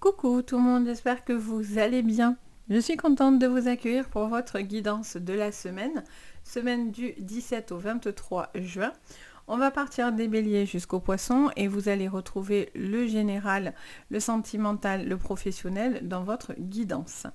Coucou tout le monde, j'espère que vous allez bien. Je suis contente de vous accueillir pour votre guidance de la semaine du 17 au 23 juin. On va partir des béliers jusqu'aux poissons et vous allez retrouver le général, le sentimental, le professionnel dans votre guidance.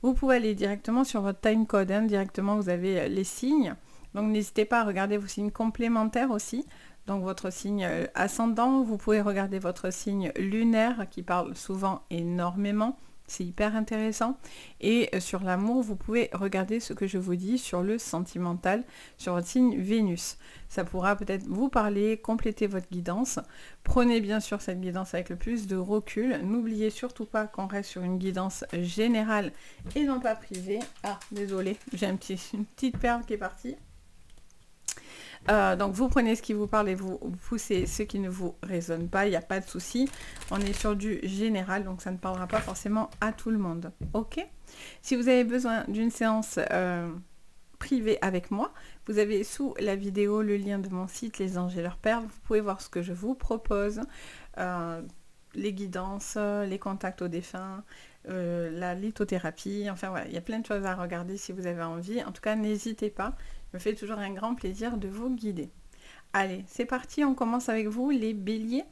Vous pouvez aller directement sur votre timecode, directement vous avez les signes. Donc n'hésitez pas à regarder vos signes complémentaires aussi. Donc votre signe ascendant, vous pouvez regarder votre signe lunaire qui parle souvent énormément. C'est hyper intéressant. Et sur l'amour, vous pouvez regarder ce que je vous dis sur le sentimental, sur votre signe Vénus. Ça pourra peut-être vous parler, compléter votre guidance. Prenez bien sûr cette guidance avec le plus de recul. N'oubliez surtout pas qu'on reste sur une guidance générale et non pas privée. Ah, désolé, j'ai une petite perle qui est partie. Donc vous prenez ce qui vous parle et vous poussez ce qui ne vous résonne pas, il n'y a pas de souci. On est sur du général, donc ça ne parlera pas forcément à tout le monde. Ok ? Si vous avez besoin d'une séance privée avec moi, vous avez sous la vidéo le lien de mon site Les Anges et leurs perles. Vous pouvez voir ce que je vous propose, les guidances, les contacts aux défunts, la lithothérapie, enfin voilà, il y a plein de choses à regarder si vous avez envie. En tout cas, n'hésitez pas. Me fait toujours un grand plaisir de vous guider. Allez, c'est parti, on commence avec vous les béliers.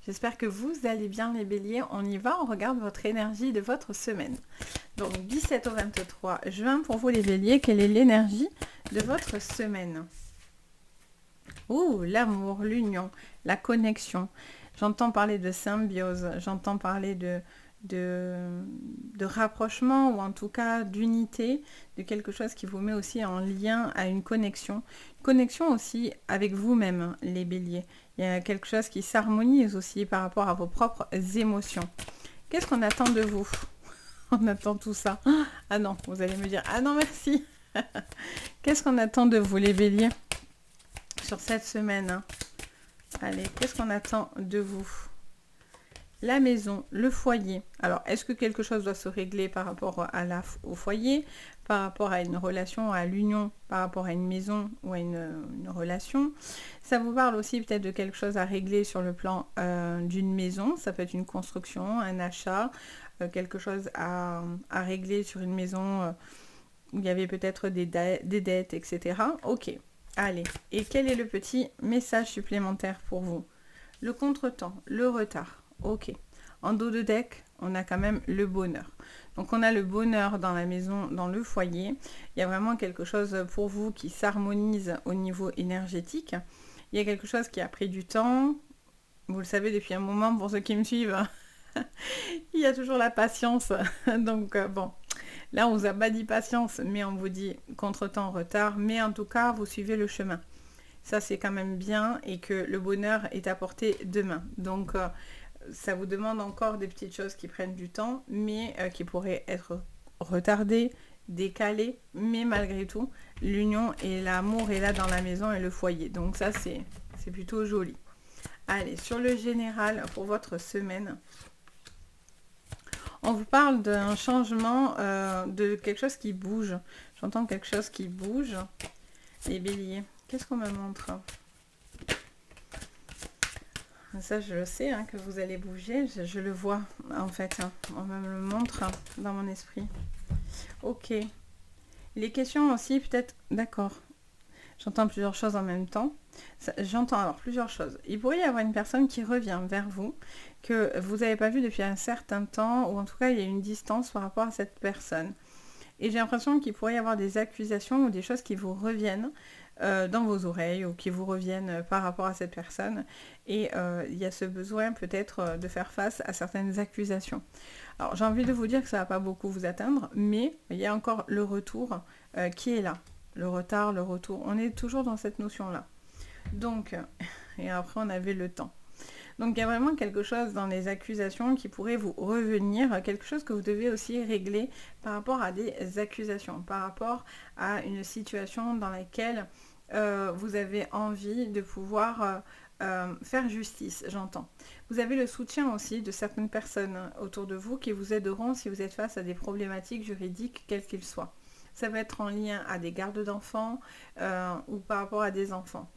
J'espère que vous allez bien les béliers. On y va, on regarde votre énergie de votre semaine. Donc 17 au 23 juin pour vous les béliers, quelle est l'énergie de votre semaine? Ouh, l'amour, l'union, la connexion. J'entends parler de symbiose, j'entends parler de rapprochement ou en tout cas d'unité, de quelque chose qui vous met aussi en lien à une connexion. Connexion aussi avec vous-même, les béliers. Il y a quelque chose qui s'harmonise aussi par rapport à vos propres émotions. Qu'est-ce qu'on attend de vous? On attend tout ça. Ah non, vous allez me dire, ah non merci. Qu'est-ce qu'on attend de vous, les béliers, sur cette semaine? Allez, qu'est-ce qu'on attend de vous? La maison, le foyer. Alors, est-ce que quelque chose doit se régler par rapport au foyer, par rapport à une relation, à l'union, par rapport à une maison ou à une relation? Ça vous parle aussi peut-être de quelque chose à régler sur le plan d'une maison. Ça peut être une construction, un achat, quelque chose à régler sur une maison où il y avait peut-être des dettes, etc. Ok, allez. Et quel est le petit message supplémentaire pour vous? Le contretemps, le retard. Ok. En dos de deck, on a quand même le bonheur. Donc on a le bonheur dans la maison, dans le foyer. Il y a vraiment quelque chose pour vous qui s'harmonise au niveau énergétique. Il y a quelque chose qui a pris du temps. Vous le savez depuis un moment pour ceux qui me suivent. Il y a toujours la patience. Donc bon, là on vous a pas dit patience, mais on vous dit contretemps, retard. Mais en tout cas, vous suivez le chemin. Ça c'est quand même bien et que le bonheur est à portée de main. Donc ça vous demande encore des petites choses qui prennent du temps, mais qui pourraient être retardées, décalées, mais malgré tout, l'union et l'amour est là dans la maison et le foyer. Donc ça, c'est plutôt joli. Allez, sur le général, pour votre semaine, on vous parle d'un changement, de quelque chose qui bouge. J'entends quelque chose qui bouge. Les béliers, qu'est-ce qu'on me montre ? Ça, je le sais, que vous allez bouger. Je le vois, en fait. On me le montre dans mon esprit. Ok. Les questions aussi, peut-être... D'accord. J'entends plusieurs choses en même temps. J'entends alors plusieurs choses. Il pourrait y avoir une personne qui revient vers vous, que vous n'avez pas vu depuis un certain temps, ou en tout cas, il y a une distance par rapport à cette personne. Et j'ai l'impression qu'il pourrait y avoir des accusations ou des choses qui vous reviennent dans vos oreilles ou qui vous reviennent par rapport à cette personne. Et il y a ce besoin peut-être de faire face à certaines accusations. Alors j'ai envie de vous dire que ça ne va pas beaucoup vous atteindre, mais il y a encore le retour qui est là. Le retard, le retour. On est toujours dans cette notion-là. Donc, et après on avait le temps. Donc il y a vraiment quelque chose dans les accusations qui pourrait vous revenir, quelque chose que vous devez aussi régler par rapport à des accusations, par rapport à une situation dans laquelle vous avez envie de pouvoir faire justice, j'entends. Vous avez le soutien aussi de certaines personnes autour de vous qui vous aideront si vous êtes face à des problématiques juridiques, quelles qu'elles soient. Ça va être en lien à des gardes d'enfants ou par rapport à des enfants.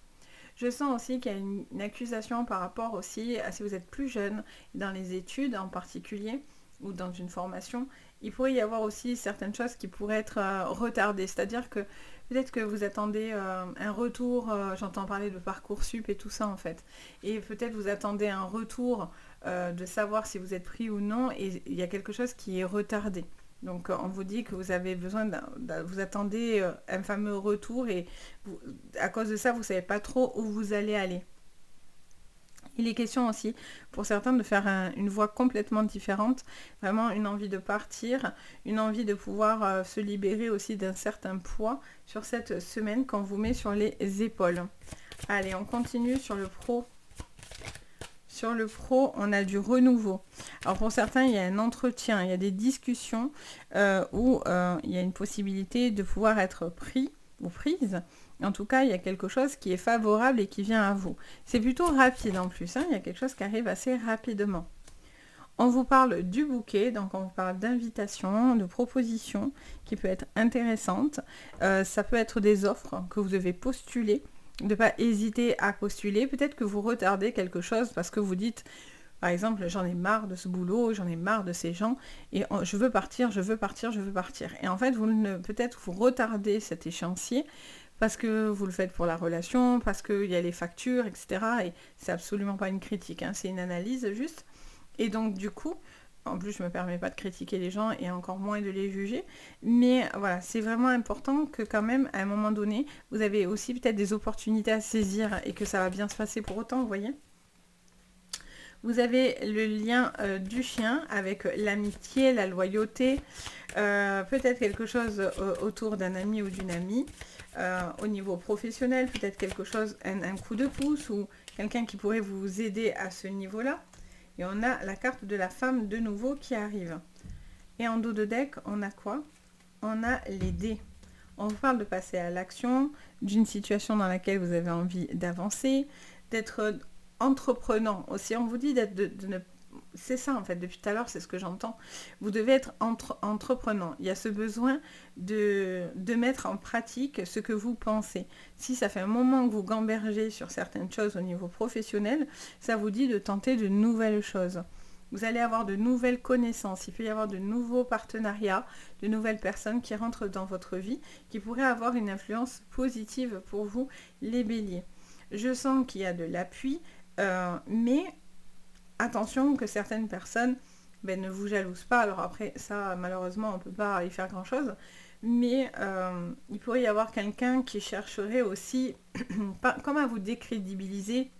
Je sens aussi qu'il y a une accusation par rapport aussi à si vous êtes plus jeune, dans les études en particulier, ou dans une formation, il pourrait y avoir aussi certaines choses qui pourraient être retardées. C'est-à-dire que peut-être que vous attendez un retour, j'entends parler de Parcoursup et tout ça en fait, et peut-être vous attendez un retour de savoir si vous êtes pris ou non, et il y a quelque chose qui est retardé. Donc on vous dit que vous avez besoin vous attendez un fameux retour et à cause de ça, vous ne savez pas trop où vous allez aller. Il est question aussi pour certains de faire une voie complètement différente, vraiment une envie de partir, une envie de pouvoir se libérer aussi d'un certain poids sur cette semaine qu'on vous met sur les épaules. Allez, on continue sur le pro. Sur le pro, on a du renouveau. Alors pour certains, il y a un entretien, il y a des discussions où il y a une possibilité de pouvoir être pris ou prise. En tout cas, il y a quelque chose qui est favorable et qui vient à vous. C'est plutôt rapide en plus, hein, il y a quelque chose qui arrive assez rapidement. On vous parle du bouquet, donc on vous parle d'invitation, de propositions qui peut être intéressante. Ça peut être des offres que vous devez postuler, de ne pas hésiter à postuler. Peut-être que vous retardez quelque chose parce que vous dites, par exemple, j'en ai marre de ce boulot, j'en ai marre de ces gens, et je veux partir, je veux partir, je veux partir. Et en fait, peut-être vous retardez cet échéancier parce que vous le faites pour la relation, parce qu'il y a les factures, etc. Et c'est absolument pas une critique, hein, c'est une analyse juste. Et donc du coup, en plus je me permets pas de critiquer les gens et encore moins de les juger, mais voilà, c'est vraiment important que quand même à un moment donné, vous avez aussi peut-être des opportunités à saisir et que ça va bien se passer pour autant, vous voyez. Vous avez le lien du chien avec l'amitié, la loyauté, peut-être quelque chose autour d'un ami ou d'une amie. Au niveau professionnel, peut-être quelque chose, un coup de pouce ou quelqu'un qui pourrait vous aider à ce niveau-là. Et on a la carte de la femme de nouveau qui arrive. Et en dos de deck, on a quoi? On a les dés. On vous parle de passer à l'action, d'une situation dans laquelle vous avez envie d'avancer, d'être entreprenant aussi. On vous dit d'être de ne... C'est ça en fait, depuis tout à l'heure, c'est ce que j'entends. Vous devez être entreprenant. Il y a ce besoin de mettre en pratique ce que vous pensez. Si ça fait un moment que vous gambergez sur certaines choses au niveau professionnel, ça vous dit de tenter de nouvelles choses. Vous allez avoir de nouvelles connaissances, il peut y avoir de nouveaux partenariats, de nouvelles personnes qui rentrent dans votre vie, qui pourraient avoir une influence positive pour vous, les béliers. Je sens qu'il y a de l'appui, mais attention que certaines personnes ne vous jalousent pas. Alors après, ça, malheureusement, on ne peut pas y faire grand-chose. Mais il pourrait y avoir quelqu'un qui chercherait aussi, comme à vous décrédibiliser,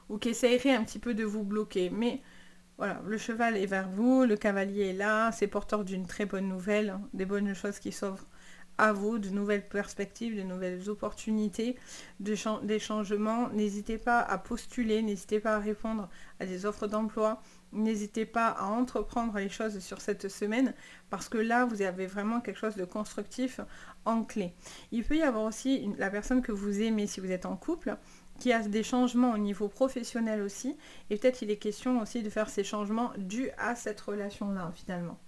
ou qui essayerait un petit peu de vous bloquer. Mais voilà, le cheval est vers vous, le cavalier est là, c'est porteur d'une très bonne nouvelle, des bonnes choses qui s'offrent à vous, de nouvelles perspectives, de nouvelles opportunités, des changements. N'hésitez pas à postuler, n'hésitez pas à répondre à des offres d'emploi, n'hésitez pas à entreprendre les choses sur cette semaine, parce que là, vous avez vraiment quelque chose de constructif en clé. Il peut y avoir aussi la personne que vous aimez si vous êtes en couple, qui a des changements au niveau professionnel aussi, et peut-être il est question aussi de faire ces changements dus à cette relation-là, finalement.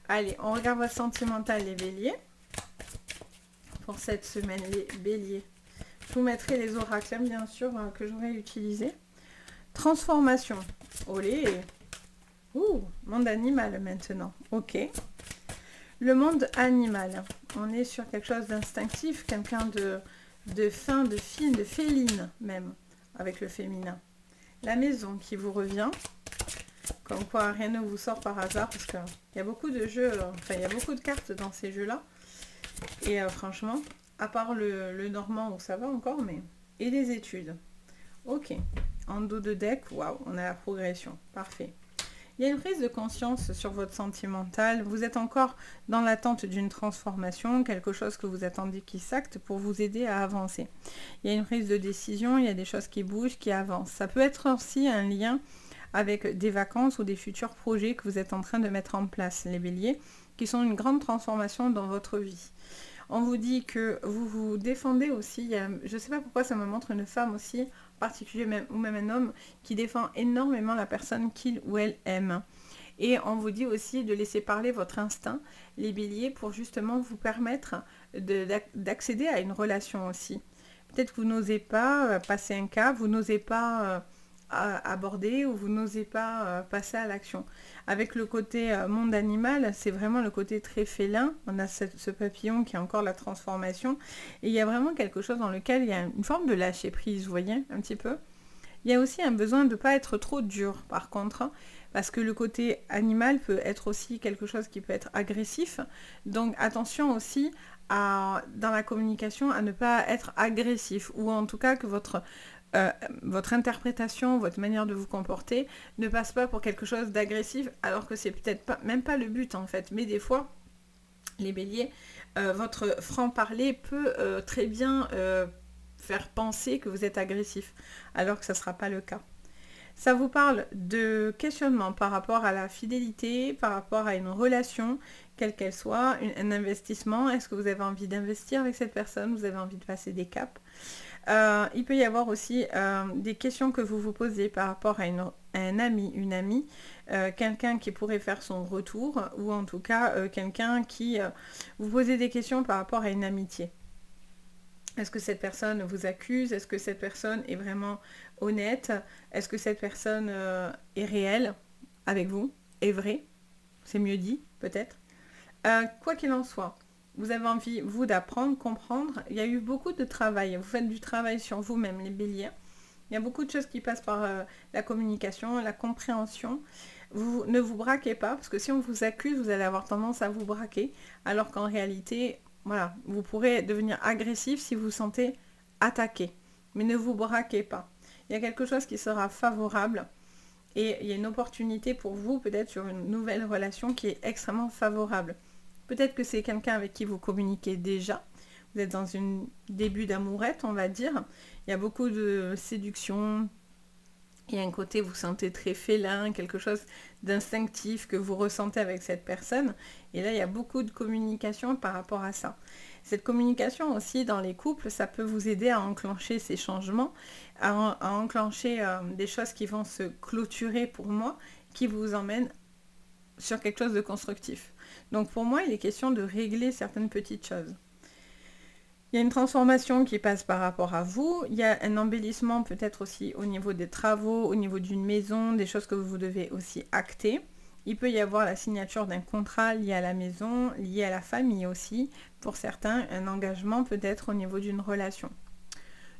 Allez, on regarde votre sentimental, les béliers. Pour cette semaine, les béliers. Je vous mettrai les oracles, bien sûr, que j'aurais utilisé. Transformation. Olé. Ouh, monde animal maintenant. Ok. Le monde animal. On est sur quelque chose d'instinctif, quelqu'un de fin, de fine, de féline même, avec le féminin. La maison qui vous revient. Comme quoi, rien ne vous sort par hasard, parce qu'il y a beaucoup de jeux, il y a beaucoup de cartes dans ces jeux-là. Et franchement, à part le normand où ça va encore, mais... Et les études. Ok. En dos de deck, waouh, on a la progression. Parfait. Il y a une prise de conscience sur votre sentimental. Vous êtes encore dans l'attente d'une transformation, quelque chose que vous attendez qui s'acte pour vous aider à avancer. Il y a une prise de décision, il y a des choses qui bougent, qui avancent. Ça peut être aussi un lien avec des vacances ou des futurs projets que vous êtes en train de mettre en place, les béliers, qui sont une grande transformation dans votre vie. On vous dit que vous vous défendez aussi. Je ne sais pas pourquoi ça me montre une femme aussi, en particulier ou même un homme, qui défend énormément la personne qu'il ou elle aime. Et on vous dit aussi de laisser parler votre instinct, les béliers, pour justement vous permettre d'accéder à une relation aussi. Peut-être que vous n'osez pas passer un cap, vous n'osez pas aborder ou vous n'osez pas passer à l'action. Avec le côté monde animal, c'est vraiment le côté très félin. On a ce papillon qui a encore la transformation. Et il y a vraiment quelque chose dans lequel il y a une forme de lâcher prise, vous voyez, un petit peu. Il y a aussi un besoin de ne pas être trop dur, par contre, hein, parce que le côté animal peut être aussi quelque chose qui peut être agressif. Donc attention aussi dans la communication à ne pas être agressif, ou en tout cas que votre interprétation, votre manière de vous comporter ne passe pas pour quelque chose d'agressif, alors que c'est peut-être pas, même pas le but en fait. Mais des fois, les béliers, votre franc-parler peut très bien faire penser que vous êtes agressif, alors que ça ne sera pas le cas. Ça vous parle de questionnement par rapport à la fidélité, par rapport à une relation, quelle qu'elle soit, un investissement. Est-ce que vous avez envie d'investir avec cette personne? Vous avez envie de passer des caps? Il peut y avoir aussi des questions que vous vous posez par rapport à un ami, une amie, quelqu'un qui pourrait faire son retour, ou en tout cas quelqu'un qui... vous posez des questions par rapport à une amitié. Est-ce que cette personne vous accuse? Est-ce que cette personne est vraiment honnête? Est-ce que cette personne est réelle avec vous? Est vraie? C'est mieux dit, peut-être. Quoi qu'il en soit, vous avez envie, vous, d'apprendre, comprendre. Il y a eu beaucoup de travail. Vous faites du travail sur vous-même, les béliers. Il y a beaucoup de choses qui passent par la communication, la compréhension. Vous ne vous braquez pas, parce que si on vous accuse, vous allez avoir tendance à vous braquer, alors qu'en réalité... Voilà, vous pourrez devenir agressif si vous vous sentez attaqué. Mais ne vous braquez pas. Il y a quelque chose qui sera favorable et il y a une opportunité pour vous, peut-être sur une nouvelle relation qui est extrêmement favorable. Peut-être que c'est quelqu'un avec qui vous communiquez déjà. Vous êtes dans un début d'amourette, on va dire. Il y a beaucoup de séduction. Il y a un côté, vous sentez très félin, quelque chose d'instinctif que vous ressentez avec cette personne. Et là, il y a beaucoup de communication par rapport à ça. Cette communication aussi dans les couples, ça peut vous aider à enclencher ces changements, à enclencher des choses qui vont se clôturer pour moi, qui vous emmènent sur quelque chose de constructif. Donc pour moi, il est question de régler certaines petites choses. Il y a une transformation qui passe par rapport à vous. Il y a un embellissement peut-être aussi au niveau des travaux, au niveau d'une maison, des choses que vous devez aussi acter. Il peut y avoir la signature d'un contrat lié à la maison, lié à la famille aussi. Pour certains, un engagement peut-être au niveau d'une relation.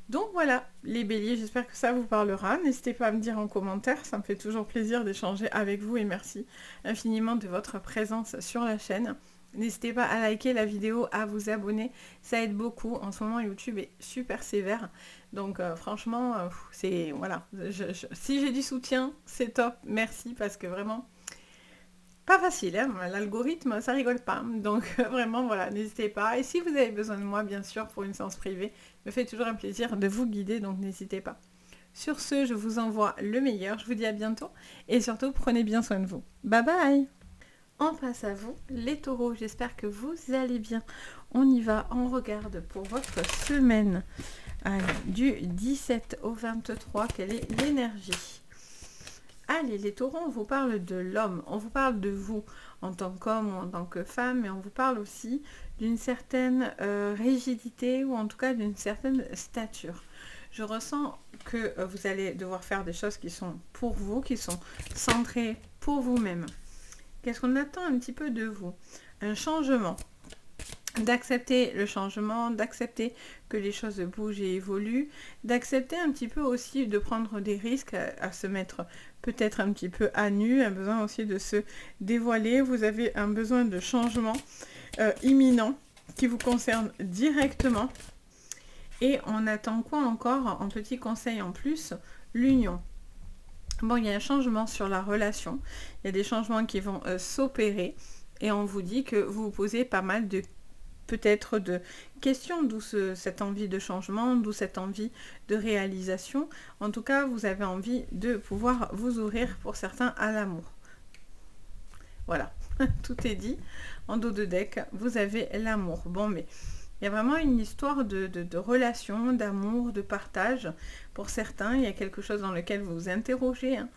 Donc voilà, les béliers, j'espère que ça vous parlera. N'hésitez pas à me dire en commentaire, ça me fait toujours plaisir d'échanger avec vous et merci infiniment de votre présence sur la chaîne. N'hésitez pas à liker la vidéo, à vous abonner, ça aide beaucoup. En ce moment, YouTube est super sévère. Donc franchement, c'est... Voilà. Si j'ai du soutien, c'est top. Merci parce que vraiment, pas facile. Hein, l'algorithme, ça rigole pas. Donc vraiment, voilà, n'hésitez pas. Et si vous avez besoin de moi, bien sûr, pour une séance privée, me fait toujours un plaisir de vous guider, donc n'hésitez pas. Sur ce, je vous envoie le meilleur. Je vous dis à bientôt. Et surtout, prenez bien soin de vous. Bye bye! On passe à vous, les taureaux. J'espère que vous allez bien. On y va, on regarde pour votre semaine. Allez, du 17 au 23, quelle est l'énergie? Allez, les taureaux, on vous parle de l'homme. On vous parle de vous en tant qu'homme ou en tant que femme. Mais on vous parle aussi d'une certaine rigidité ou en tout cas d'une certaine stature. Je ressens que vous allez devoir faire des choses qui sont pour vous, qui sont centrées pour vous-même. Qu'est-ce qu'on attend un petit peu de vous? Un changement. D'accepter le changement, d'accepter que les choses bougent et évoluent, d'accepter un petit peu aussi de prendre des risques, à se mettre peut-être un petit peu à nu, un besoin aussi de se dévoiler. Vous avez un besoin de changement imminent qui vous concerne directement. Et on attend quoi encore en petit conseil en plus? L'union. Bon, il y a un changement sur la relation. Il y a des changements qui vont s'opérer. Et on vous dit que vous vous posez pas mal de peut-être de questions, d'où cette envie de changement, d'où cette envie de réalisation. En tout cas, vous avez envie de pouvoir vous ouvrir pour certains à l'amour. Voilà, tout est dit. En dos de deck, vous avez l'amour. Bon, mais il y a vraiment une histoire de relation, d'amour, de partage. Pour certains, il y a quelque chose dans lequel vous vous interrogez. Hein.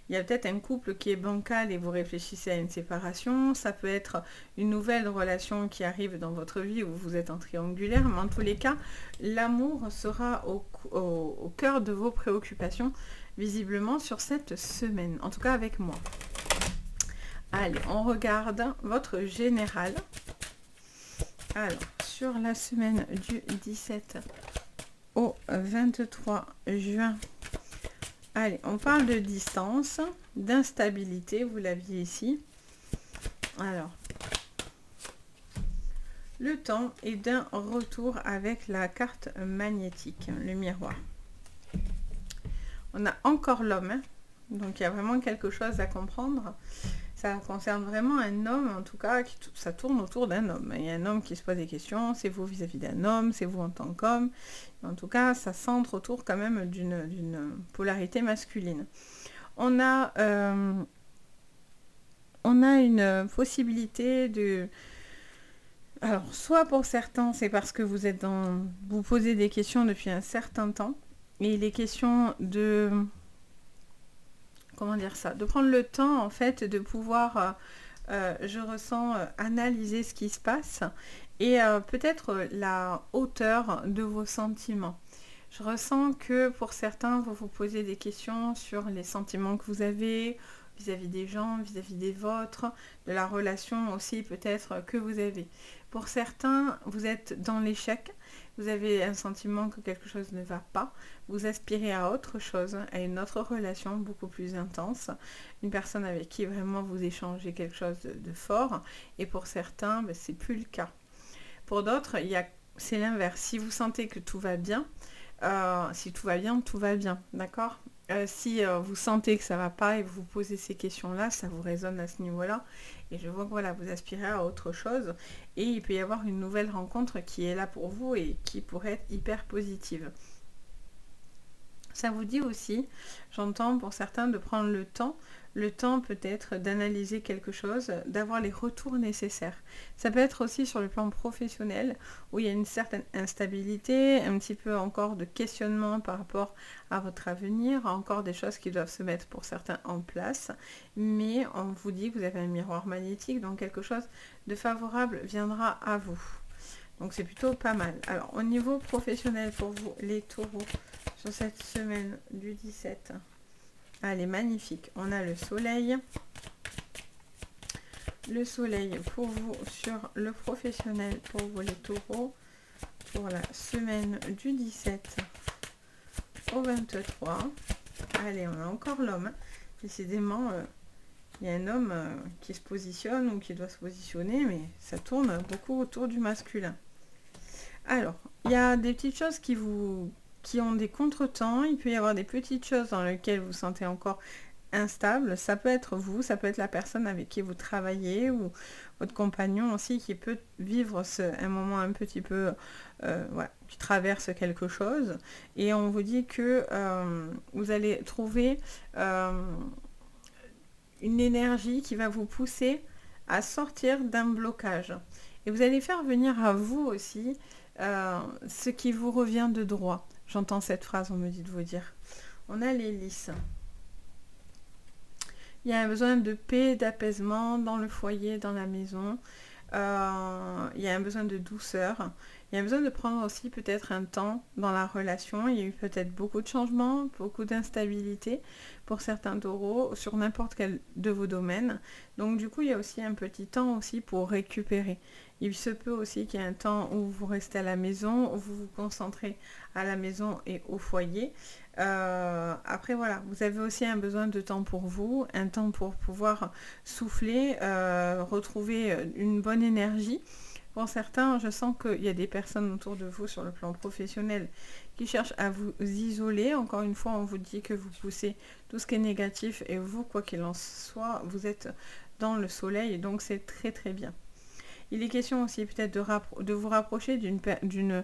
Il y a peut-être un couple qui est bancal et vous réfléchissez à une séparation. Ça peut être une nouvelle relation qui arrive dans votre vie où vous êtes en triangulaire. Mais en tous les cas, l'amour sera au cœur de vos préoccupations visiblement sur cette semaine, en tout cas avec moi. Allez, on regarde votre général. Alors, sur la semaine du 17 au 23 juin, allez, on parle de distance, d'instabilité, vous l'aviez ici. Alors, le temps est d'un retour avec la carte magnétique, le miroir. On a encore l'homme, hein, donc il y a vraiment quelque chose à comprendre. Ça concerne vraiment un homme, en tout cas, ça tourne autour d'un homme. Il y a un homme qui se pose des questions, c'est vous vis-à-vis d'un homme, c'est vous en tant qu'homme. En tout cas, ça centre autour quand même d'une polarité masculine. On a une possibilité de... Alors, soit pour certains, c'est parce que vous posez des questions depuis un certain temps, et les questions de... Comment dire ça? De prendre le temps, en fait, de pouvoir, je ressens, analyser ce qui se passe, et peut-être la hauteur de vos sentiments. Je ressens que pour certains, vous vous posez des questions sur les sentiments que vous avez, vis-à-vis des gens, vis-à-vis des vôtres, de la relation aussi peut-être que vous avez. Pour certains, vous êtes dans l'échec, vous avez un sentiment que quelque chose ne va pas, vous aspirez à autre chose, à une autre relation beaucoup plus intense, une personne avec qui vraiment vous échangez quelque chose de fort, et pour certains, ben, c'est plus le cas. Pour d'autres, c'est l'inverse. Si vous sentez que tout va bien, si tout va bien, d'accord? Si vous sentez que ça va pas et vous vous posez ces questions-là, ça vous résonne à ce niveau-là. Et je vois que voilà, vous aspirez à autre chose. Et il peut y avoir une nouvelle rencontre qui est là pour vous et qui pourrait être hyper positive. Ça vous dit aussi, j'entends pour certains, de prendre le temps peut-être d'analyser quelque chose, d'avoir les retours nécessaires. Ça peut être aussi sur le plan professionnel, où il y a une certaine instabilité, un petit peu encore de questionnement par rapport à votre avenir, encore des choses qui doivent se mettre pour certains en place, mais on vous dit que vous avez un miroir magnétique, donc quelque chose de favorable viendra à vous. Donc c'est plutôt pas mal. Alors au niveau professionnel pour vous, les taureaux, sur cette semaine du 17, allez, magnifique. On a le soleil. Le soleil pour vous sur le professionnel, pour vous les taureaux, pour la semaine du 17 au 23. Allez, on a encore l'homme. Décidément, il y a un homme qui se positionne ou qui doit se positionner, mais ça tourne beaucoup autour du masculin. Alors, il y a des petites choses qui ont des contretemps. Il peut y avoir des petites choses dans lesquelles vous vous sentez encore instable. Ça peut être vous, ça peut être la personne avec qui vous travaillez ou votre compagnon aussi qui peut vivre un moment un petit peu, voilà, qui traverse quelque chose. Et on vous dit que vous allez trouver une énergie qui va vous pousser à sortir d'un blocage. Et vous allez faire venir à vous aussi ce qui vous revient de droit. J'entends cette phrase, on me dit de vous dire. On a les lys. Il y a un besoin de paix, d'apaisement dans le foyer, dans la maison. Il y a un besoin de douceur. Il y a besoin de prendre aussi peut-être un temps dans la relation. Il y a eu peut-être beaucoup de changements, beaucoup d'instabilité pour certains taureaux sur n'importe quel de vos domaines. Donc du coup, il y a aussi un petit temps aussi pour récupérer. Il se peut aussi qu'il y ait un temps où vous restez à la maison, où vous vous concentrez à la maison et au foyer. Après voilà, vous avez aussi un besoin de temps pour vous, un temps pour pouvoir souffler, retrouver une bonne énergie. Pour certains, je sens qu'il y a des personnes autour de vous sur le plan professionnel qui cherchent à vous isoler. Encore une fois, on vous dit que vous poussez tout ce qui est négatif et vous, quoi qu'il en soit, vous êtes dans le soleil et donc c'est très très bien. Il est question aussi peut-être de vous rapprocher d'une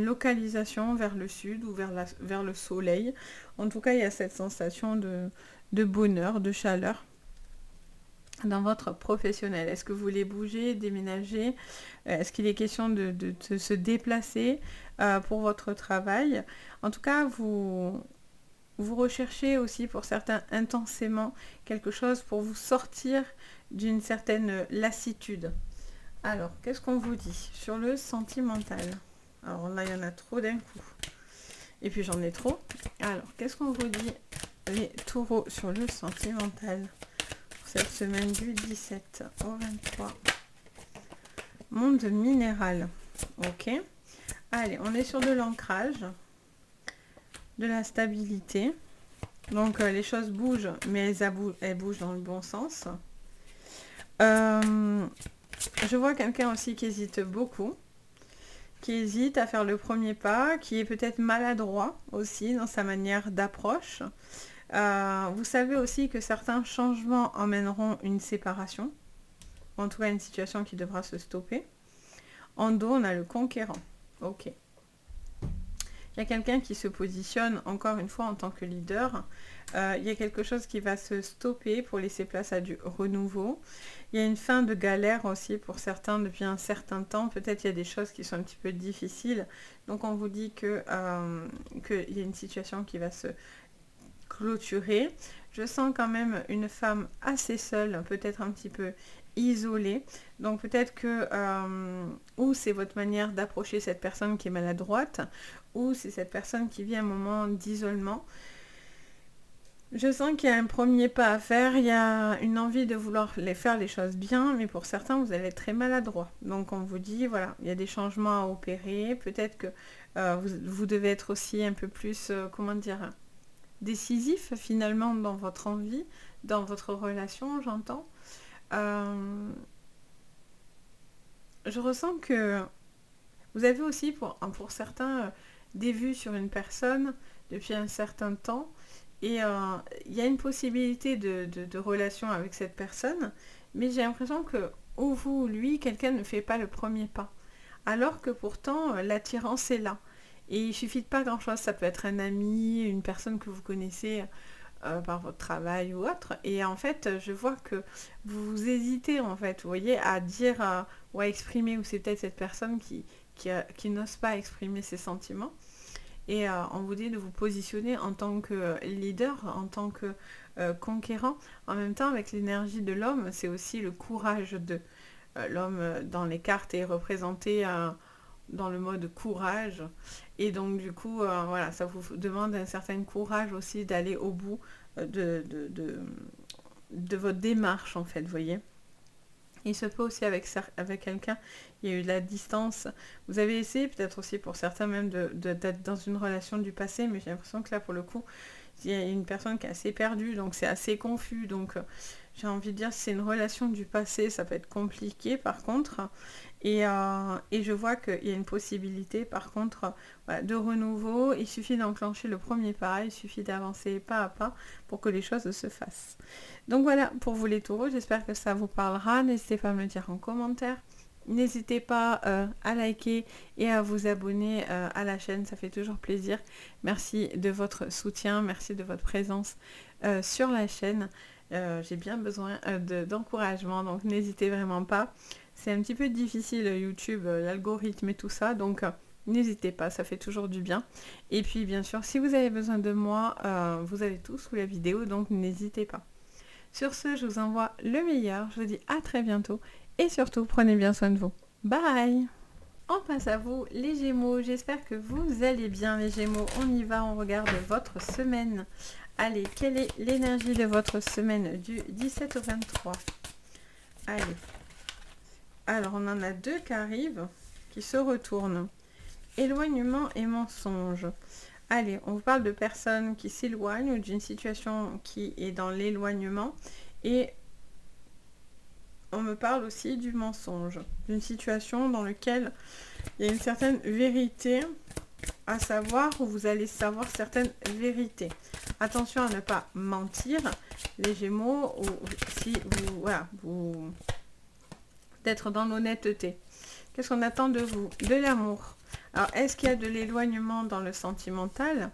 localisation vers le sud ou vers le soleil. En tout cas, il y a cette sensation de bonheur, de chaleur dans votre professionnel. Est-ce que vous voulez bouger, déménager? Est-ce qu'il est question de se déplacer pour votre travail? En tout cas, vous recherchez aussi pour certains intensément quelque chose pour vous sortir d'une certaine lassitude. Alors, qu'est-ce qu'on vous dit sur le sentimental? Alors là, il y en a trop d'un coup. Et puis j'en ai trop. Alors, qu'est-ce qu'on vous dit les taureaux sur le sentimental pour cette semaine du 17 au 23? Monde minéral. Ok. Allez, on est sur de l'ancrage, de la stabilité. Donc les choses bougent, mais elles bougent dans le bon sens. Je vois quelqu'un aussi qui hésite beaucoup, qui hésite à faire le premier pas, qui est peut-être maladroit aussi dans sa manière d'approche. Vous savez aussi que certains changements emmèneront une séparation, en tout cas une situation qui devra se stopper. En dos, on a le conquérant. Ok. Il y a quelqu'un qui se positionne encore une fois en tant que leader. Il y a quelque chose qui va se stopper pour laisser place à du renouveau. Il y a une fin de galère aussi pour certains depuis un certain temps. Peut-être il y a des choses qui sont un petit peu difficiles. Donc on vous dit qu'il y a une situation qui va se clôturer. Je sens quand même une femme assez seule, peut-être un petit peu isolée. Donc peut-être que ou c'est votre manière d'approcher cette personne qui est maladroite, ou c'est cette personne qui vit un moment d'isolement. Je sens qu'il y a un premier pas à faire, il y a une envie de vouloir faire les choses bien, mais pour certains, vous allez être très maladroit. Donc on vous dit, voilà, il y a des changements à opérer, peut-être que vous devez être aussi un peu plus, comment dire, décisif finalement dans votre envie, dans votre relation, j'entends. Je ressens que vous avez aussi pour certains des vues sur une personne depuis un certain temps et il y a une possibilité de relation avec cette personne, mais j'ai l'impression que ou vous ou lui, quelqu'un ne fait pas le premier pas. Alors que pourtant l'attirance est là. Et il suffit de pas grand-chose, ça peut être un ami, une personne que vous connaissez par votre travail ou autre. Et en fait, je vois que vous hésitez en fait, vous voyez, à dire ou à exprimer, ou c'est peut-être cette personne qui n'ose pas exprimer ses sentiments. Et on vous dit de vous positionner en tant que leader, en tant que conquérant. En même temps, avec l'énergie de l'homme, c'est aussi le courage de l'homme dans les cartes est représenté dans le mode courage. Et donc du coup, voilà, ça vous demande un certain courage aussi d'aller au bout de votre démarche, en fait, vous voyez. Il se peut aussi avec quelqu'un, il y a eu de la distance. Vous avez essayé peut-être aussi pour certains même d'être dans une relation du passé, mais j'ai l'impression que là, pour le coup, il y a une personne qui est assez perdue, donc c'est assez confus. Donc j'ai envie de dire, si c'est une relation du passé, ça peut être compliqué par contre. Et je vois qu'il y a une possibilité par contre voilà, de renouveau. Il suffit d'enclencher le premier pas, il suffit d'avancer pas à pas pour que les choses se fassent. Donc voilà pour vous les taureaux, j'espère que ça vous parlera. N'hésitez pas à me le dire en commentaire. N'hésitez pas à liker et à vous abonner à la chaîne, ça fait toujours plaisir. Merci de votre soutien, merci de votre présence sur la chaîne. J'ai bien besoin d'encouragement, donc n'hésitez vraiment pas. C'est un petit peu difficile YouTube, l'algorithme et tout ça, donc n'hésitez pas, ça fait toujours du bien. Et puis bien sûr, si vous avez besoin de moi, vous avez tout sous la vidéo, donc n'hésitez pas. Sur ce, je vous envoie le meilleur, je vous dis à très bientôt. Et surtout, prenez bien soin de vous. Bye! On passe à vous, les Gémeaux. J'espère que vous allez bien, les Gémeaux. On y va, on regarde votre semaine. Allez, quelle est l'énergie de votre semaine du 17 au 23? Allez. Alors, on en a deux qui arrivent, qui se retournent. Éloignement et mensonge. Allez, on vous parle de personnes qui s'éloignent ou d'une situation qui est dans l'éloignement. Et on me parle aussi du mensonge, d'une situation dans laquelle il y a une certaine vérité à savoir, où vous allez savoir certaines vérités. Attention à ne pas mentir, les Gémeaux, ou si vous, voilà, vous d'être dans l'honnêteté. Qu'est-ce qu'on attend de vous? De l'amour. Alors, est-ce qu'il y a de l'éloignement dans le sentimental?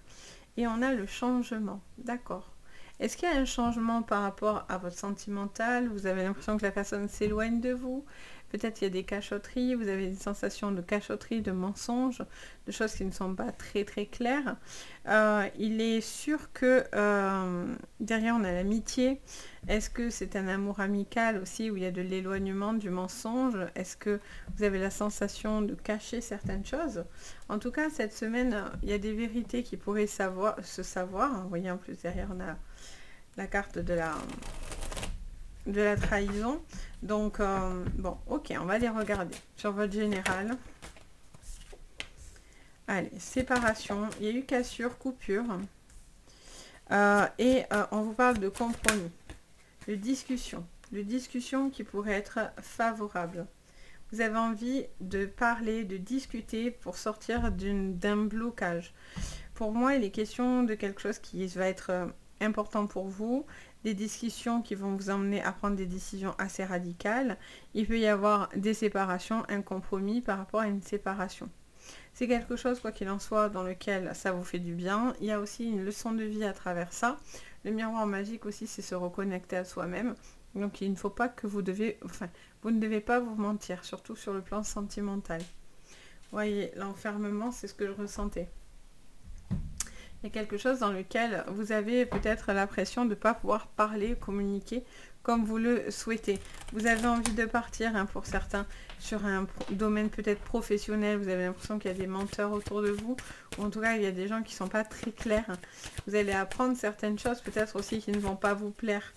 Et on a le changement, d'accord. Est-ce qu'il y a un changement par rapport à votre sentimental? Vous avez l'impression que la personne s'éloigne de vous? Peut-être il y a des cachotteries, vous avez des sensations de cachotterie, de mensonges, de choses qui ne sont pas très très claires. Il est sûr que derrière on a l'amitié. Est-ce que c'est un amour amical aussi où il y a de l'éloignement, du mensonge? Est-ce que vous avez la sensation de cacher certaines choses? En tout cas, cette semaine, il y a des vérités qui pourraient se savoir. Vous voyez, en plus derrière on a la carte de la trahison. Donc, bon, ok, on va les regarder sur votre général. Allez, séparation, il y a eu cassure, coupure. On vous parle de compromis, de discussion qui pourrait être favorable. Vous avez envie de parler, de discuter pour sortir d'un blocage. Pour moi, il est question de quelque chose qui va être important pour vous, des discussions qui vont vous emmener à prendre des décisions assez radicales. Il peut y avoir des séparations, un compromis par rapport à une séparation. C'est quelque chose, quoi qu'il en soit, dans lequel ça vous fait du bien. Il y a aussi une leçon de vie à travers ça. Le miroir magique aussi, c'est se reconnecter à soi-même. Donc il ne faut pas que vous ne devez pas vous mentir, surtout sur le plan sentimental. Vous voyez, l'enfermement, c'est ce que je ressentais. Il y a quelque chose dans lequel vous avez peut-être l'impression de ne pas pouvoir parler, communiquer comme vous le souhaitez. Vous avez envie de partir, hein, pour certains, sur un domaine peut-être professionnel. Vous avez l'impression qu'il y a des menteurs autour de vous. Ou en tout cas, il y a des gens qui ne sont pas très clairs. Vous allez apprendre certaines choses peut-être aussi qui ne vont pas vous plaire.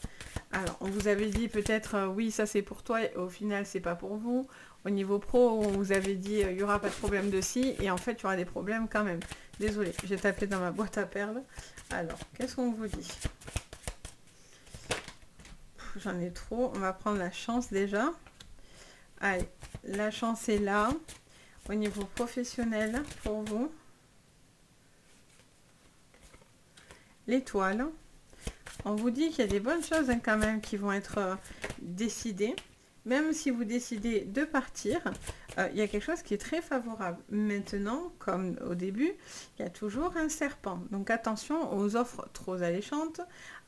Alors, on vous avait dit peut-être, oui, ça c'est pour toi, et au final, c'est pas pour vous. Au niveau pro, on vous avait dit, il n'y aura pas de problème de ci, et en fait, il y aura des problèmes quand même. Désolée, j'ai tapé dans ma boîte à perles. Alors, qu'est-ce qu'on vous dit? J'en ai trop. On va prendre la chance déjà. Allez, la chance est là. Au niveau professionnel, pour vous. L'étoile. On vous dit qu'il y a des bonnes choses, hein, quand même qui vont être décidées. Même si vous décidez de partir, il y a quelque chose qui est très favorable. Maintenant, comme au début, il y a toujours un serpent. Donc attention aux offres trop alléchantes,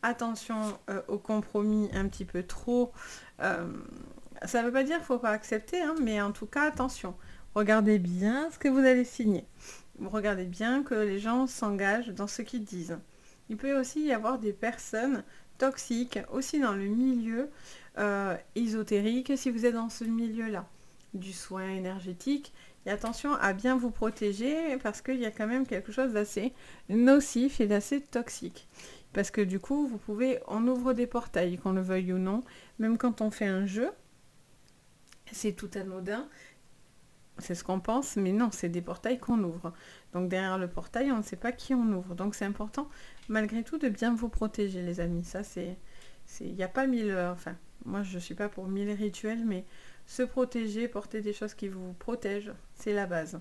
attention aux compromis un petit peu trop... ça ne veut pas dire qu'il ne faut pas accepter, hein, mais en tout cas, attention. Regardez bien ce que vous allez signer. Regardez bien que les gens s'engagent dans ce qu'ils disent. Il peut aussi y avoir des personnes toxiques, aussi dans le milieu ésotérique, si vous êtes dans ce milieu-là, du soin énergétique. Et attention à bien vous protéger parce qu'il y a quand même quelque chose d'assez nocif et d'assez toxique. Parce que du coup, on ouvre des portails, qu'on le veuille ou non. Même quand on fait un jeu, c'est tout anodin. C'est ce qu'on pense, mais non, c'est des portails qu'on ouvre. Donc derrière le portail, on ne sait pas qui on ouvre. Donc c'est important, malgré tout, de bien vous protéger, les amis. Ça, il n'y a pas mille... moi, je ne suis pas pour 1000 rituels, mais se protéger, porter des choses qui vous protègent, c'est la base.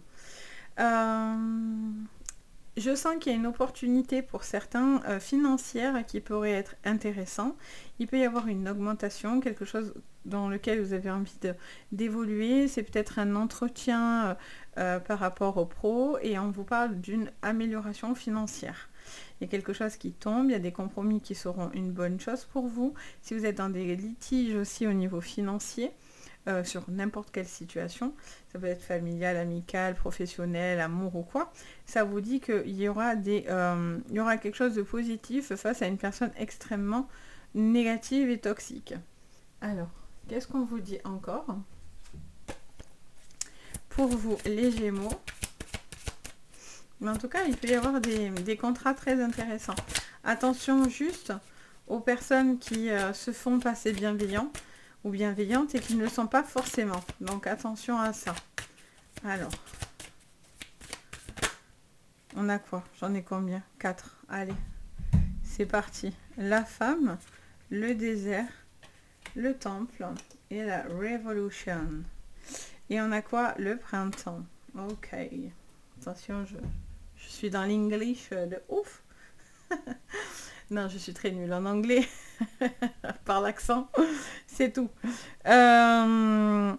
Je sens qu'il y a une opportunité pour certains financière qui pourrait être intéressant. Il peut y avoir une augmentation, quelque chose dans lequel vous avez envie d'évoluer. C'est peut-être un entretien par rapport au pro et on vous parle d'une amélioration financière. Il y a quelque chose qui tombe, il y a des compromis qui seront une bonne chose pour vous. Si vous êtes dans des litiges aussi au niveau financier, sur n'importe quelle situation, ça peut être familial, amical, professionnel, amour ou quoi, ça vous dit qu'il y aura quelque chose de positif face à une personne extrêmement négative et toxique. Alors, qu'est-ce qu'on vous dit encore? Pour vous, les Gémeaux, mais en tout cas, il peut y avoir des contrats très intéressants. Attention juste aux personnes qui se font passer bienveillants ou bienveillantes et qui ne le sont pas forcément. Donc attention à ça. Alors, on a quoi? J'en ai combien? 4. Allez, c'est parti. La femme, le désert, le temple et la révolution. Et on a quoi? Le printemps. Ok. Attention, je suis dans l'English de ouf. Non, je suis très nulle en anglais. Par l'accent, c'est tout. J'aimerais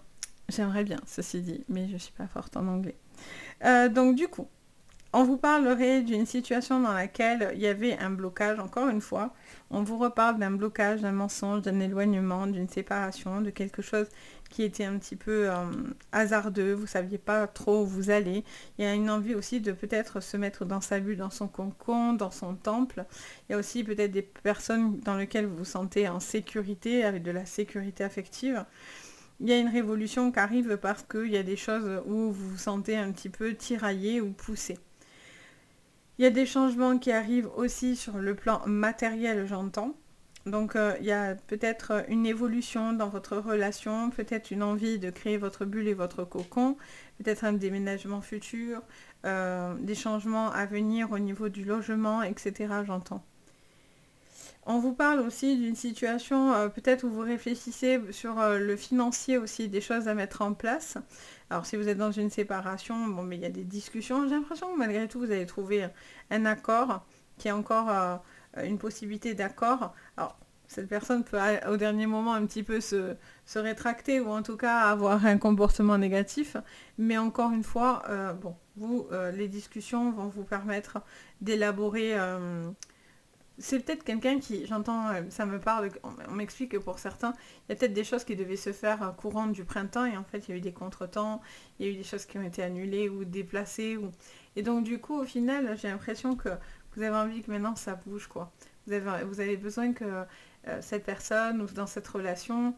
bien, ceci dit, mais je suis pas forte en anglais. Donc du coup, On vous parlerait d'une situation dans laquelle il y avait un blocage, encore une fois. On vous reparle d'un blocage, d'un mensonge, d'un éloignement, d'une séparation, de quelque chose qui était un petit peu hasardeux. Vous ne saviez pas trop où vous allez. Il y a une envie aussi de peut-être se mettre dans sa bulle, dans son cocon, dans son temple. Il y a aussi peut-être des personnes dans lesquelles vous vous sentez en sécurité, avec de la sécurité affective. Il y a une révolution qui arrive parce qu'il y a des choses où vous vous sentez un petit peu tiraillé ou poussé. Il y a des changements qui arrivent aussi sur le plan matériel, j'entends. Donc il y a peut-être une évolution dans votre relation, peut-être une envie de créer votre bulle et votre cocon, peut-être un déménagement futur, des changements à venir au niveau du logement, etc. J'entends. On vous parle aussi d'une situation, peut-être où vous réfléchissez sur le financier aussi, des choses à mettre en place. Alors si vous êtes dans une séparation, bon, mais il y a des discussions. J'ai l'impression que malgré tout, vous allez trouver un accord, qui est encore une possibilité d'accord. Alors cette personne peut au dernier moment un petit peu se rétracter ou en tout cas avoir un comportement négatif. Mais encore une fois, bon, les discussions vont vous permettre d'élaborer... c'est peut-être quelqu'un qui, j'entends, ça me parle, on m'explique que pour certains, il y a peut-être des choses qui devaient se faire courant du printemps et en fait il y a eu des contretemps, il y a eu des choses qui ont été annulées ou déplacées. Et donc du coup au final j'ai l'impression que vous avez envie que maintenant ça bouge quoi. Vous avez besoin que cette personne ou dans cette relation,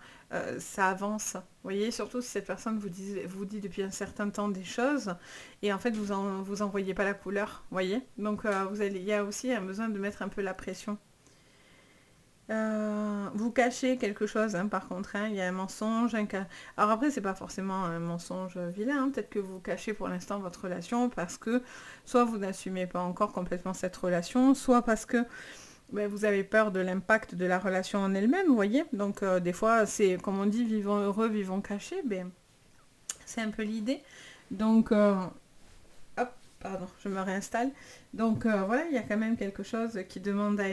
ça avance. Vous voyez, surtout si cette personne vous dit depuis un certain temps des choses et en fait vous en voyez pas la couleur. Vous voyez, donc il y a aussi un besoin de mettre un peu la pression. Vous cachez quelque chose, hein, par contre, hein, il y a un mensonge. Alors après, c'est pas forcément un mensonge vilain, hein, peut-être que vous cachez pour l'instant votre relation parce que soit vous n'assumez pas encore complètement cette relation, soit parce que vous avez peur de l'impact de la relation en elle-même, vous voyez. Donc des fois, c'est comme on dit, vivons heureux, vivons cachés, c'est un peu l'idée. Donc, hop, pardon, je me réinstalle. Donc voilà, il y a quand même quelque chose qui demande à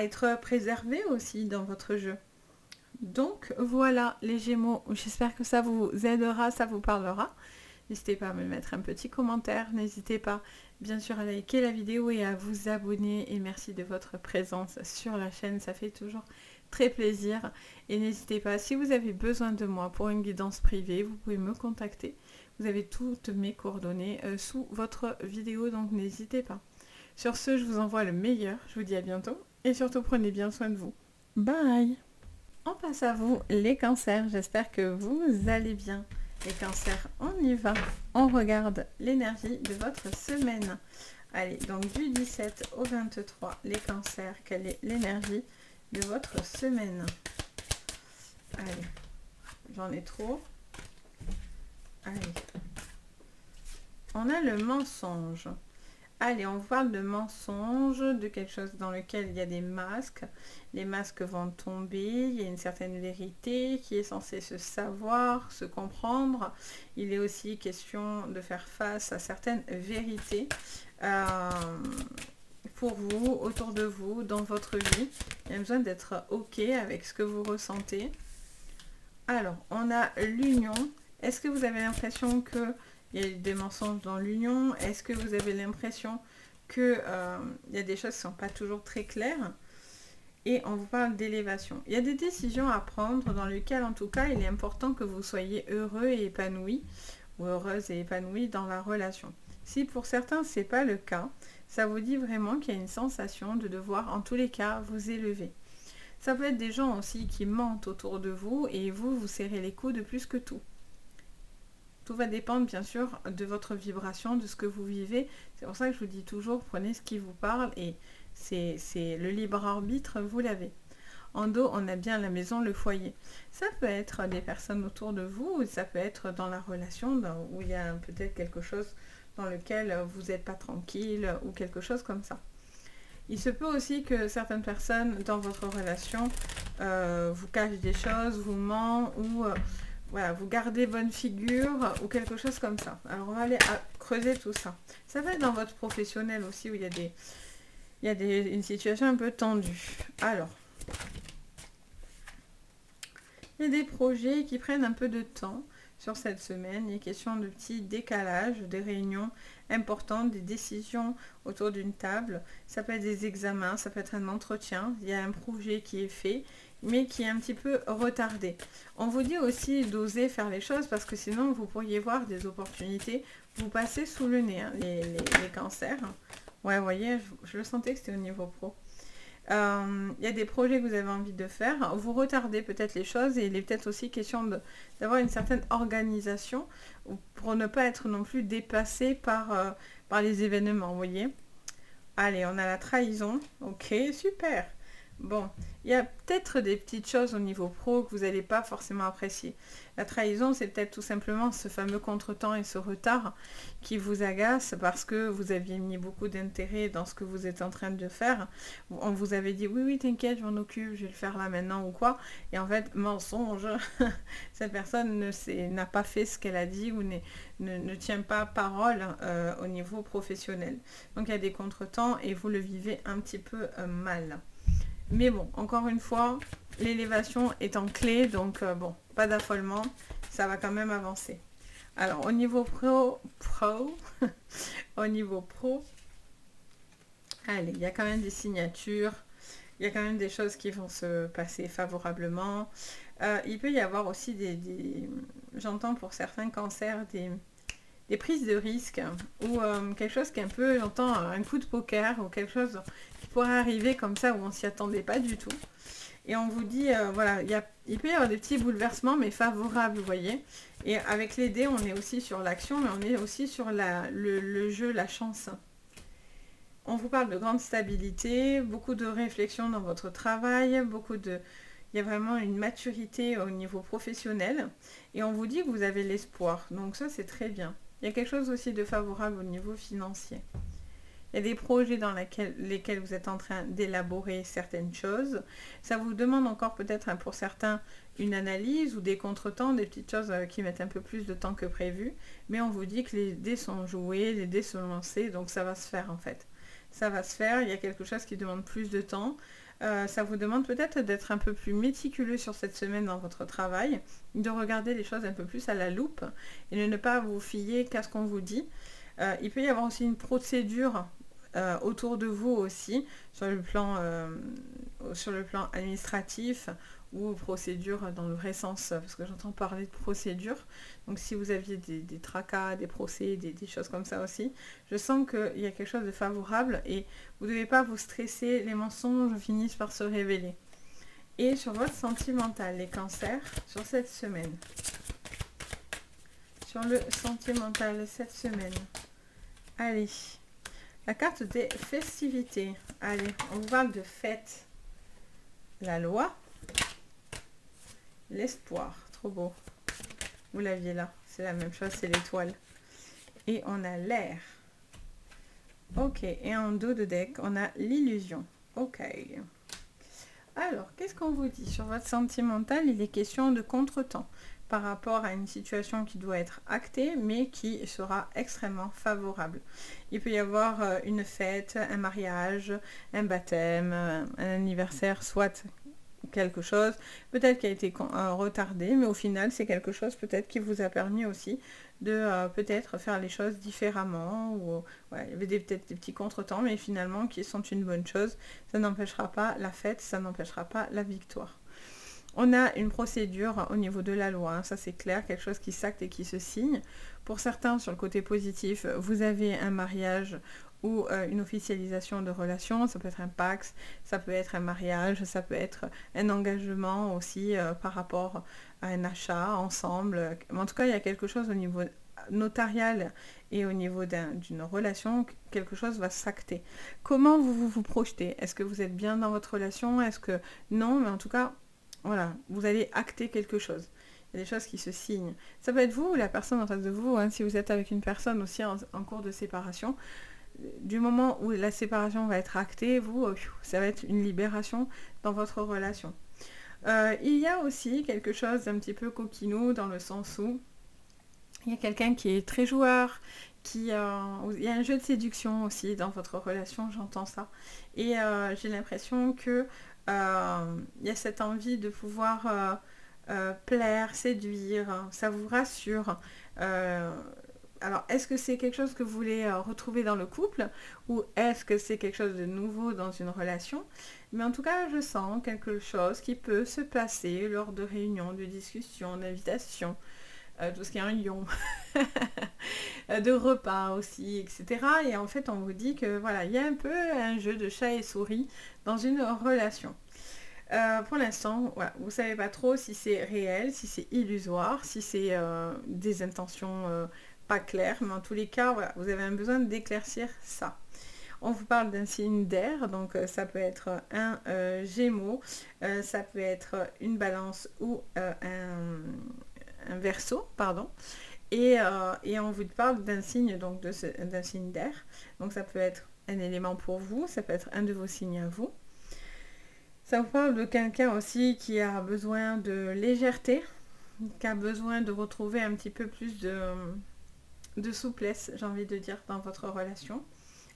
être préservé aussi dans votre jeu. Donc voilà les Gémeaux, j'espère que ça vous aidera, ça vous parlera. N'hésitez pas à me mettre un petit commentaire, n'hésitez pas bien sûr à liker la vidéo et à vous abonner et merci de votre présence sur la chaîne, ça fait toujours très plaisir et n'hésitez pas, si vous avez besoin de moi pour une guidance privée, vous pouvez me contacter, vous avez toutes mes coordonnées sous votre vidéo donc n'hésitez pas. Sur ce, je vous envoie le meilleur, je vous dis à bientôt et surtout prenez bien soin de vous. Bye. On passe à vous les cancers, j'espère que vous allez bien. Les cancers, on y va. On regarde l'énergie de votre semaine. Allez, donc du 17 au 23, les cancers, quelle est l'énergie de votre semaine? Allez, j'en ai trop. Allez. On a le mensonge. Allez, on parle de mensonge, de quelque chose dans lequel il y a des masques. Les masques vont tomber, il y a une certaine vérité qui est censée se savoir, se comprendre. Il est aussi question de faire face à certaines vérités pour vous, autour de vous, dans votre vie. Il y a besoin d'être OK avec ce que vous ressentez. Alors, on a l'union. Est-ce que vous avez l'impression que il y a des mensonges dans l'union? Est-ce que vous avez l'impression qu'il y a des choses qui ne sont pas toujours très claires? Et on vous parle d'élévation. Il y a des décisions à prendre dans lesquelles, en tout cas, il est important que vous soyez heureux et épanoui, ou heureuse et épanouie dans la relation. Si pour certains, ce n'est pas le cas, ça vous dit vraiment qu'il y a une sensation de devoir, en tous les cas, vous élever. Ça peut être des gens aussi qui mentent autour de vous et vous serrez les coudes plus que tout. Tout va dépendre bien sûr de votre vibration, de ce que vous vivez. C'est pour ça que je vous dis toujours, prenez ce qui vous parle et c'est le libre arbitre, vous l'avez. En dos, on a bien la maison, le foyer. Ça peut être des personnes autour de vous, ou ça peut être dans la relation où il y a peut-être quelque chose dans lequel vous n'êtes pas tranquille ou quelque chose comme ça. Il se peut aussi que certaines personnes dans votre relation vous cachent des choses, vous mentent ou... voilà, vous gardez bonne figure ou quelque chose comme ça. Alors, on va aller creuser tout ça. Ça va être dans votre professionnel aussi où il y a une situation un peu tendue. Alors, il y a des projets qui prennent un peu de temps sur cette semaine. Il est question de petits décalages, des réunions importantes, des décisions autour d'une table. Ça peut être des examens, ça peut être un entretien. Il y a un projet qui est fait, mais qui est un petit peu retardé. On vous dit aussi d'oser faire les choses parce que sinon vous pourriez voir des opportunités vous passer sous le nez, hein, les cancers. Ouais, vous voyez, je le sentais que c'était au niveau pro. Il y a des projets que vous avez envie de faire, vous retardez peut-être les choses et il est peut-être aussi question d'avoir une certaine organisation pour ne pas être non plus dépassé par les événements, vous voyez. Allez, on a la trahison, ok, super. Bon, il y a peut-être des petites choses au niveau pro que vous n'allez pas forcément apprécier. La trahison, c'est peut-être tout simplement ce fameux contretemps et ce retard qui vous agace parce que vous aviez mis beaucoup d'intérêt dans ce que vous êtes en train de faire. On vous avait dit, oui, oui, t'inquiète, je m'en occupe, je vais le faire là maintenant ou quoi. Et en fait, mensonge, cette personne n'a pas fait ce qu'elle a dit ou ne tient pas parole au niveau professionnel. Donc il y a des contretemps et vous le vivez un petit peu mal. Mais bon, encore une fois, l'élévation est en clé, donc bon, pas d'affolement, ça va quand même avancer. Alors, au niveau au niveau pro, allez, il y a quand même des signatures, il y a quand même des choses qui vont se passer favorablement. Il peut y avoir aussi j'entends pour certains cancers, des prises de risques ou quelque chose qui est un peu, j'entends un coup de poker ou quelque chose qui pourrait arriver comme ça où on s'y attendait pas du tout. Et on vous dit, voilà, il peut y avoir des petits bouleversements mais favorables, vous voyez. Et avec les dés, on est aussi sur l'action, mais on est aussi sur le jeu, la chance. On vous parle de grande stabilité, beaucoup de réflexion dans votre travail, il y a vraiment une maturité au niveau professionnel. Et on vous dit que vous avez l'espoir. Donc ça, c'est très bien. Il y a quelque chose aussi de favorable au niveau financier. Il y a des projets dans lesquels vous êtes en train d'élaborer certaines choses. Ça vous demande encore peut-être pour certains une analyse ou des contretemps, des petites choses qui mettent un peu plus de temps que prévu. Mais on vous dit que les dés sont joués, les dés sont lancés, donc ça va se faire en fait. Ça va se faire, il y a quelque chose qui demande plus de temps. Ça vous demande peut-être d'être un peu plus méticuleux sur cette semaine dans votre travail, de regarder les choses un peu plus à la loupe et de ne pas vous fier qu'à ce qu'on vous dit. Il peut y avoir aussi une procédure autour de vous aussi, sur le plan administratif ou procédure dans le vrai sens, parce que j'entends parler de procédure. Donc si vous aviez des tracas, des procès, des choses comme ça aussi, je sens qu'il y a quelque chose de favorable et vous ne devez pas vous stresser, les mensonges finissent par se révéler. Et sur votre sentimental, les cancers, sur cette semaine. Sur le sentimental cette semaine. Allez, la carte des festivités. Allez, on vous parle de fête. La loi. L'espoir. Trop beau. Vous l'aviez là. C'est la même chose, c'est l'étoile. Et on a l'air. Ok, et en dos de deck, on a l'illusion. Ok. Alors, qu'est-ce qu'on vous dit? Sur votre sentimental, il est question de contretemps par rapport à une situation qui doit être actée, mais qui sera extrêmement favorable. Il peut y avoir une fête, un mariage, un baptême, un anniversaire, soit quelque chose, peut-être qui a été retardé, mais au final, c'est quelque chose peut-être qui vous a permis aussi de peut-être faire les choses différemment, ou ouais, il y avait peut-être des petits contretemps, mais finalement qui sont une bonne chose. Ça n'empêchera pas la fête, ça n'empêchera pas la victoire. On a une procédure au niveau de la loi, hein, ça c'est clair, quelque chose qui s'acte et qui se signe. Pour certains, sur le côté positif, vous avez un mariage ou une officialisation de relation, ça peut être un pax, ça peut être un mariage, ça peut être un engagement aussi par rapport à un achat ensemble. Mais en tout cas, il y a quelque chose au niveau notarial et au niveau d'une relation, quelque chose va s'acter. Comment vous projetez? Est-ce que vous êtes bien dans votre relation? Est-ce que non? Mais en tout cas, voilà, vous allez acter quelque chose. Il y a des choses qui se signent. Ça peut être vous ou la personne en face de vous, hein, si vous êtes avec une personne aussi en cours de séparation. Du moment où la séparation va être actée, ça va être une libération dans votre relation. Il y a aussi quelque chose d'un petit peu coquinou dans le sens où il y a quelqu'un qui est très joueur, il y a un jeu de séduction aussi dans votre relation, j'entends ça. Et j'ai l'impression que il y a cette envie de pouvoir plaire, séduire, ça vous rassure. Alors, est-ce que c'est quelque chose que vous voulez retrouver dans le couple ou est-ce que c'est quelque chose de nouveau dans une relation? Mais en tout cas, je sens quelque chose qui peut se passer lors de réunions, de discussions, d'invitations, tout ce qui est un lion, de repas aussi, etc. Et en fait, on vous dit que voilà, il y a un peu un jeu de chat et souris dans une relation. Pour l'instant, voilà, vous ne savez pas trop si c'est réel, si c'est illusoire, si c'est des intentions pas claires, mais en tous les cas, voilà, vous avez un besoin d'éclaircir ça. On vous parle d'un signe d'air, donc ça peut être un Gémeaux, ça peut être une Balance ou un Verseau, pardon. Et on vous parle d'un signe, donc d'un signe d'air. Donc ça peut être un élément pour vous, ça peut être un de vos signes à vous. Ça vous parle de quelqu'un aussi qui a besoin de légèreté, qui a besoin de retrouver un petit peu plus de souplesse, j'ai envie de dire, dans votre relation.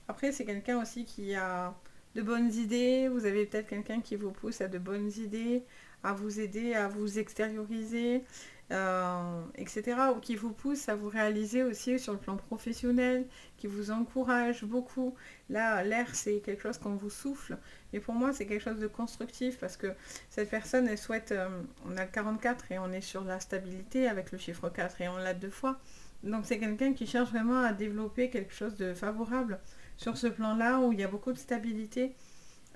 Après, c'est quelqu'un aussi qui a de bonnes idées. Vous avez peut-être quelqu'un qui vous pousse à de bonnes idées, à vous aider, à vous extérioriser, etc. Ou qui vous pousse à vous réaliser aussi sur le plan professionnel, qui vous encourage beaucoup. Là, l'air, c'est quelque chose qu'on vous souffle. Et pour moi, c'est quelque chose de constructif parce que cette personne, elle souhaite... on a le 44 et on est sur la stabilité avec le chiffre 4 et on l'a 2 fois. Donc c'est quelqu'un qui cherche vraiment à développer quelque chose de favorable sur ce plan-là où il y a beaucoup de stabilité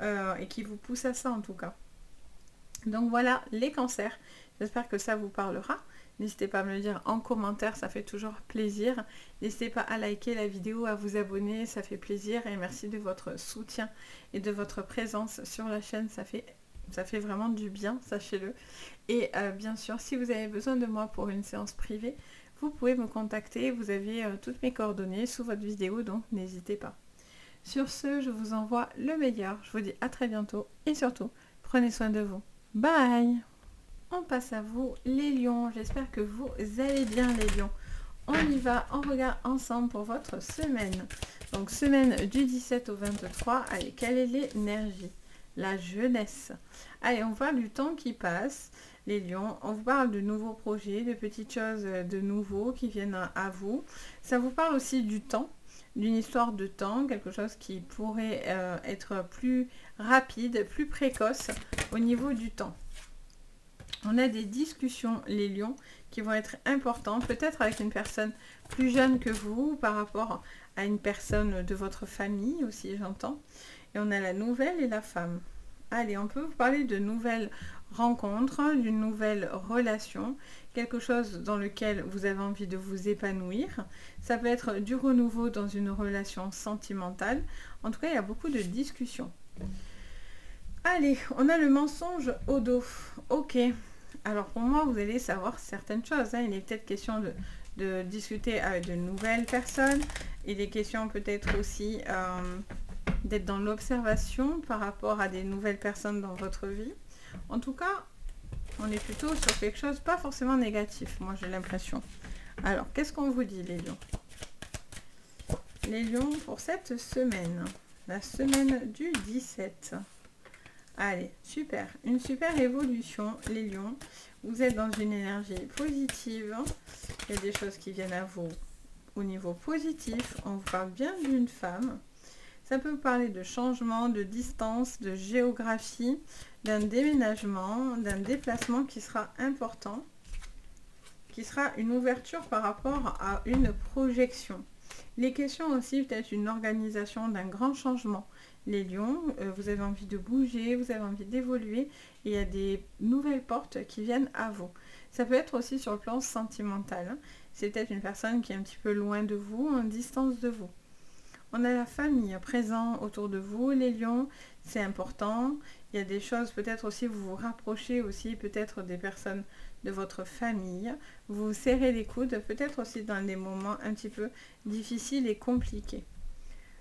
et qui vous pousse à ça en tout cas. Donc voilà les cancers. J'espère que ça vous parlera. N'hésitez pas à me le dire en commentaire, ça fait toujours plaisir. N'hésitez pas à liker la vidéo, à vous abonner, ça fait plaisir. Et merci de votre soutien et de votre présence sur la chaîne, ça fait vraiment du bien, sachez-le. Et bien sûr, si vous avez besoin de moi pour une séance privée, vous pouvez me contacter. Vous avez toutes mes coordonnées sous votre vidéo, donc n'hésitez pas. Sur ce, je vous envoie le meilleur. Je vous dis à très bientôt et surtout, prenez soin de vous. Bye! On passe à vous, les lions. J'espère que vous allez bien, les lions. On y va, on regarde ensemble pour votre semaine. Donc, semaine du 17 au 23. Allez, quelle est l'énergie? La jeunesse. Allez, on voit du temps qui passe. Les lions, on vous parle de nouveaux projets, de petites choses de nouveau qui viennent à vous. Ça vous parle aussi du temps, d'une histoire de temps, quelque chose qui pourrait être plus rapide, plus précoce au niveau du temps. On a des discussions, les lions, qui vont être importantes, peut-être avec une personne plus jeune que vous, par rapport à une personne de votre famille aussi, j'entends. Et on a la nouvelle et la femme. Allez, on peut vous parler de nouvelles rencontres, d'une nouvelle relation, quelque chose dans lequel vous avez envie de vous épanouir. Ça peut être du renouveau dans une relation sentimentale. En tout cas, il y a beaucoup de discussions. Allez, on a le mensonge au dos. Ok. Alors pour moi, vous allez savoir certaines choses. Il est peut-être question de discuter avec de nouvelles personnes. Il est question peut-être aussi d'être dans l'observation par rapport à des nouvelles personnes dans votre vie. En tout cas, on est plutôt sur quelque chose pas forcément négatif, moi j'ai l'impression. Alors, qu'est-ce qu'on vous dit, les lions? Les lions pour cette semaine. La semaine du 17. Allez, super. Une super évolution, les lions. Vous êtes dans une énergie positive. Il y a des choses qui viennent à vous au niveau positif. On vous parle bien d'une femme. Ça peut vous parler de changement, de distance, de géographie, d'un déménagement, d'un déplacement qui sera important, qui sera une ouverture par rapport à une projection. Les questions aussi, peut-être une organisation d'un grand changement. Les lions, vous avez envie de bouger, vous avez envie d'évoluer, et il y a des nouvelles portes qui viennent à vous. Ça peut être aussi sur le plan sentimental. C'est peut-être une personne qui est un petit peu loin de vous, en distance de vous. On a la famille présent autour de vous, les lions, c'est important. Il y a des choses, peut-être aussi, vous vous rapprochez aussi peut-être des personnes de votre famille. Vous vous serrez les coudes, peut-être aussi dans des moments un petit peu difficiles et compliqués.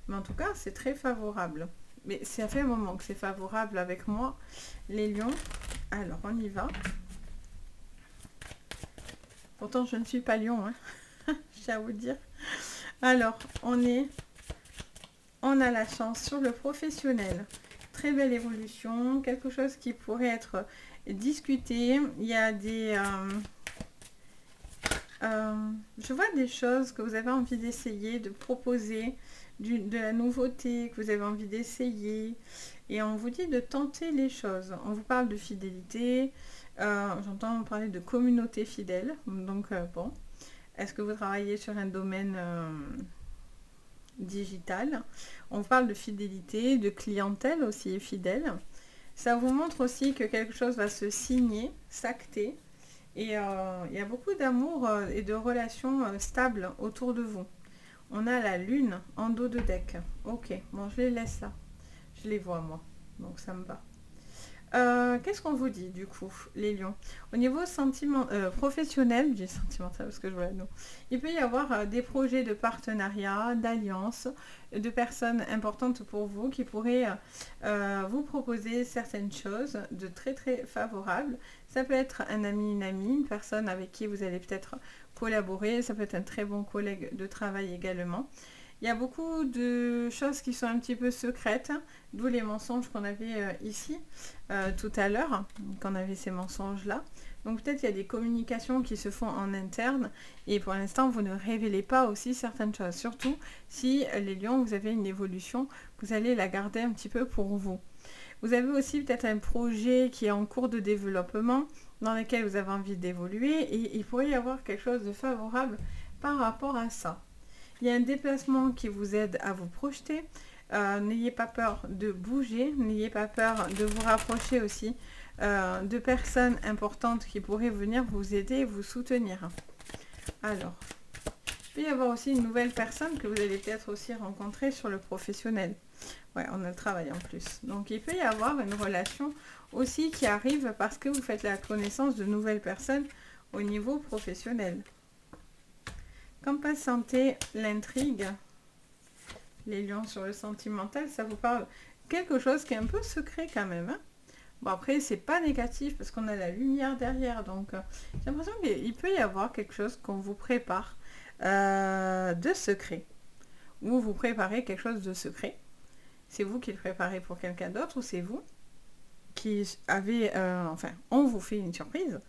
Mais en tout cas, c'est très favorable. Mais ça fait un moment que c'est favorable avec moi, les lions. Alors, on y va. Pourtant, je ne suis pas lion, hein. J'ai à vous dire. Alors, on a la chance sur le professionnel. Très belle évolution, quelque chose qui pourrait être discuter. Il y a des... je vois des choses que vous avez envie d'essayer, de proposer, de la nouveauté que vous avez envie d'essayer. Et on vous dit de tenter les choses. On vous parle de fidélité. J'entends parler de communauté fidèle. Donc, bon. Est-ce que vous travaillez sur un domaine digital? On vous parle de fidélité, de clientèle aussi fidèle. Ça vous montre aussi que quelque chose va se signer, s'acter. Et il y a beaucoup d'amour et de relations stables autour de vous. On a la lune en dos de deck. Ok, bon, je les laisse là. Je les vois, moi. Donc, ça me va. Qu'est-ce qu'on vous dit, du coup, les lions? Au niveau professionnel, je dis sentimental parce que je vois non. Il peut y avoir des projets de partenariat, d'alliance, de personnes importantes pour vous qui pourraient vous proposer certaines choses de très très favorables. Ça peut être un ami, une amie, une personne avec qui vous allez peut-être collaborer. Ça peut être un très bon collègue de travail également. Il y a beaucoup de choses qui sont un petit peu secrètes, hein, d'où les mensonges qu'on avait ici tout à l'heure, qu'on avait ces mensonges-là. Donc peut-être il y a des communications qui se font en interne et pour l'instant vous ne révélez pas aussi certaines choses. Surtout si les lions, vous avez une évolution, vous allez la garder un petit peu pour vous. Vous avez aussi peut-être un projet qui est en cours de développement dans lequel vous avez envie d'évoluer et il pourrait y avoir quelque chose de favorable par rapport à ça. Il y a un déplacement qui vous aide à vous projeter. N'ayez pas peur de bouger, n'ayez pas peur de vous rapprocher aussi de personnes importantes qui pourraient venir vous aider et vous soutenir. Alors, il peut y avoir aussi une nouvelle personne que vous allez peut-être aussi rencontrer sur le professionnel. Ouais, on a le travail en plus. Donc, il peut y avoir une relation aussi qui arrive parce que vous faites la connaissance de nouvelles personnes au niveau professionnel. Compass santé, l'intrigue, les lions sur le sentimental, ça vous parle quelque chose qui est un peu secret quand même. Hein. Bon après, c'est pas négatif parce qu'on a la lumière derrière, donc j'ai l'impression qu'il peut y avoir quelque chose qu'on vous prépare de secret. Ou vous préparez quelque chose de secret. C'est vous qui le préparez pour quelqu'un d'autre ou c'est vous qui avez... enfin, on vous fait une surprise.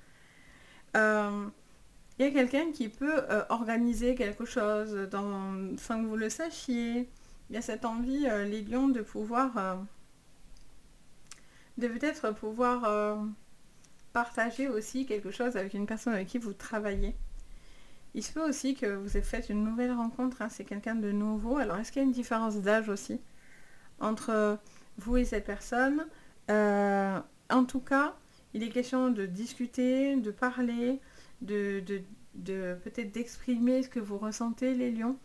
Il y a quelqu'un qui peut organiser quelque chose sans que vous le sachiez. Il y a cette envie, les lions, de pouvoir, de peut-être pouvoir partager aussi quelque chose avec une personne avec qui vous travaillez. Il se peut aussi que vous ayez fait une nouvelle rencontre, hein, c'est quelqu'un de nouveau. Alors, est-ce qu'il y a une différence d'âge aussi entre vous et cette personne? En tout cas, il est question de discuter, de parler, de peut-être d'exprimer ce que vous ressentez, les lions,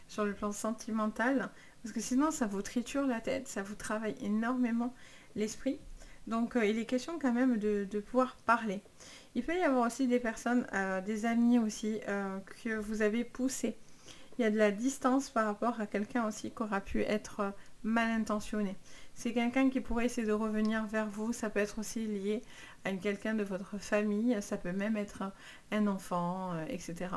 sur le plan sentimental, parce que sinon ça vous triture la tête, ça vous travaille énormément l'esprit. Donc il est question quand même de pouvoir parler. Il peut y avoir aussi des personnes, des amis aussi, que vous avez poussés. Il y a de la distance par rapport à quelqu'un aussi qui aura pu être mal intentionné. C'est quelqu'un qui pourrait essayer de revenir vers vous. Ça peut être aussi lié à quelqu'un de votre famille. Ça peut même être un enfant, etc.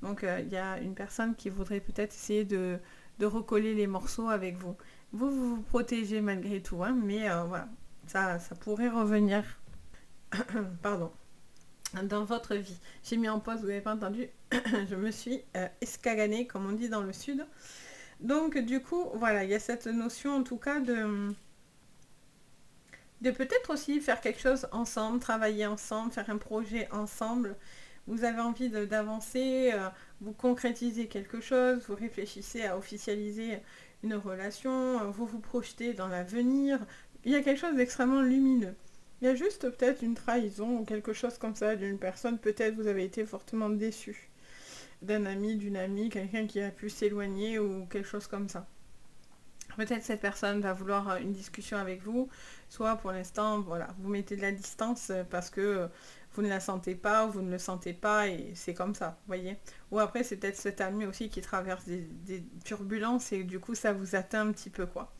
Donc il y a une personne qui voudrait peut-être essayer de recoller les morceaux avec vous. Vous vous protégez malgré tout, hein, mais voilà, ça pourrait revenir. Pardon. Dans votre vie. J'ai mis en pause, vous n'avez pas entendu. Je me suis escaganée, comme on dit dans le sud. Donc du coup, voilà, il y a cette notion en tout cas de peut-être aussi faire quelque chose ensemble, travailler ensemble, faire un projet ensemble. Vous avez envie d'avancer, vous concrétisez quelque chose, vous réfléchissez à officialiser une relation, vous vous projetez dans l'avenir. Il y a quelque chose d'extrêmement lumineux. Il y a juste peut-être une trahison ou quelque chose comme ça d'une personne. Peut-être vous avez été fortement déçu d'un ami, d'une amie, quelqu'un qui a pu s'éloigner ou quelque chose comme ça. Peut-être cette personne va vouloir une discussion avec vous, soit pour l'instant, voilà, vous mettez de la distance parce que vous ne la sentez pas ou vous ne le sentez pas et c'est comme ça, vous voyez. Ou après, c'est peut-être cet ami aussi qui traverse des turbulences et du coup, ça vous atteint un petit peu, quoi.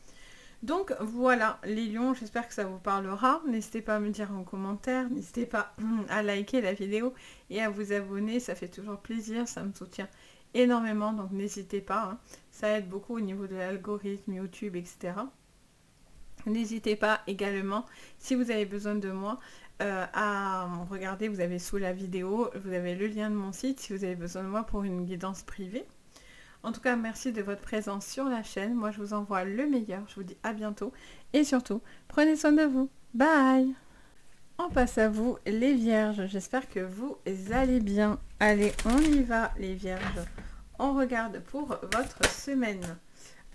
Donc voilà, les lions, j'espère que ça vous parlera. N'hésitez pas à me dire en commentaire, n'hésitez pas à liker la vidéo et à vous abonner, ça fait toujours plaisir, ça me soutient énormément, donc n'hésitez pas, hein. Ça aide beaucoup au niveau de l'algorithme, YouTube, etc. N'hésitez pas également, si vous avez besoin de moi, à regarder, vous avez sous la vidéo, vous avez le lien de mon site si vous avez besoin de moi pour une guidance privée. En tout cas, merci de votre présence sur la chaîne. Moi, je vous envoie le meilleur. Je vous dis à bientôt. Et surtout, prenez soin de vous. Bye! On passe à vous, les vierges. J'espère que vous allez bien. Allez, on y va, les vierges. On regarde pour votre semaine.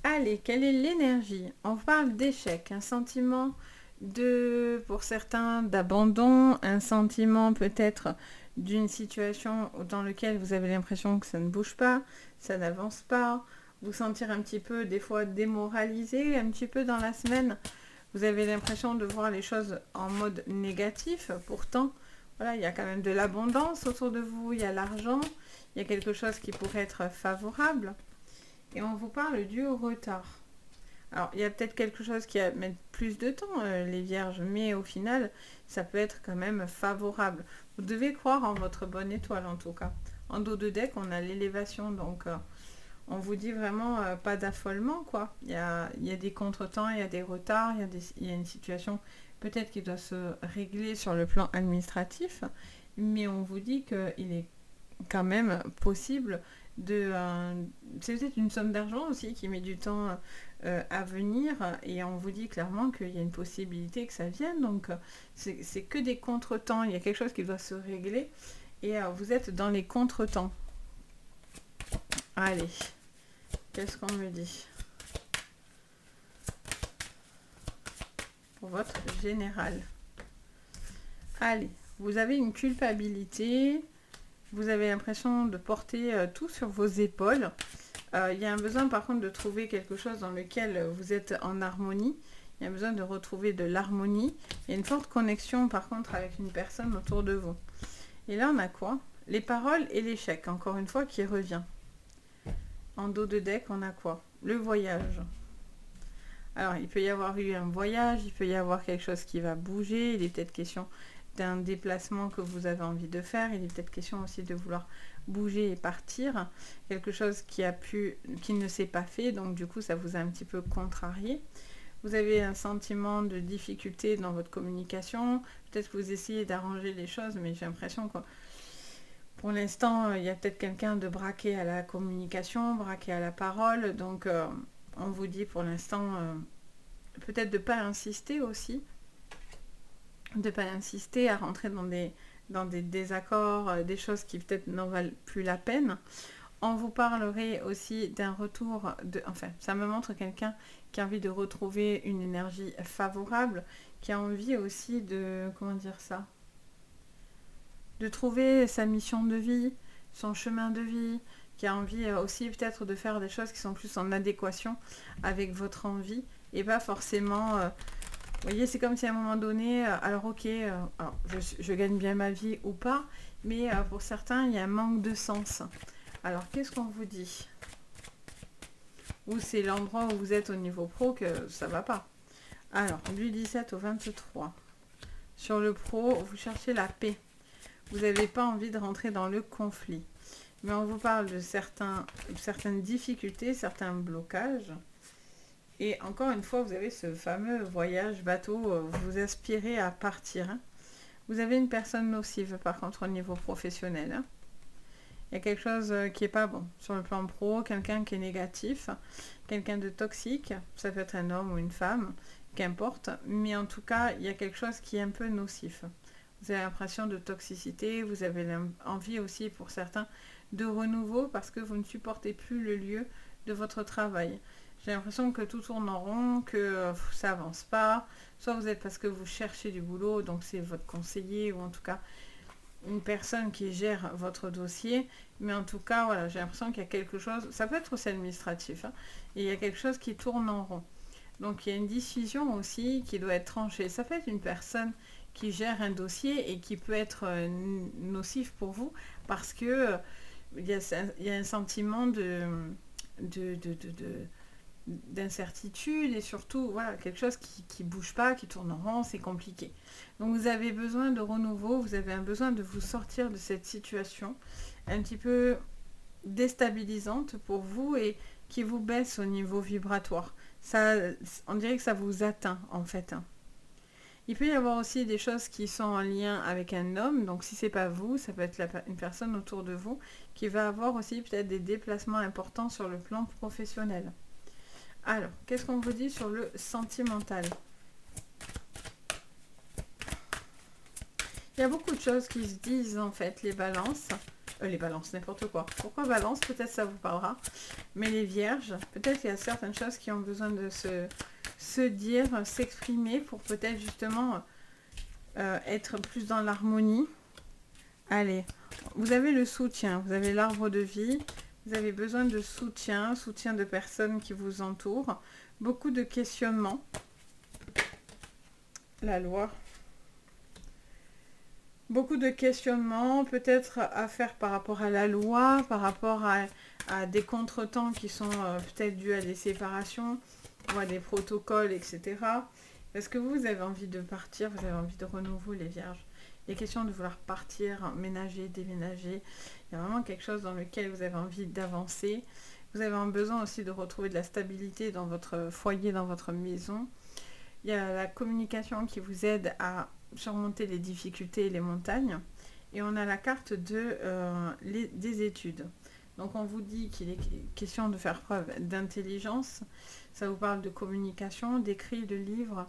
Allez, quelle est l'énergie? On parle d'échec, un sentiment pour certains, d'abandon, un sentiment peut-être d'une situation dans laquelle vous avez l'impression que ça ne bouge pas, ça n'avance pas, vous sentir un petit peu des fois démoralisé, un petit peu dans la semaine, vous avez l'impression de voir les choses en mode négatif, pourtant, voilà, il y a quand même de l'abondance autour de vous, il y a l'argent, il y a quelque chose qui pourrait être favorable, et on vous parle du retard. Alors, il y a peut-être quelque chose qui va mettre plus de temps, les vierges, mais au final, ça peut être quand même favorable. Vous devez croire en votre bonne étoile, en tout cas. En dos de deck, on a l'élévation, donc on vous dit vraiment pas d'affolement, quoi. Il y a des contretemps, il y a des retards, il y a une situation peut-être qui doit se régler sur le plan administratif, mais on vous dit qu'il est quand même possible c'est peut-être une somme d'argent aussi qui met du temps à venir, et on vous dit clairement qu'il y a une possibilité que ça vienne, donc c'est que des contretemps, il y a quelque chose qui doit se régler, et vous êtes dans les contretemps. Allez, qu'est-ce qu'on me dit pour votre général? Allez, vous avez une culpabilité. Vous avez l'impression de porter tout sur vos épaules. Il y a un besoin par contre de trouver quelque chose dans lequel vous êtes en harmonie. Il y a besoin de retrouver de l'harmonie. Il y a une forte connexion par contre avec une personne autour de vous. Et là on a quoi? Les paroles et l'échec, encore une fois, qui revient. En dos de deck, on a quoi? Le voyage. Alors il peut y avoir eu un voyage, il peut y avoir quelque chose qui va bouger, il est peut-être question d'un déplacement que vous avez envie de faire, il est peut-être question aussi de vouloir bouger et partir, quelque chose qui ne s'est pas fait, donc du coup ça vous a un petit peu contrarié. Vous avez un sentiment de difficulté dans votre communication, peut-être que vous essayez d'arranger les choses, mais j'ai l'impression que pour l'instant il y a peut-être quelqu'un de braqué à la communication, braqué à la parole, donc on vous dit pour l'instant peut-être de ne pas insister aussi, de ne pas insister à rentrer dans des désaccords, des choses qui peut-être n'en valent plus la peine. On vous parlerait aussi d'un retour enfin, ça me montre quelqu'un qui a envie de retrouver une énergie favorable, qui a envie aussi de, comment dire ça, de trouver sa mission de vie, son chemin de vie, qui a envie aussi peut-être de faire des choses qui sont plus en adéquation avec votre envie, et pas forcément... vous voyez, c'est comme si à un moment donné, alors ok, alors je gagne bien ma vie ou pas, mais pour certains, il y a un manque de sens. Alors, qu'est-ce qu'on vous dit? Ou c'est l'endroit où vous êtes au niveau pro que ça va pas. Alors, du 17 au 23. Sur le pro, vous cherchez la paix. Vous n'avez pas envie de rentrer dans le conflit. Mais on vous parle de certaines difficultés, certains blocages. Et encore une fois, vous avez ce fameux voyage bateau, vous aspirez à partir. Hein. Vous avez une personne nocive, par contre, au niveau professionnel. Hein. Il y a quelque chose qui n'est pas bon sur le plan pro, quelqu'un qui est négatif, quelqu'un de toxique, ça peut être un homme ou une femme, qu'importe. Mais en tout cas, il y a quelque chose qui est un peu nocif. Vous avez l'impression de toxicité, vous avez envie aussi pour certains de renouveau parce que vous ne supportez plus le lieu de votre travail. J'ai l'impression que tout tourne en rond, que ça avance pas. Soit vous êtes parce que vous cherchez du boulot, donc c'est votre conseiller ou en tout cas une personne qui gère votre dossier. Mais en tout cas, voilà, j'ai l'impression qu'il y a quelque chose, ça peut être aussi administratif, hein, et il y a quelque chose qui tourne en rond. Donc il y a une décision aussi qui doit être tranchée. Ça peut être une personne qui gère un dossier et qui peut être nocif pour vous parce que il y a un sentiment d'incertitude et surtout voilà, quelque chose qui bouge pas, qui tourne en rond, c'est compliqué. Donc vous avez besoin de renouveau, vous avez un besoin de vous sortir de cette situation un petit peu déstabilisante pour vous et qui vous baisse au niveau vibratoire. Ça, on dirait que ça vous atteint en fait. Hein. Il peut y avoir aussi des choses qui sont en lien avec un homme. Donc si c'est pas vous, ça peut être une personne autour de vous qui va avoir aussi peut-être des déplacements importants sur le plan professionnel. Alors, qu'est-ce qu'on vous dit sur le sentimental? Il y a beaucoup de choses qui se disent en fait, les balances. Les balances, n'importe quoi. Pourquoi balance? Peut-être ça vous parlera. Mais les vierges, peut-être il y a certaines choses qui ont besoin de se dire, s'exprimer pour peut-être justement être plus dans l'harmonie. Allez, vous avez le soutien, vous avez l'arbre de vie, vous avez besoin de soutien, soutien de personnes qui vous entourent, beaucoup de questionnements. La loi. Beaucoup de questionnements, peut-être à faire par rapport à la loi, par rapport à des contretemps qui sont peut-être dus à des séparations ou à des protocoles, etc. Est-ce que vous avez envie de partir, vous avez envie de renouveau, les vierges? Il est question de vouloir partir, ménager, déménager. Il y a vraiment quelque chose dans lequel vous avez envie d'avancer. Vous avez un besoin aussi de retrouver de la stabilité dans votre foyer, dans votre maison. Il y a la communication qui vous aide à surmonter les difficultés et les montagnes. Et on a la carte des études. Donc on vous dit qu'il est question de faire preuve d'intelligence. Ça vous parle de communication, d'écrit, de livres,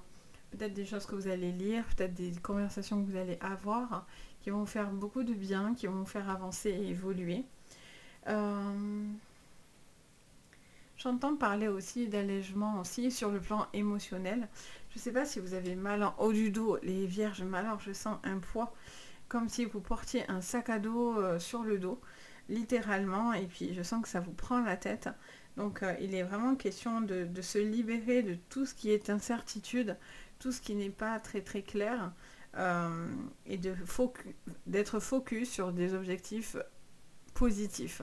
peut-être des choses que vous allez lire, peut-être des conversations que vous allez avoir, qui vont vous faire beaucoup de bien, qui vont vous faire avancer et évoluer. J'entends parler aussi d'allègement aussi sur le plan émotionnel. Je ne sais pas si vous avez mal en haut du dos, les vierges, mais alors je sens un poids, comme si vous portiez un sac à dos sur le dos, littéralement, et puis je sens que ça vous prend la tête. Donc il est vraiment question de se libérer de tout ce qui est incertitude, tout ce qui n'est pas très très clair, et d'être focus sur des objectifs positifs.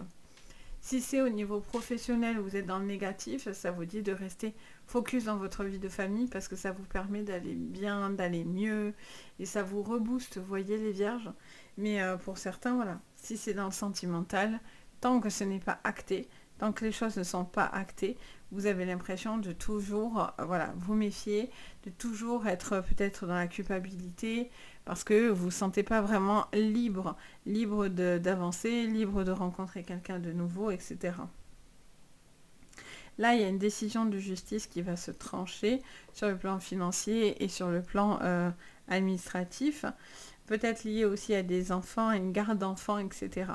Si c'est au niveau professionnel, vous êtes dans le négatif, ça vous dit de rester focus dans votre vie de famille parce que ça vous permet d'aller bien, d'aller mieux et ça vous rebooste, vous voyez les vierges. Mais pour certains, voilà, si c'est dans le sentimental, tant que ce n'est pas acté, tant que les choses ne sont pas actées, vous avez l'impression de toujours vous méfier, de toujours être peut-être dans la culpabilité, parce que vous ne vous sentez pas vraiment libre d'avancer, libre de rencontrer quelqu'un de nouveau, etc. Là, il y a une décision de justice qui va se trancher sur le plan financier et sur le plan administratif, peut-être lié aussi à des enfants, à une garde d'enfants, etc.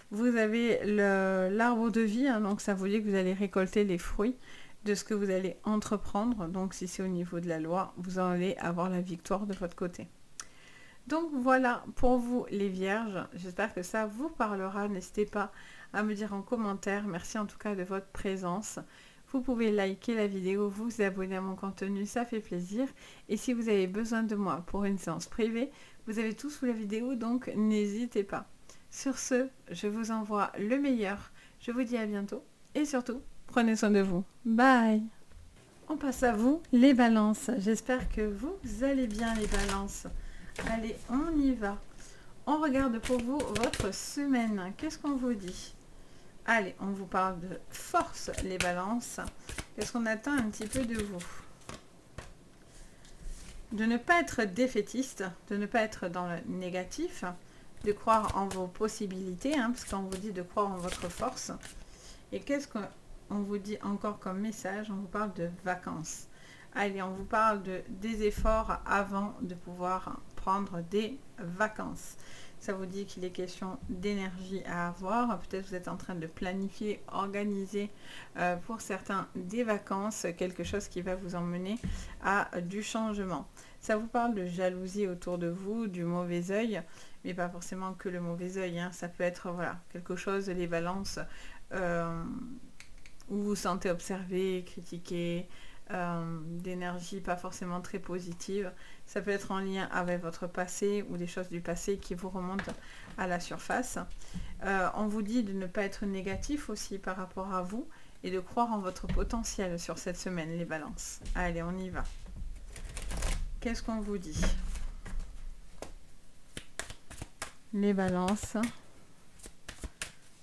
Vous avez l'arbre de vie, donc ça vous dit que vous allez récolter les fruits de ce que vous allez entreprendre. Donc si c'est au niveau de la loi, vous allez avoir la victoire de votre côté. Donc voilà pour vous les vierges, j'espère que ça vous parlera, n'hésitez pas à me dire en commentaire, merci en tout cas de votre présence. Vous pouvez liker la vidéo, vous abonner à mon contenu, ça fait plaisir. Et si vous avez besoin de moi pour une séance privée, vous avez tout sous la vidéo, donc n'hésitez pas. Sur ce, je vous envoie le meilleur, je vous dis à bientôt et surtout, prenez soin de vous. Bye! On passe à vous les balances, j'espère que vous allez bien les balances. Allez, on y va. On regarde pour vous votre semaine. Qu'est-ce qu'on vous dit? Allez, on vous parle de force, les balances. Qu'est-ce qu'on attend un petit peu de vous? De ne pas être défaitiste, de ne pas être dans le négatif, de croire en vos possibilités, parce qu'on vous dit de croire en votre force. Et qu'est-ce qu'on vous dit encore comme message? On vous parle de vacances. Allez, on vous parle des efforts avant de pouvoir prendre des vacances. Ça vous dit qu'il est question d'énergie à avoir. Peut-être vous êtes en train de planifier, organiser pour certains des vacances, quelque chose qui va vous emmener à du changement. Ça vous parle de jalousie autour de vous, du mauvais œil, mais pas forcément que le mauvais œil. Ça peut être quelque chose, les balances, où vous vous sentez observé, critiqué, d'énergie pas forcément très positive. Ça peut être en lien avec votre passé ou des choses du passé qui vous remontent à la surface. On vous dit de ne pas être négatif aussi par rapport à vous et de croire en votre potentiel sur cette semaine, les balances. Allez, on y va. Qu'est-ce qu'on vous dit? Les balances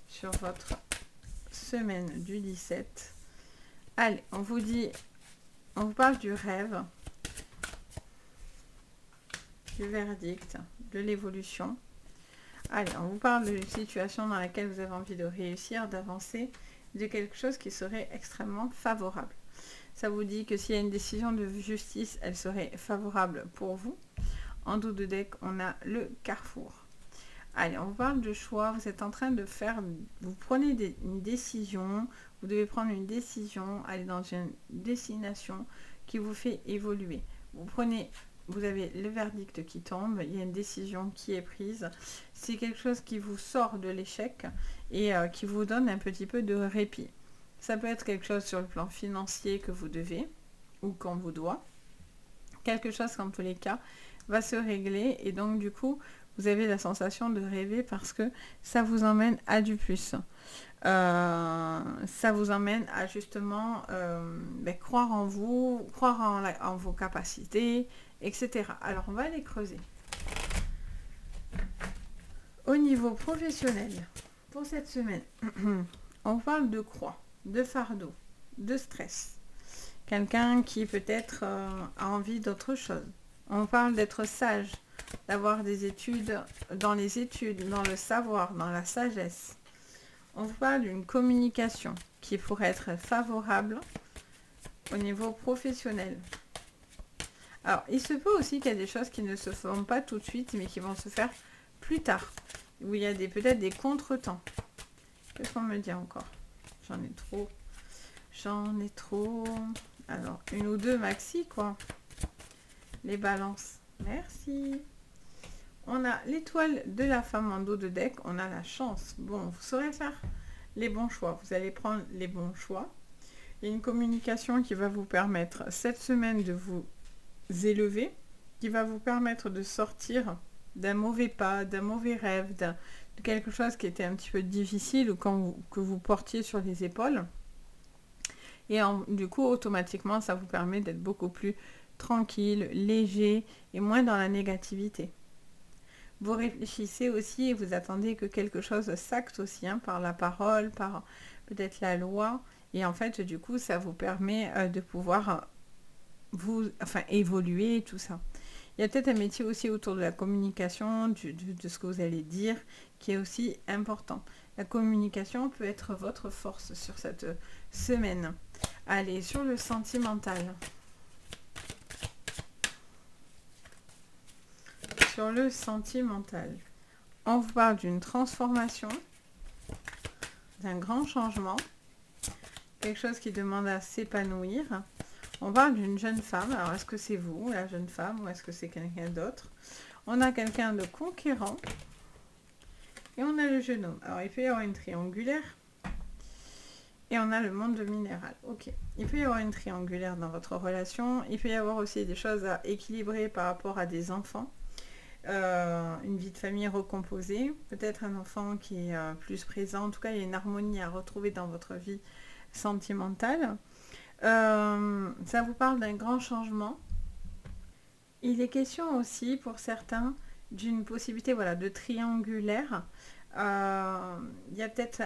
sur votre semaine du 17. Allez, on vous parle du rêve. du verdict, de l'évolution. Allez, on vous parle de situation dans laquelle vous avez envie de réussir, d'avancer, de quelque chose qui serait extrêmement favorable. Ça vous dit que s'il y a une décision de justice, elle serait favorable pour vous. En dos de deck, on a le carrefour. Allez, on vous parle de choix. Vous êtes en train de faire... Vous prenez une décision. Vous devez prendre une décision, aller dans une destination qui vous fait évoluer. Vous avez le verdict qui tombe. Il y a une décision qui est prise. C'est quelque chose qui vous sort de l'échec et qui vous donne un petit peu de répit. Ça peut être quelque chose sur le plan financier que vous devez ou qu'on vous doit. Quelque chose, en tous les cas, va se régler et donc du coup, vous avez la sensation de rêver parce que ça vous emmène à du plus. Ça vous emmène à justement croire en vous, croire en vos capacités, etc. Alors, on va aller creuser. Au niveau professionnel, pour cette semaine, on parle de croix, de fardeau, de stress. Quelqu'un qui peut-être a envie d'autre chose. On parle d'être sage, d'avoir des études, dans le savoir, dans la sagesse. On vous parle d'une communication qui pourrait être favorable au niveau professionnel. Alors, il se peut aussi qu'il y ait des choses qui ne se font pas tout de suite, mais qui vont se faire plus tard, où il y a peut-être des contretemps. Qu'est-ce qu'on me dit encore? J'en ai trop. Alors, une ou deux maxi, quoi. Les balances. Merci. On a l'étoile de la femme en dos de deck. On a la chance. Bon, vous saurez faire les bons choix. Vous allez prendre les bons choix. Il y a une communication qui va vous permettre cette semaine de vous élever, qui va vous permettre de sortir d'un mauvais pas, d'un mauvais rêve, de quelque chose qui était un petit peu difficile ou que vous portiez sur les épaules. Et du coup, automatiquement, ça vous permet d'être beaucoup plus tranquille, léger et moins dans la négativité. Vous réfléchissez aussi et vous attendez que quelque chose s'acte aussi, par la parole, par peut-être la loi. Et en fait, du coup, ça vous permet de pouvoir évoluer et tout ça. Il y a peut-être un métier aussi autour de la communication, de ce que vous allez dire, qui est aussi important. La communication peut être votre force sur cette semaine. Allez, sur le sentimental. Sur le sentimental, on vous parle d'une transformation, d'un grand changement, quelque chose qui demande à s'épanouir. On parle d'une jeune femme. Alors, est-ce que c'est vous, la jeune femme, ou est-ce que c'est quelqu'un d'autre? On a quelqu'un de conquérant. Et on a le jeune homme. Alors, il peut y avoir une triangulaire. Et on a le monde minéral. Ok. Il peut y avoir une triangulaire dans votre relation. Il peut y avoir aussi des choses à équilibrer par rapport à des enfants. Une vie de famille recomposée. Peut-être un enfant qui est plus présent. En tout cas, il y a une harmonie à retrouver dans votre vie sentimentale. Ça vous parle d'un grand changement. Il est question aussi pour certains d'une possibilité de triangulaire. Il y a peut-être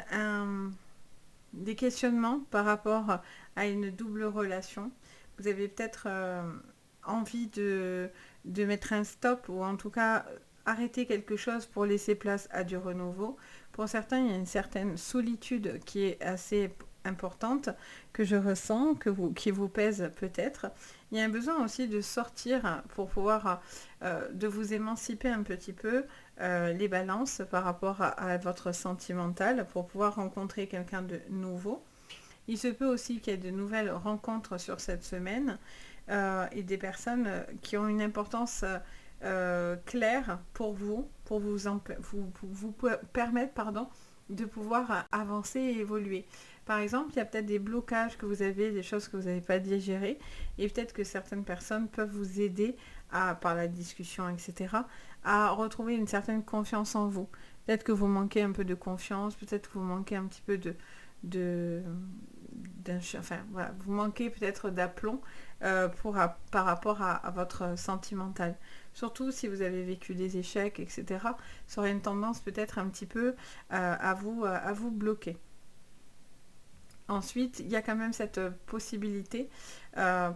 des questionnements par rapport à une double relation. Vous avez peut-être envie de mettre un stop ou en tout cas arrêter quelque chose pour laisser place à du renouveau. Pour certains, il y a une certaine solitude qui est assez importante que je ressens, qui vous pèse peut-être. Il y a un besoin aussi de sortir pour pouvoir de vous émanciper un petit peu les balances par rapport à votre sentimental pour pouvoir rencontrer quelqu'un de nouveau. Il se peut aussi qu'il y ait de nouvelles rencontres sur cette semaine et des personnes qui ont une importance claire pour vous permettre de pouvoir avancer et évoluer. Par exemple, il y a peut-être des blocages que vous avez, des choses que vous n'avez pas digérées, et peut-être que certaines personnes peuvent vous aider, par la discussion, etc., à retrouver une certaine confiance en vous. Peut-être que vous manquez un peu de confiance, peut-être que vous manquez un petit peu vous manquez peut-être d'aplomb par rapport à votre sentimental. Surtout si vous avez vécu des échecs, etc., ça aurait une tendance peut-être un petit peu à vous bloquer. Ensuite, il y a quand même cette possibilité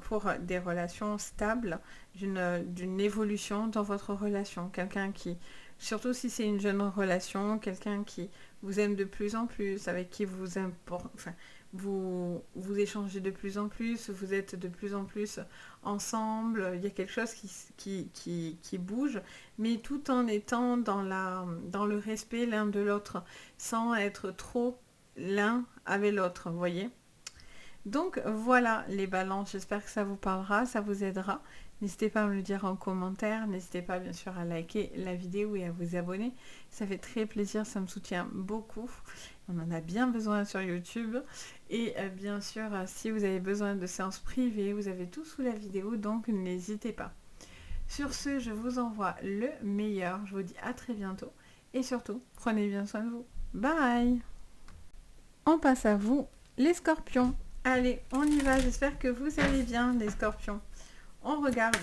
pour des relations stables, d'une évolution dans votre relation. Quelqu'un qui, surtout si c'est une jeune relation, quelqu'un qui vous aime de plus en plus, avec qui vous enfin, vous échangez de plus en plus, vous êtes de plus en plus ensemble, il y a quelque chose qui bouge, mais tout en étant dans le respect l'un de l'autre, sans être trop l'un avec l'autre, vous voyez. Donc voilà les balances, j'espère que ça vous parlera, ça vous aidera. N'hésitez pas à me le dire en commentaire, n'hésitez pas bien sûr à liker la vidéo et à vous abonner. Ça fait très plaisir, ça me soutient beaucoup. On en a bien besoin sur YouTube. Et bien sûr, si vous avez besoin de séances privées, vous avez tout sous la vidéo, donc n'hésitez pas. Sur ce, je vous envoie le meilleur. Je vous dis à très bientôt. Et surtout, prenez bien soin de vous. Bye! On passe à vous, les scorpions. Allez, on y va. J'espère que vous allez bien, les scorpions. On regarde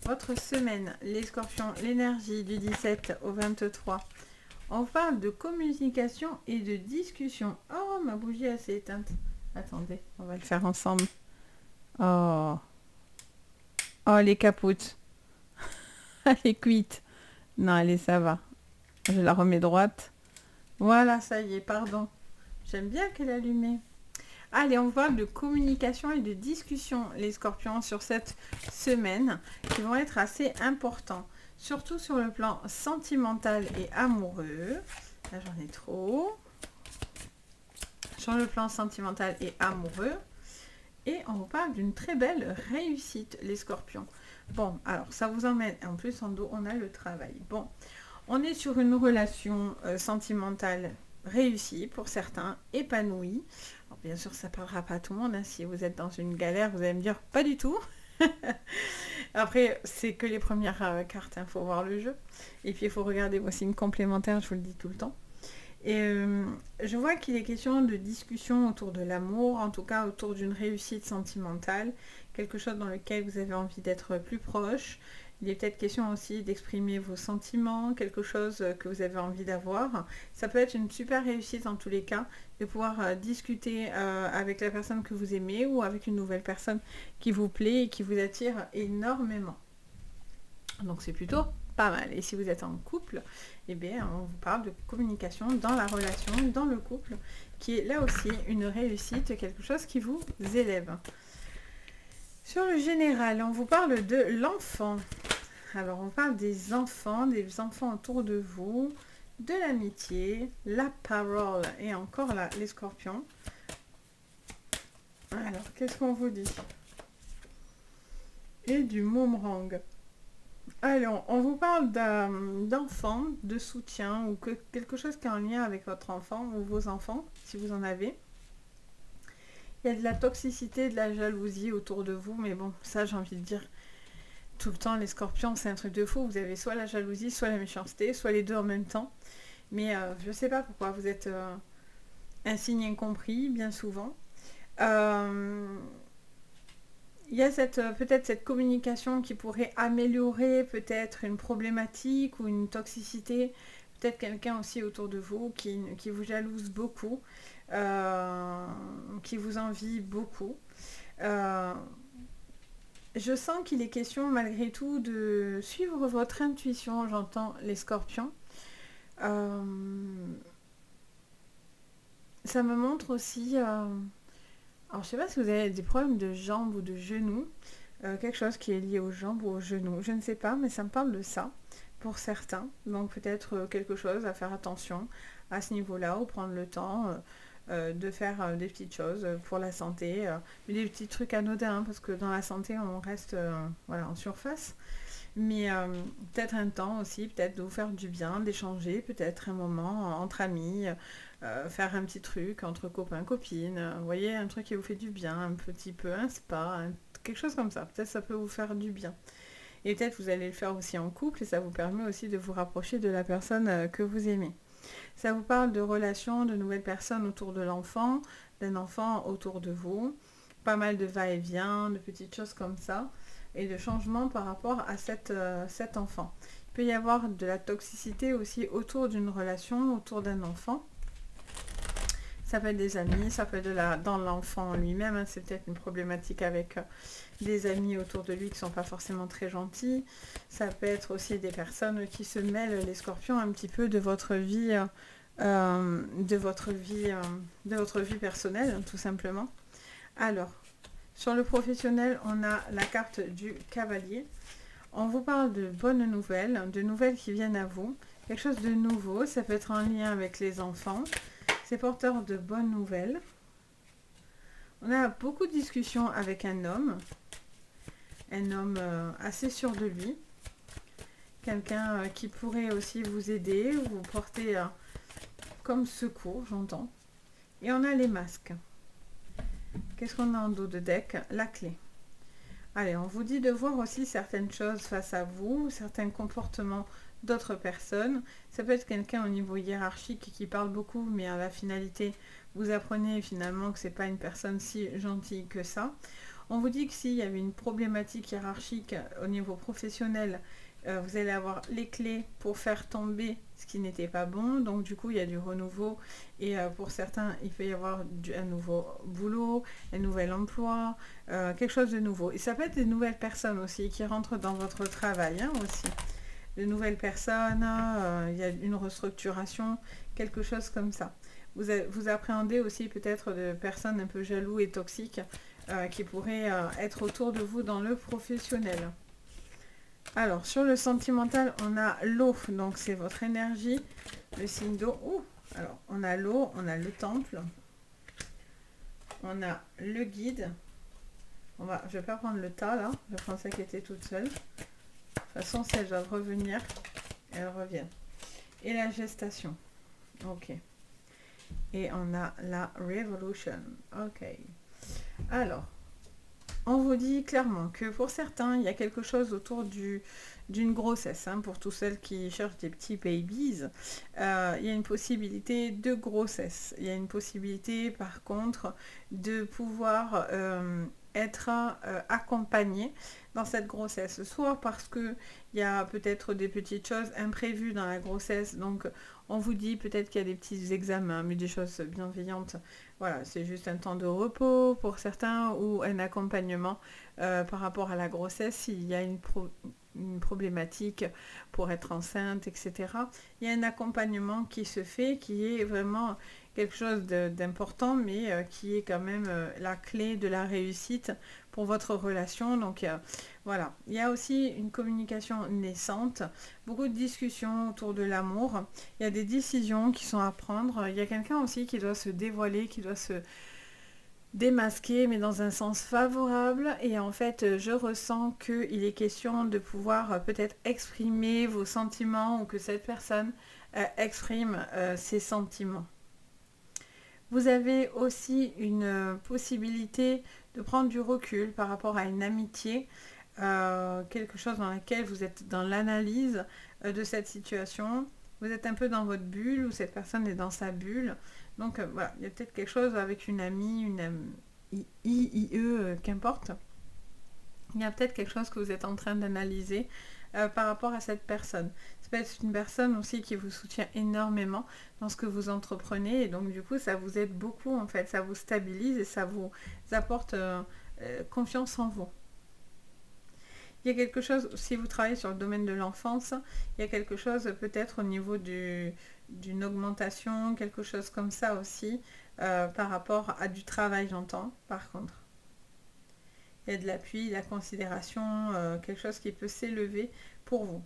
votre semaine, les scorpions, l'énergie du 17 au 23. On parle de communication et de discussion. Oh, ma bougie, elle s'est éteinte. Attendez, on va le faire ensemble. Oh, oh les capoutes. Elle est cuite. Non, allez, ça va. Je la remets droite. Voilà, ça y est, pardon. J'aime bien qu'elle est allumée. Allez, on parle de communication et de discussion, les scorpions, sur cette semaine, qui vont être assez importants. Surtout sur le plan sentimental et amoureux. Là, j'en ai trop. Sur le plan sentimental et amoureux. Et on vous parle d'une très belle réussite, les scorpions. Bon, alors, ça vous emmène. En plus, en dos, on a le travail. Bon, on est sur une relation sentimentale réussie pour certains, épanouie. Alors, bien sûr, ça ne parlera pas à tout le monde. Hein. Si vous êtes dans une galère, vous allez me dire pas du tout. Après, c'est que les premières cartes, il faut voir le jeu. Et puis, il faut regarder vos signes complémentaires, je vous le dis tout le temps. Et je vois qu'il est question de discussion autour de l'amour, en tout cas autour d'une réussite sentimentale, quelque chose dans lequel vous avez envie d'être plus proche. Il est peut-être question aussi d'exprimer vos sentiments, quelque chose que vous avez envie d'avoir. Ça peut être une super réussite en tous les cas, de pouvoir discuter avec la personne que vous aimez ou avec une nouvelle personne qui vous plaît et qui vous attire énormément. Donc c'est plutôt pas mal. Et si vous êtes en couple, eh bien, on vous parle de communication dans la relation, dans le couple, qui est là aussi une réussite, quelque chose qui vous élève. Sur le général, on vous parle de l'enfant. Alors, on parle des enfants autour de vous, de l'amitié, la parole, et encore là, les scorpions. Alors, qu'est-ce qu'on vous dit? Et du boomerang. Alors, on vous parle d'enfants, de soutien, ou quelque chose qui est en lien avec votre enfant, ou vos enfants, si vous en avez. Il y a de la toxicité, de la jalousie autour de vous, mais bon, ça j'ai envie de dire, tout le temps les scorpions, c'est un truc de fou. Vous avez soit la jalousie, soit la méchanceté, soit les deux en même temps. Mais je ne sais pas pourquoi, vous êtes un signe incompris, bien souvent. Il y a peut-être cette communication qui pourrait améliorer peut-être une problématique ou une toxicité. Peut-être quelqu'un aussi autour de vous qui vous jalouse beaucoup, qui vous envie beaucoup. Je sens qu'il est question malgré tout de suivre votre intuition, j'entends les scorpions. Ça me montre aussi... alors je sais pas si vous avez des problèmes de jambes ou de genoux, quelque chose qui est lié aux jambes ou aux genoux, je ne sais pas, mais ça me parle de ça pour certains. Donc peut-être quelque chose à faire attention à ce niveau-là, ou prendre le temps de faire des petites choses pour la santé, des petits trucs anodins, hein, parce que dans la santé on reste voilà, en surface. Mais peut-être un temps aussi, peut-être de vous faire du bien, d'échanger, peut-être un moment entre amis, faire un petit truc entre copains, copines, vous voyez, un truc qui vous fait du bien, un petit peu un spa, quelque chose comme ça. Peut-être ça peut vous faire du bien. Et peut-être vous allez le faire aussi en couple et ça vous permet aussi de vous rapprocher de la personne que vous aimez. Ça vous parle de relations, de nouvelles personnes autour de l'enfant, d'un enfant autour de vous, pas mal de va-et-vient, de petites choses comme ça, et de changements par rapport à cet enfant. Il peut y avoir de la toxicité aussi autour d'une relation, autour d'un enfant. Ça peut être des amis, ça peut être dans l'enfant lui-même, hein, c'est peut-être une problématique avec des amis autour de lui qui ne sont pas forcément très gentils. Ça peut être aussi des personnes qui se mêlent, les scorpions, un petit peu de votre vie, de votre vie personnelle, tout simplement. Alors, sur le professionnel, on a la carte du cavalier. On vous parle de bonnes nouvelles, de nouvelles qui viennent à vous. Quelque chose de nouveau, ça peut être en lien avec les enfants. C'est porteur de bonnes nouvelles. On a beaucoup de discussions avec un homme assez sûr de lui. Quelqu'un qui pourrait aussi vous aider, vous porter comme secours, j'entends. Et on a les masques. Qu'est-ce qu'on a en dos de deck? La clé. Allez, on vous dit de voir aussi certaines choses face à vous, certains comportements d'autres personnes. Ça peut être quelqu'un au niveau hiérarchique qui parle beaucoup, mais à la finalité, vous apprenez finalement que c'est pas une personne si gentille que ça. On vous dit que s'il y avait une problématique hiérarchique au niveau professionnel, vous allez avoir les clés pour faire tomber ce qui n'était pas bon. Donc du coup, il y a du renouveau. Et pour certains, il peut y avoir un nouveau boulot, un nouvel emploi, quelque chose de nouveau. Et ça peut être des nouvelles personnes aussi qui rentrent dans votre travail aussi. De nouvelles personnes, il y a une restructuration, quelque chose comme ça. Vous appréhendez aussi peut-être de personnes un peu jalouses et toxiques qui pourraient être autour de vous dans le professionnel. Alors, sur le sentimental, on a l'eau, donc c'est votre énergie, le signe d'eau. Alors, on a l'eau, on a le temple, on a le guide. Je ne vais pas prendre le tas, là, je pensais qu'elle était toute seule. De toute façon, si elles doivent revenir, elles reviennent. Et la gestation. Ok. Et on a la Revolution. Ok. Alors, on vous dit clairement que pour certains, il y a quelque chose autour d'une grossesse. Pour toutes celles qui cherchent des petits babies, il y a une possibilité de grossesse. Il y a une possibilité, par contre, de pouvoir être accompagné dans cette grossesse. Soit parce qu'il y a peut-être des petites choses imprévues dans la grossesse. Donc, on vous dit peut-être qu'il y a des petits examens, mais des choses bienveillantes. Voilà, c'est juste un temps de repos pour certains ou un accompagnement par rapport à la grossesse s'il y a une problématique pour être enceinte, etc. Il y a un accompagnement qui se fait, qui est vraiment quelque chose d'important, mais qui est quand même la clé de la réussite pour votre relation. Donc voilà, il y a aussi une communication naissante, beaucoup de discussions autour de l'amour, il y a des décisions qui sont à prendre, il y a quelqu'un aussi qui doit se dévoiler, qui doit se démasquer, mais dans un sens favorable. Et en fait, je ressens qu'il est question de pouvoir peut-être exprimer vos sentiments ou que cette personne exprime ses sentiments. Vous avez aussi une possibilité de prendre du recul par rapport à une amitié, quelque chose dans laquelle vous êtes dans l'analyse de cette situation. Vous êtes un peu dans votre bulle ou cette personne est dans sa bulle. Donc voilà, il y a peut-être quelque chose avec une amie, IE, qu'importe. Il y a peut-être quelque chose que vous êtes en train d'analyser par rapport à cette personne. Ça peut être une personne aussi qui vous soutient énormément dans ce que vous entreprenez et donc du coup ça vous aide beaucoup en fait, ça vous stabilise et ça vous apporte confiance en vous. Il y a quelque chose, si vous travaillez sur le domaine de l'enfance, il y a quelque chose peut-être au niveau d'une augmentation, quelque chose comme ça aussi, par rapport à du travail, j'entends, par contre. Il y a de l'appui, de la considération, quelque chose qui peut s'élever pour vous.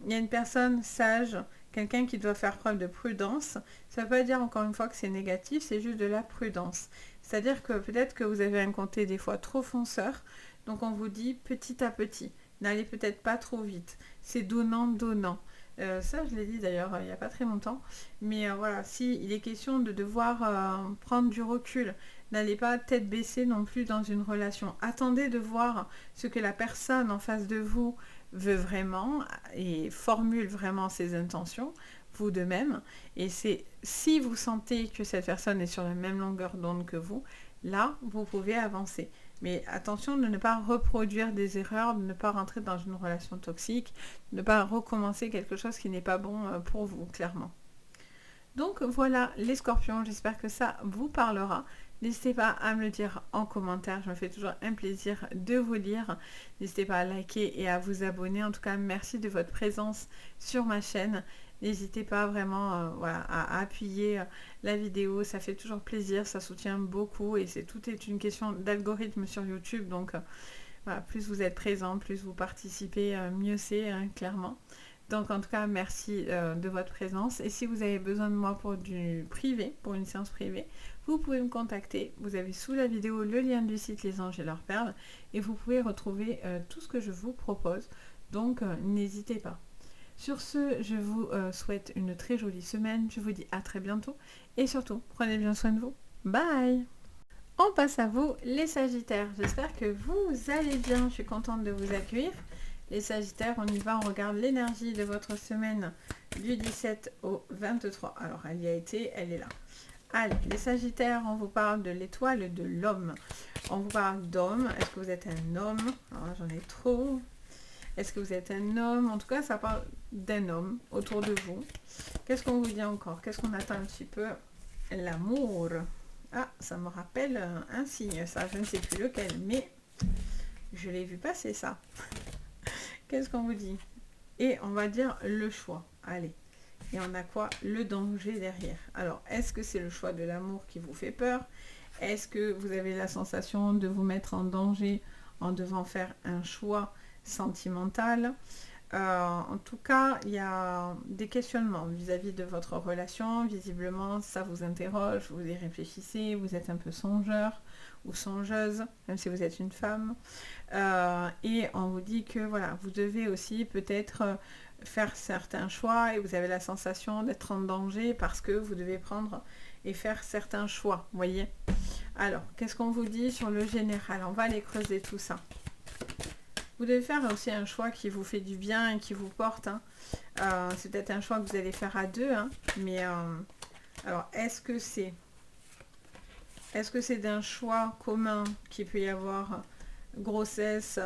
Il y a une personne sage, quelqu'un qui doit faire preuve de prudence. Ça ne veut pas dire encore une fois que c'est négatif, c'est juste de la prudence. C'est-à-dire que peut-être que vous avez un côté des fois trop fonceur, donc on vous dit petit à petit. N'allez peut-être pas trop vite. C'est donnant-donnant. Ça, je l'ai dit d'ailleurs il n'y a pas très longtemps. Mais voilà, s'il est question de devoir prendre du recul, n'allez pas tête baissée non plus dans une relation. Attendez de voir ce que la personne en face de vous veut vraiment et formule vraiment ses intentions, vous de même. Et c'est si vous sentez que cette personne est sur la même longueur d'onde que vous, là, vous pouvez avancer. Mais attention de ne pas reproduire des erreurs, de ne pas rentrer dans une relation toxique, de ne pas recommencer quelque chose qui n'est pas bon pour vous, clairement. Donc voilà les scorpions, j'espère que ça vous parlera. N'hésitez pas à me le dire en commentaire, je me fais toujours un plaisir de vous lire. N'hésitez pas à liker et à vous abonner. En tout cas, merci de votre présence sur ma chaîne. N'hésitez pas vraiment voilà, à appuyer la vidéo, ça fait toujours plaisir, ça soutient beaucoup et tout est une question d'algorithme sur YouTube. Donc voilà, plus vous êtes présent, plus vous participez, mieux c'est, hein, clairement. Donc en tout cas, merci de votre présence. Et si vous avez besoin de moi pour du privé, pour une séance privée, vous pouvez me contacter. Vous avez sous la vidéo le lien du site Les Anges et leurs perles. Et vous pouvez retrouver tout ce que je vous propose. Donc n'hésitez pas. Sur ce, je vous souhaite une très jolie semaine. Je vous dis à très bientôt. Et surtout, prenez bien soin de vous. Bye! On passe à vous, les Sagittaires. J'espère que vous allez bien. Je suis contente de vous accueillir. Les Sagittaires, on y va, on regarde l'énergie de votre semaine du 17 au 23. Alors, elle y a été, elle est là. Allez, les Sagittaires, on vous parle de l'étoile de l'homme. On vous parle d'homme. Est-ce que vous êtes un homme? Alors, j'en ai trop. Est-ce que vous êtes un homme? En tout cas, ça parle d'un homme autour de vous. Qu'est-ce qu'on vous dit encore? Qu'est-ce qu'on attend un petit peu? L'amour. Ah, ça me rappelle un signe, ça. Je ne sais plus lequel, mais je l'ai vu passer, ça. Qu'est-ce qu'on vous dit? Et on va dire le choix. Allez. Et on a quoi? Le danger derrière. Alors, est-ce que c'est le choix de l'amour qui vous fait peur? Est-ce que vous avez la sensation de vous mettre en danger en devant faire un choix sentimental? En tout cas, il y a des questionnements vis-à-vis de votre relation. Visiblement, ça vous interroge, vous y réfléchissez, vous êtes un peu songeur ou songeuse, même si vous êtes une femme. Et on vous dit que voilà, vous devez aussi peut-être faire certains choix et vous avez la sensation d'être en danger parce que vous devez prendre et faire certains choix, vous voyez. Alors, qu'est-ce qu'on vous dit sur le général? On va aller creuser tout ça. Vous devez faire aussi un choix qui vous fait du bien et qui vous porte. Hein. C'est peut-être un choix que vous allez faire à deux. Hein. Mais alors, est-ce que c'est d'un choix commun qu'il peut y avoir grossesse,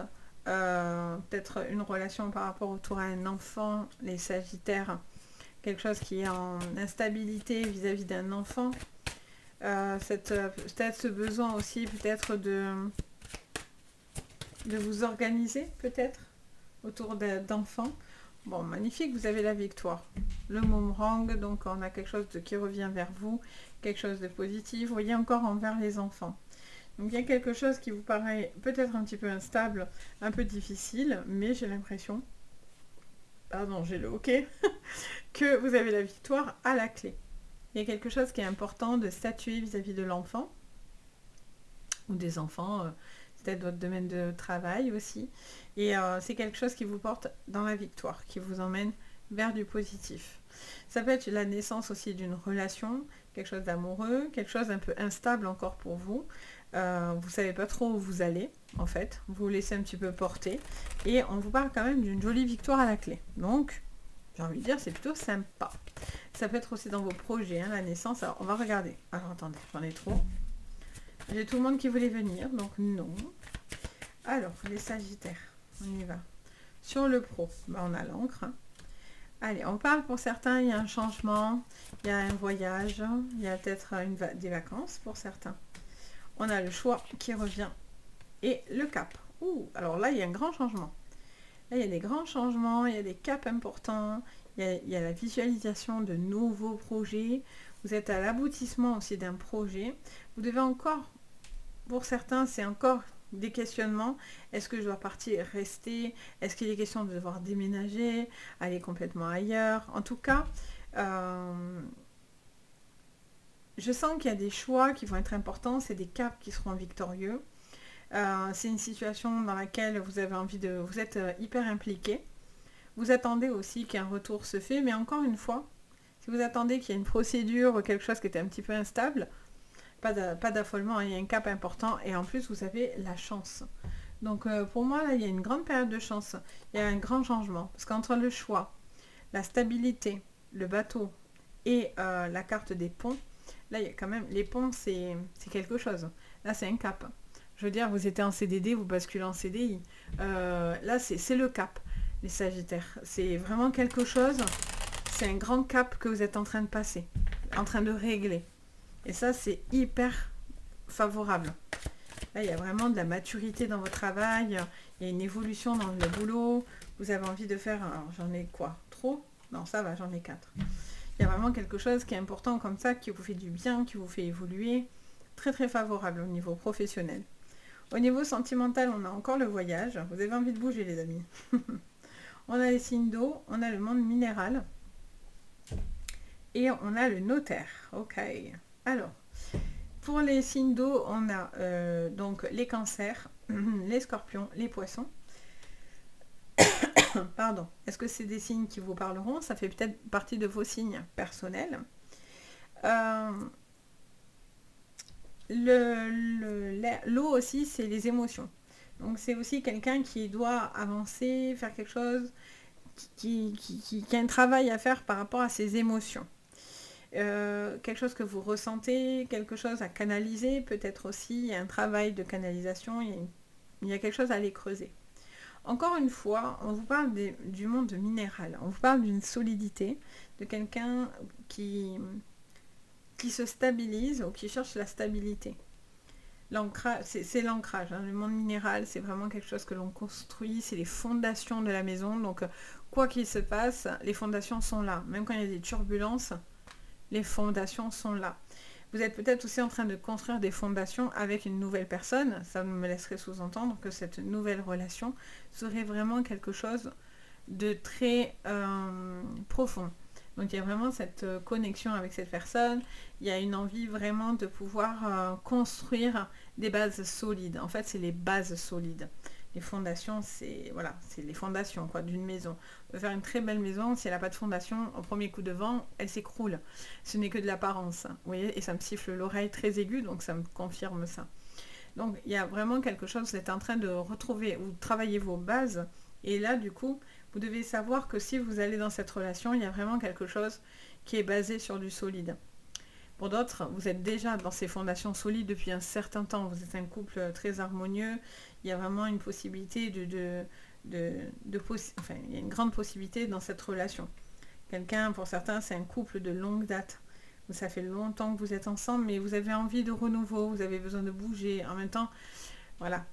peut-être une relation par rapport autour à un enfant, les Sagittaires, quelque chose qui est en instabilité vis-à-vis d'un enfant. Peut-être ce besoin aussi peut-être de vous organiser peut-être autour d'enfants. Bon, magnifique, vous avez la victoire. Le boomerang, donc on a quelque chose qui revient vers vous, quelque chose de positif. Vous voyez encore envers les enfants. Donc il y a quelque chose qui vous paraît peut-être un petit peu instable, un peu difficile, mais j'ai l'impression, pardon, j'ai le ok, que vous avez la victoire à la clé. Il y a quelque chose qui est important de statuer vis-à-vis de l'enfant, ou des enfants, peut-être votre domaine de travail aussi. Et c'est quelque chose qui vous porte dans la victoire, qui vous emmène vers du positif. Ça peut être la naissance aussi d'une relation, quelque chose d'amoureux, quelque chose d'un peu instable encore pour vous. Vous ne savez pas trop où vous allez, en fait. Vous vous laissez un petit peu porter. Et on vous parle quand même d'une jolie victoire à la clé. Donc, j'ai envie de dire, c'est plutôt sympa. Ça peut être aussi dans vos projets, hein, la naissance. Alors, on va regarder. Alors, attendez, j'en ai trop. J'ai tout le monde qui voulait venir, donc non. Alors, les Sagittaires, on y va. Sur le pro, on a l'encre. Hein. Allez, on parle pour certains, il y a un changement, il y a un voyage, il y a peut-être des vacances pour certains. On a le choix qui revient et le cap. Ouh, alors là, il y a un grand changement. Là, il y a des grands changements, il y a des caps importants, il y a la visualisation de nouveaux projets. Vous êtes à l'aboutissement aussi d'un projet. Vous devez encore, pour certains, c'est encore des questionnements. Est-ce que je dois partir, rester? Est-ce qu'il est question de devoir déménager, aller complètement ailleurs? En tout cas, je sens qu'il y a des choix qui vont être importants. C'est des caps qui seront victorieux. C'est une situation dans laquelle vous avez envie de... Vous êtes hyper impliqué. Vous attendez aussi qu'un retour se fait. Mais encore une fois, si vous attendez qu'il y ait une procédure, quelque chose qui était un petit peu instable, pas d'affolement, il y a un cap important. Et en plus, vous avez la chance. Donc pour moi, là, il y a une grande période de chance. Il y a un grand changement. Parce qu'entre le choix, la stabilité, le bateau et la carte des ponts, là, il y a quand même... Les ponts, c'est quelque chose. Là, c'est un cap. Je veux dire, vous étiez en CDD, vous basculez en CDI. Là, c'est le cap, les Sagittaires. C'est vraiment quelque chose, c'est un grand cap que vous êtes en train de passer. en train de régler. Et ça, c'est hyper favorable. Là, il y a vraiment de la maturité dans votre travail, il y a une évolution dans le boulot, vous avez envie de faire... Alors, j'en ai quoi? Trop? Non, ça va, j'en ai 4. Il y a vraiment quelque chose qui est important comme ça, qui vous fait du bien, qui vous fait évoluer. Très très favorable au niveau professionnel. Au niveau sentimental, on a encore le voyage. Vous avez envie de bouger, les amis. On a les signes d'eau, on a le monde minéral. Et on a le notaire. Ok. Alors, pour les signes d'eau, on a donc les cancers, les scorpions, les poissons. Pardon. Est-ce que c'est des signes qui vous parleront? Ça fait peut-être partie de vos signes personnels. L'eau aussi, c'est les émotions. Donc c'est aussi quelqu'un qui doit avancer, faire quelque chose, qui a un travail à faire par rapport à ses émotions. Quelque chose que vous ressentez, quelque chose à canaliser, peut-être aussi, il y a un travail de canalisation, il y a quelque chose à aller creuser. Encore une fois, on vous parle du monde minéral, on vous parle d'une solidité, de quelqu'un qui se stabilise ou qui cherche la stabilité. L'ancrage, c'est l'ancrage, hein. Le monde minéral, c'est vraiment quelque chose que l'on construit, c'est les fondations de la maison, donc quoi qu'il se passe, les fondations sont là. Même quand il y a des turbulences, les fondations sont là. Vous êtes peut-être aussi en train de construire des fondations avec une nouvelle personne, ça me laisserait sous-entendre que cette nouvelle relation serait vraiment quelque chose de très profond. Donc il y a vraiment cette connexion avec cette personne, il y a une envie vraiment de pouvoir construire des bases solides. En fait, c'est les bases solides. Les fondations, c'est voilà, c'est les fondations quoi d'une maison. On peut faire une très belle maison, si elle n'a pas de fondation, au premier coup de vent, elle s'écroule. Ce n'est que de l'apparence. Vous voyez, et ça me siffle l'oreille très aiguë, donc ça me confirme ça. Donc il y a vraiment quelque chose, vous êtes en train de retrouver ou de travailler vos bases. Et là, du coup, vous devez savoir que si vous allez dans cette relation, il y a vraiment quelque chose qui est basé sur du solide. Pour d'autres, vous êtes déjà dans ces fondations solides depuis un certain temps. Vous êtes un couple très harmonieux. Il y a vraiment une possibilité enfin, il y a une grande possibilité dans cette relation. Quelqu'un, pour certains, c'est un couple de longue date. Ça fait longtemps que vous êtes ensemble, mais vous avez envie de renouveau, vous avez besoin de bouger. En même temps, voilà.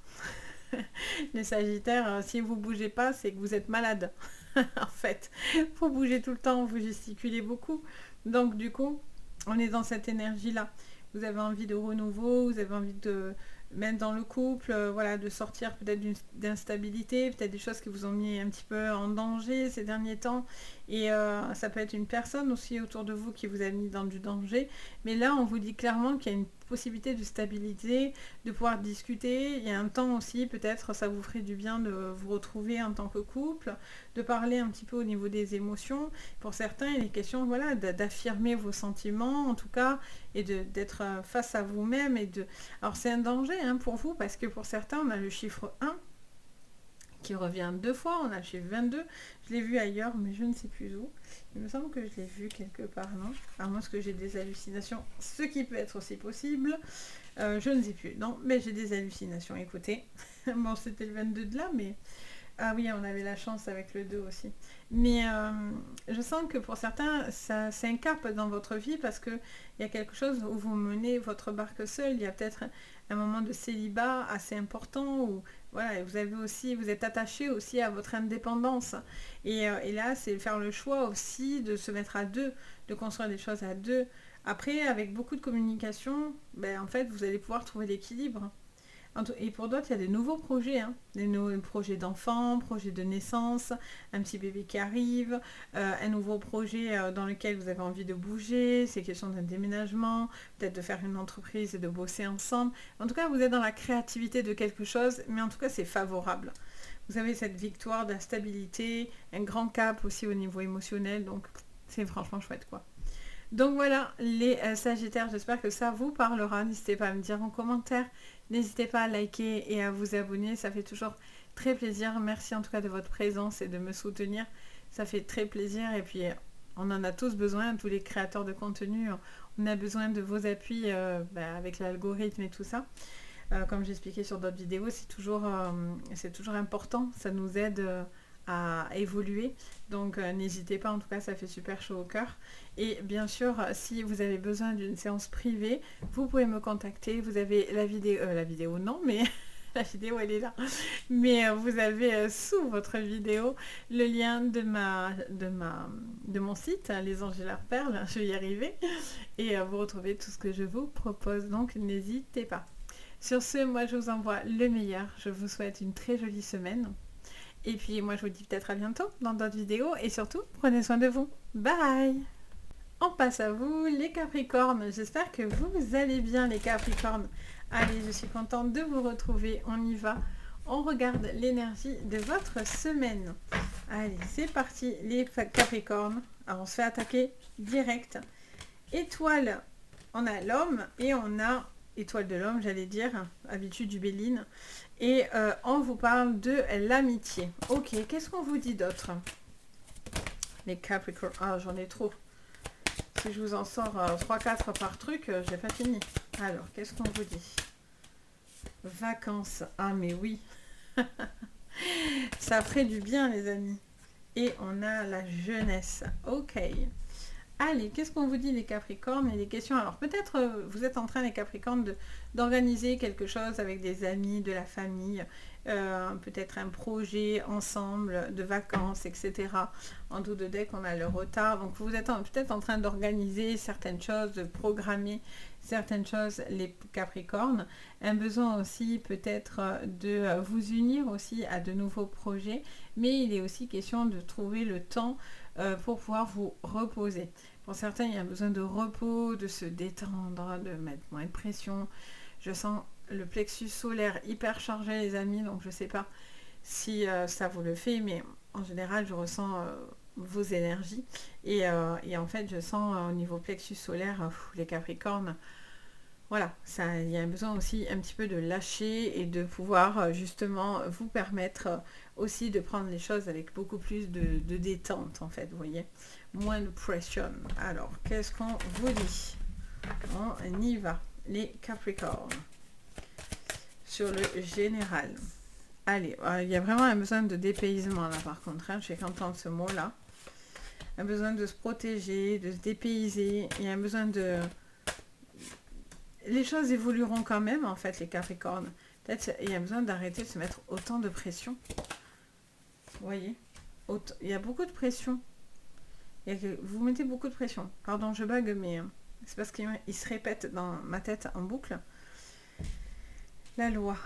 Les Sagittaires, si vous ne bougez pas, c'est que vous êtes malade. En fait, vous bougez tout le temps, vous gesticulez beaucoup. Donc du coup, on est dans cette énergie-là. Vous avez envie de renouveau, vous avez envie de mettre dans le couple, voilà, de sortir peut-être d'instabilité, peut-être des choses qui vous ont mis un petit peu en danger ces derniers temps. Et ça peut être une personne aussi autour de vous qui vous a mis dans du danger. Mais là, on vous dit clairement qu'il y a une possibilité de stabilité, de pouvoir discuter. Il y a un temps aussi, peut-être, ça vous ferait du bien de vous retrouver en tant que couple, de parler un petit peu au niveau des émotions. Pour certains, il est question, voilà, d'affirmer vos sentiments, en tout cas, et d'être face à vous-même. Alors, c'est un danger hein, pour vous, parce que pour certains, on a le chiffre 1, qui revient 2 fois, on a le chiffre 22, je l'ai vu ailleurs, mais je ne sais plus où. Il me semble que je l'ai vu quelque part, non? À moins que j'ai des hallucinations, ce qui peut être aussi possible. Je ne sais plus, non, mais j'ai des hallucinations, écoutez. Bon, c'était le 22 de là, mais... Ah oui, on avait la chance avec le 2 aussi. Mais je sens que pour certains, c'est un cap dans votre vie parce qu'il y a quelque chose où vous menez votre barque seul. Il y a peut-être un moment de célibat assez important où voilà, vous êtes attaché aussi à votre indépendance. Et là, c'est faire le choix aussi de se mettre à deux, de construire des choses à deux. Après, avec beaucoup de communication, en fait, vous allez pouvoir trouver l'équilibre. Et pour d'autres, il y a des nouveaux projets, hein. Des nouveaux projets d'enfants, projets de naissance, un petit bébé qui arrive, un nouveau projet dans lequel vous avez envie de bouger, c'est question d'un déménagement, peut-être de faire une entreprise et de bosser ensemble. En tout cas, vous êtes dans la créativité de quelque chose, mais en tout cas, c'est favorable. Vous avez cette victoire de la stabilité, un grand cap aussi au niveau émotionnel, donc c'est franchement chouette, quoi. Donc voilà, les Sagittaires, j'espère que ça vous parlera. N'hésitez pas à me dire en commentaire. N'hésitez pas à liker et à vous abonner. Ça fait toujours très plaisir. Merci en tout cas de votre présence et de me soutenir. Ça fait très plaisir. Et puis, on en a tous besoin, tous les créateurs de contenu. On a besoin de vos appuis avec l'algorithme et tout ça. Comme j'expliquais sur d'autres vidéos, c'est toujours important. Ça nous aide à évoluer. Donc n'hésitez pas, en tout cas ça fait super chaud au cœur. Et bien sûr, si vous avez besoin d'une séance privée, vous pouvez me contacter. Vous avez la vidéo non, mais la vidéo elle est là. Mais vous avez sous votre vidéo le lien de mon site, hein, Les Anges et leurs perles, je vais y arriver. Et vous retrouvez tout ce que je vous propose, donc n'hésitez pas. Sur ce, moi je vous envoie le meilleur. Je vous souhaite une très jolie semaine. Et puis moi je vous dis peut-être à bientôt dans d'autres vidéos. Et surtout, prenez soin de vous. Bye! On passe à vous les Capricornes. J'espère que vous allez bien les Capricornes. Allez, je suis contente de vous retrouver. On y va. On regarde l'énergie de votre semaine. Allez, c'est parti les Capricornes. Alors on se fait attaquer direct. Étoile, on a l'homme et on a étoile de l'homme, j'allais dire, habitude du Béline. Et on vous parle de l'amitié. Ok, qu'est-ce qu'on vous dit d'autre? Les Capricornes, ah j'en ai trop. Si je vous en sors 3-4 par truc, j'ai pas fini. Alors, qu'est-ce qu'on vous dit? Vacances, ah mais oui. Ça ferait du bien les amis. Et on a la jeunesse. Ok. Allez, qu'est-ce qu'on vous dit les Capricornes et les questions? Alors peut-être vous êtes en train les Capricornes d'organiser quelque chose avec des amis, de la famille, peut-être un projet ensemble de vacances, etc. En dos de deck, on a le retard. Donc vous êtes peut-être en train d'organiser certaines choses, de programmer certaines choses les Capricornes. Un besoin aussi peut-être de vous unir aussi à de nouveaux projets, mais il est aussi question de trouver le temps pour pouvoir vous reposer. Pour certains, il y a besoin de repos, de se détendre, de mettre moins de pression. Je sens le plexus solaire hyper chargé, les amis, donc je ne sais pas si ça vous le fait, mais en général, je ressens vos énergies. Et en fait, je sens au niveau plexus solaire, les Capricornes, voilà, il y a besoin aussi un petit peu de lâcher et de pouvoir justement vous permettre aussi de prendre les choses avec beaucoup plus de détente, en fait, vous voyez, moins de pression. Alors, qu'est-ce qu'on vous dit? On y va, les Capricornes, sur le général. Allez, il y a vraiment un besoin de dépaysement là, par contre, hein, je sais qu'entendre ce mot-là. Un besoin de se protéger, de se dépayser, il y a un besoin de... Les choses évolueront quand même, en fait, les Capricornes. Peut-être il y a besoin d'arrêter de se mettre autant de pression. Vous voyez, il y a beaucoup de pression. Vous mettez beaucoup de pression. Pardon, je bug, mais c'est parce qu'il se répète dans ma tête en boucle. La loi.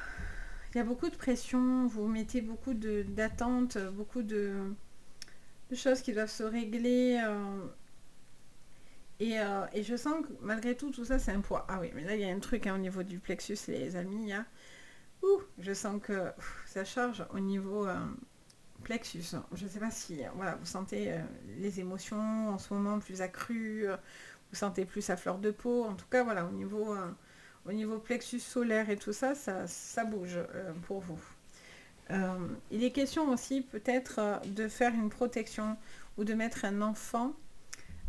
Il y a beaucoup de pression. Vous mettez beaucoup d'attentes, beaucoup de choses qui doivent se régler. Et je sens que malgré tout ça, c'est un poids. Ah oui, mais là, il y a un truc au niveau du plexus, les amis. Il y a... je sens que ça charge au niveau plexus. Je ne sais pas si voilà, vous sentez les émotions en ce moment plus accrues, vous sentez plus à fleur de peau. En tout cas, voilà, au niveau plexus solaire et tout ça, ça bouge pour vous. Il est question aussi peut-être de faire une protection ou de mettre un enfant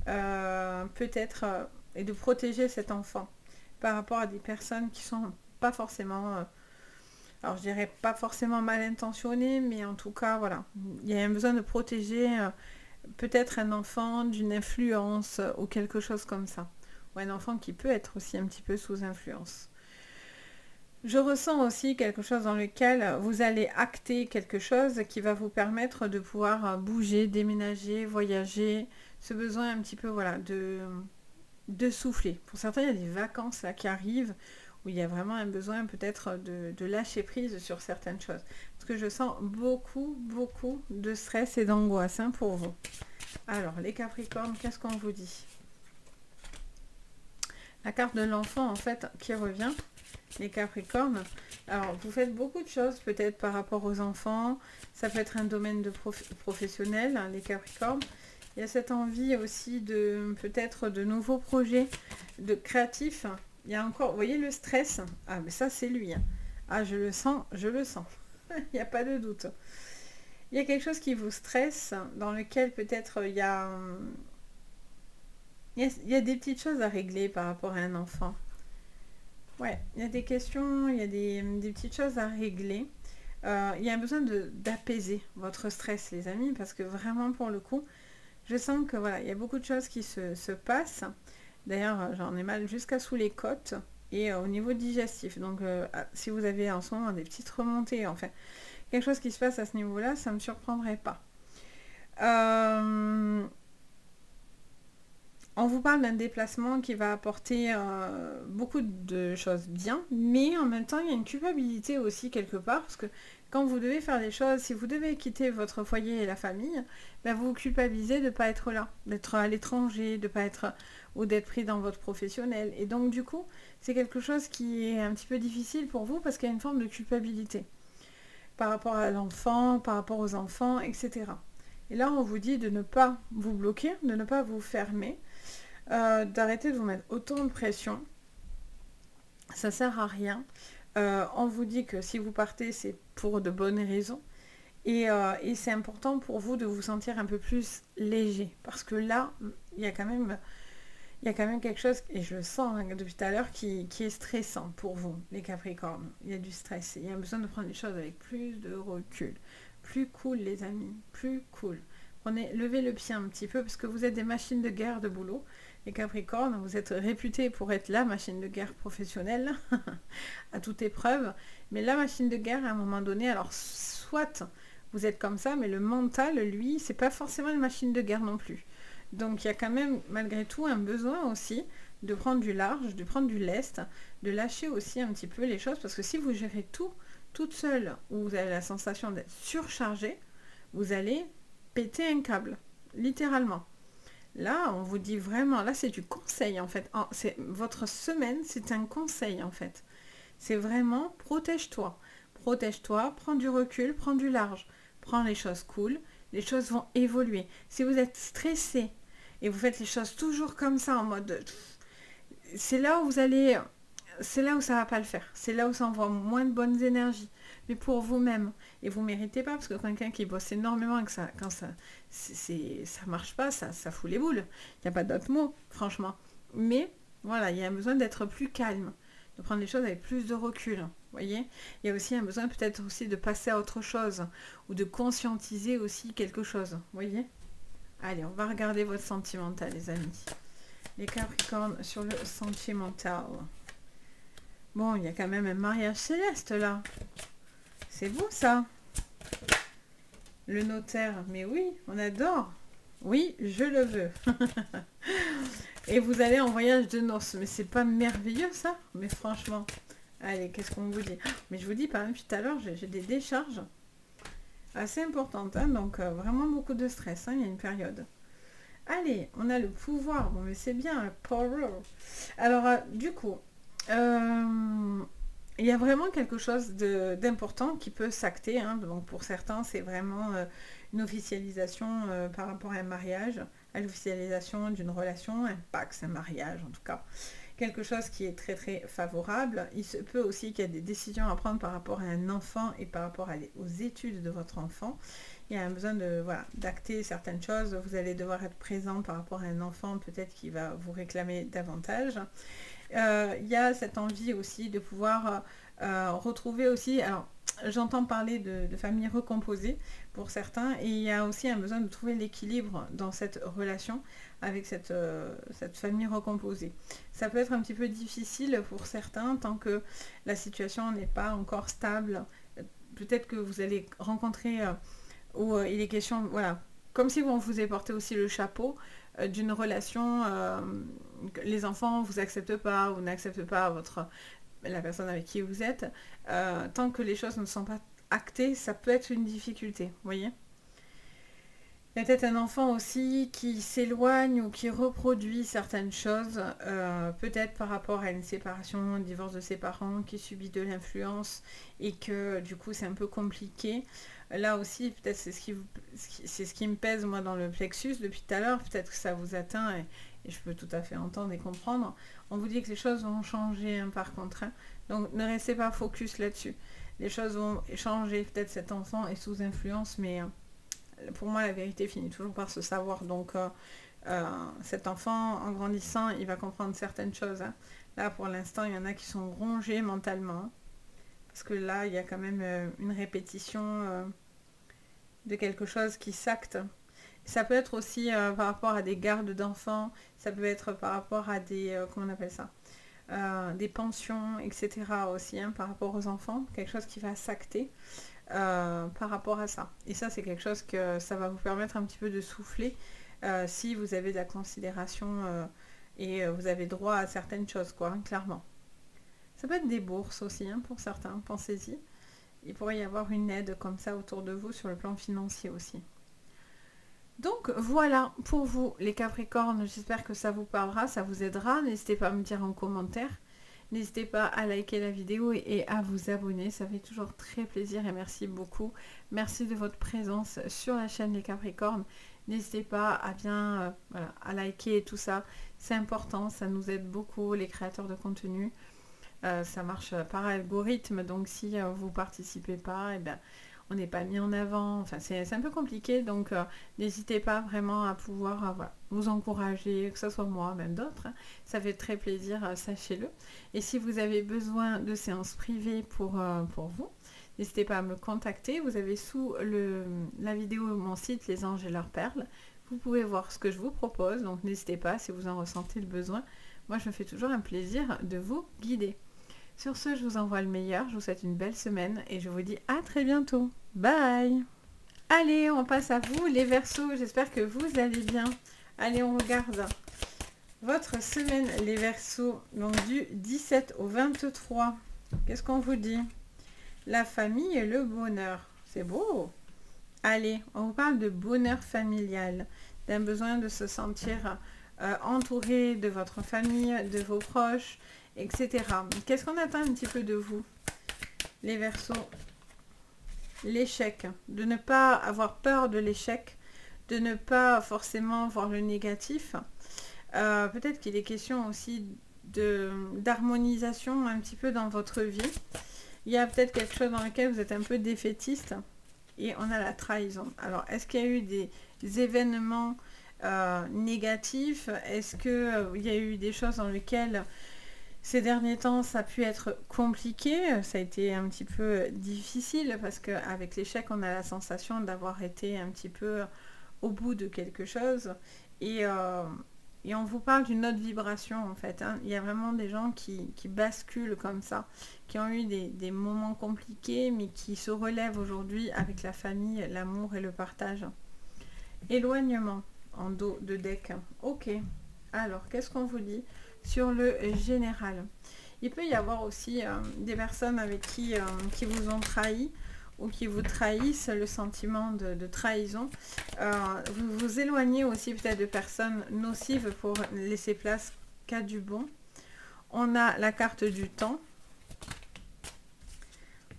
peut-être et de protéger cet enfant par rapport à des personnes qui sont pas forcément alors je dirais pas forcément mal intentionnées, mais en tout cas voilà, il y a un besoin de protéger peut-être un enfant d'une influence ou quelque chose comme ça, ou un enfant qui peut être aussi un petit peu sous influence. Je ressens aussi quelque chose dans lequel vous allez acter quelque chose qui va vous permettre de pouvoir bouger, déménager, voyager. Ce besoin un petit peu voilà, de souffler. Pour certains, il y a des vacances là, qui arrivent où il y a vraiment un besoin peut-être de lâcher prise sur certaines choses. Parce que je sens beaucoup, beaucoup de stress et d'angoisse pour vous. Alors, les Capricornes, qu'est-ce qu'on vous dit? La carte de l'enfant, en fait, qui revient. Les Capricornes, alors vous faites beaucoup de choses peut-être par rapport aux enfants, ça peut être un domaine de professionnel, les Capricornes. Il y a cette envie aussi de peut-être de nouveaux projets, de créatifs. Il y a encore, vous voyez le stress, ah mais ça c'est lui, ah je le sens, il n'y a pas de doute. Il y a quelque chose qui vous stresse, dans lequel peut-être il y a des petites choses à régler par rapport à un enfant. Ouais, il y a des questions, il y a des petites choses à régler. Il y a besoin d'apaiser votre stress, les amis, parce que vraiment, pour le coup, je sens que voilà, il y a beaucoup de choses qui se passent. D'ailleurs, j'en ai mal jusqu'à sous les côtes et au niveau digestif. Donc, si vous avez en ce moment des petites remontées, enfin, quelque chose qui se passe à ce niveau-là, ça ne me surprendrait pas. On vous parle d'un déplacement qui va apporter beaucoup de choses bien, mais en même temps, il y a une culpabilité aussi quelque part, parce que quand vous devez faire des choses, si vous devez quitter votre foyer et la famille, ben vous vous culpabilisez de ne pas être là, d'être à l'étranger, de pas être ou d'être pris dans votre professionnel. Et donc du coup, c'est quelque chose qui est un petit peu difficile pour vous parce qu'il y a une forme de culpabilité par rapport à l'enfant, par rapport aux enfants, etc. Et là, on vous dit de ne pas vous bloquer, de ne pas vous fermer, d'arrêter de vous mettre autant de pression. Ça sert à rien. On vous dit que si vous partez, c'est pour de bonnes raisons. Et c'est important pour vous de vous sentir un peu plus léger. Parce que là, il y a quand même quelque chose, et je le sens hein, depuis tout à l'heure, qui est stressant pour vous, les Capricornes. Il y a du stress. Il y a besoin de prendre les choses avec plus de recul. Plus cool, les amis. Plus cool. Levez le pied un petit peu, parce que vous êtes des machines de guerre de boulot. Les Capricornes, vous êtes réputés pour être la machine de guerre professionnelle, à toute épreuve. Mais la machine de guerre, à un moment donné, alors soit vous êtes comme ça, mais le mental, lui, c'est pas forcément une machine de guerre non plus. Donc il y a quand même, malgré tout, un besoin aussi de prendre du large, de prendre du lest, de lâcher aussi un petit peu les choses, parce que si vous gérez tout toute seule, ou vous avez la sensation d'être surchargé, vous allez péter un câble, littéralement. Là, on vous dit vraiment, là c'est du conseil en fait. Votre semaine, c'est un conseil en fait. C'est vraiment protège-toi. Protège-toi, prends du recul, prends du large. Prends les choses cool, les choses vont évoluer. Si vous êtes stressé et vous faites les choses toujours comme ça en mode... C'est là où vous allez... C'est là où ça va pas le faire. C'est là où ça envoie moins de bonnes énergies. Mais pour vous-même. Et vous méritez pas, parce que quelqu'un qui bosse énormément et que ça, quand ça marche pas, ça fout les boules. Il n'y a pas d'autre mot, franchement. Mais voilà, il y a un besoin d'être plus calme, de prendre les choses avec plus de recul. Vous voyez, il y a aussi un besoin peut-être aussi de passer à autre chose ou de conscientiser aussi quelque chose. Vous voyez. Allez, on va regarder votre sentimental, les amis. Les Capricornes sur le sentimental. Bon, il y a quand même un mariage céleste là. C'est beau ça. Le notaire, mais oui, on adore. Oui, je le veux. Et vous allez en voyage de noces. Mais c'est pas merveilleux ça? Mais franchement. Allez, qu'est-ce qu'on vous dit? Mais je vous dis, par exemple, tout à l'heure, j'ai des décharges assez importantes. Hein, donc, vraiment beaucoup de stress. Hein, il y a une période. Allez, on a le pouvoir. Bon, mais c'est bien, le power. Alors, du coup, il y a vraiment quelque chose d'important qui peut s'acter. Hein. Donc pour certains, c'est vraiment une officialisation par rapport à un mariage, à l'officialisation d'une relation, un pax, un mariage en tout cas. Quelque chose qui est très très favorable. Il se peut aussi qu'il y ait des décisions à prendre par rapport à un enfant et par rapport aux études de votre enfant. Il y a un besoin d'acter certaines choses. Vous allez devoir être présent par rapport à un enfant peut-être qui va vous réclamer davantage. Il y a cette envie aussi de pouvoir retrouver aussi, alors j'entends parler de familles recomposées pour certains, et il y a aussi un besoin de trouver l'équilibre dans cette relation avec cette famille recomposée. Ça peut être un petit peu difficile pour certains tant que la situation n'est pas encore stable. Peut-être que vous allez rencontrer où il est question, voilà, comme si on vous ait porté aussi le chapeau d'une relation, les enfants vous acceptent pas ou n'acceptent pas la personne avec qui vous êtes, tant que les choses ne sont pas actées, ça peut être une difficulté, vous voyez. Il y a peut-être un enfant aussi qui s'éloigne ou qui reproduit certaines choses, peut-être par rapport à une séparation, un divorce de ses parents, qui subit de l'influence et que du coup c'est un peu compliqué. Là aussi, peut-être c'est ce qui me pèse moi dans le plexus depuis tout à l'heure, peut-être que ça vous atteint et je peux tout à fait entendre et comprendre. On vous dit que les choses vont changer hein, par contre, hein. Donc ne restez pas focus là-dessus. Les choses vont changer, peut-être cet enfant est sous influence, mais pour moi la vérité finit toujours par se savoir. Donc cet enfant, en grandissant, il va comprendre certaines choses. Hein. Là pour l'instant, il y en a qui sont rongés mentalement Parce que là, il y a quand même une répétition de quelque chose qui s'acte. Ça peut être aussi par rapport à des gardes d'enfants, ça peut être par rapport à des, comment on appelle ça, des pensions, etc. aussi, hein, par rapport aux enfants, quelque chose qui va s'acter par rapport à ça. Et ça, c'est quelque chose que ça va vous permettre un petit peu de souffler si vous avez de la considération et vous avez droit à certaines choses, quoi, hein, clairement. Ça peut être des bourses aussi, hein, pour certains, pensez-y. Il pourrait y avoir une aide comme ça autour de vous sur le plan financier aussi. Donc voilà pour vous les Capricornes, j'espère que ça vous parlera, ça vous aidera. N'hésitez pas à me dire en commentaire. N'hésitez pas à liker la vidéo et à vous abonner, ça fait toujours très plaisir et merci beaucoup. Merci de votre présence sur la chaîne Les Capricornes. N'hésitez pas à bien voilà, à liker et tout ça, c'est important, ça nous aide beaucoup les créateurs de contenu. Ça marche par algorithme, donc si vous participez pas, eh bien, on n'est pas mis en avant, enfin c'est un peu compliqué, donc n'hésitez pas vraiment à pouvoir voilà, vous encourager, que ce soit moi, même d'autres, hein. Ça fait très plaisir, sachez-le. Et si vous avez besoin de séances privées pour vous, n'hésitez pas à me contacter, vous avez sous la vidéo mon site Les Anges et leurs perles, vous pouvez voir ce que je vous propose, donc n'hésitez pas si vous en ressentez le besoin. Moi je me fais toujours un plaisir de vous guider. Sur ce, je vous envoie le meilleur, je vous souhaite une belle semaine et je vous dis à très bientôt. Bye! Allez, on passe à vous les Verseaux, j'espère que vous allez bien. Allez, on regarde votre semaine les Verseaux, donc du 17 au 23. Qu'est-ce qu'on vous dit? La famille et le bonheur, c'est beau! Allez, on vous parle de bonheur familial, d'un besoin de se sentir entouré de votre famille, de vos proches, etc. Qu'est-ce qu'on attend un petit peu de vous, les Verseaux? L'échec, de ne pas avoir peur de l'échec, de ne pas forcément voir le négatif. Peut-être qu'il est question aussi d'harmonisation un petit peu dans votre vie. Il y a peut-être quelque chose dans lequel vous êtes un peu défaitiste. Et on a la trahison. Alors, est-ce qu'il y a eu des événements négatifs? Est-ce qu'il y a eu des choses dans lesquelles ces derniers temps ça a pu être compliqué? Ça a été un petit peu difficile parce qu'avec l'échec, on a la sensation d'avoir été un petit peu au bout de quelque chose. Et on vous parle d'une autre vibration en fait, hein. Il y a vraiment des gens qui basculent comme ça, qui ont eu des moments compliqués, mais qui se relèvent aujourd'hui avec la famille, l'amour et le partage. Éloignement en dos de deck. Ok. Alors, qu'est-ce qu'on vous dit sur le général? Il peut y avoir aussi des personnes avec qui vous ont trahi ou qui vous trahissent, le sentiment de trahison. Vous vous éloignez aussi peut-être de personnes nocives pour laisser place qu'à du bon. On a la carte du temps.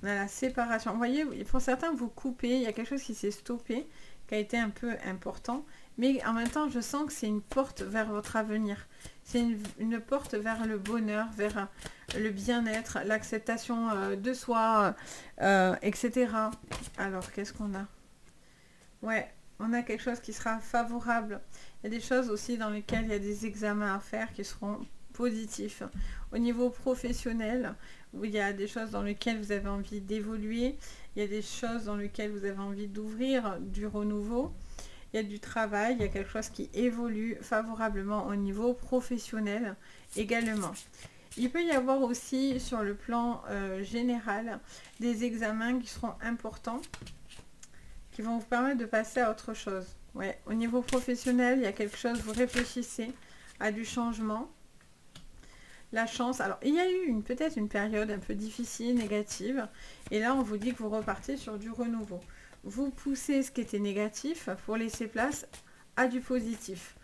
On a la séparation. Vous voyez, pour certains, vous coupez. Il y a quelque chose qui s'est stoppé, qui a été un peu important. Mais en même temps, je sens que c'est une porte vers votre avenir. C'est une porte vers le bonheur, vers le bien-être, l'acceptation de soi, etc. Alors, qu'est-ce qu'on a? Ouais, on a quelque chose qui sera favorable. Il y a des choses aussi dans lesquelles il y a des examens à faire qui seront positifs. Au niveau professionnel, il y a des choses dans lesquelles vous avez envie d'évoluer. Il y a des choses dans lesquelles vous avez envie d'ouvrir du renouveau. Il y a du travail, il y a quelque chose qui évolue favorablement au niveau professionnel également. Il peut y avoir aussi sur le plan général des examens qui seront importants, qui vont vous permettre de passer à autre chose. Ouais, au niveau professionnel, il y a quelque chose, vous réfléchissez à du changement. La chance, alors il y a eu peut-être une période un peu difficile, négative, et là on vous dit que vous repartez sur du renouveau. Vous poussez ce qui était négatif pour laisser place à du positif.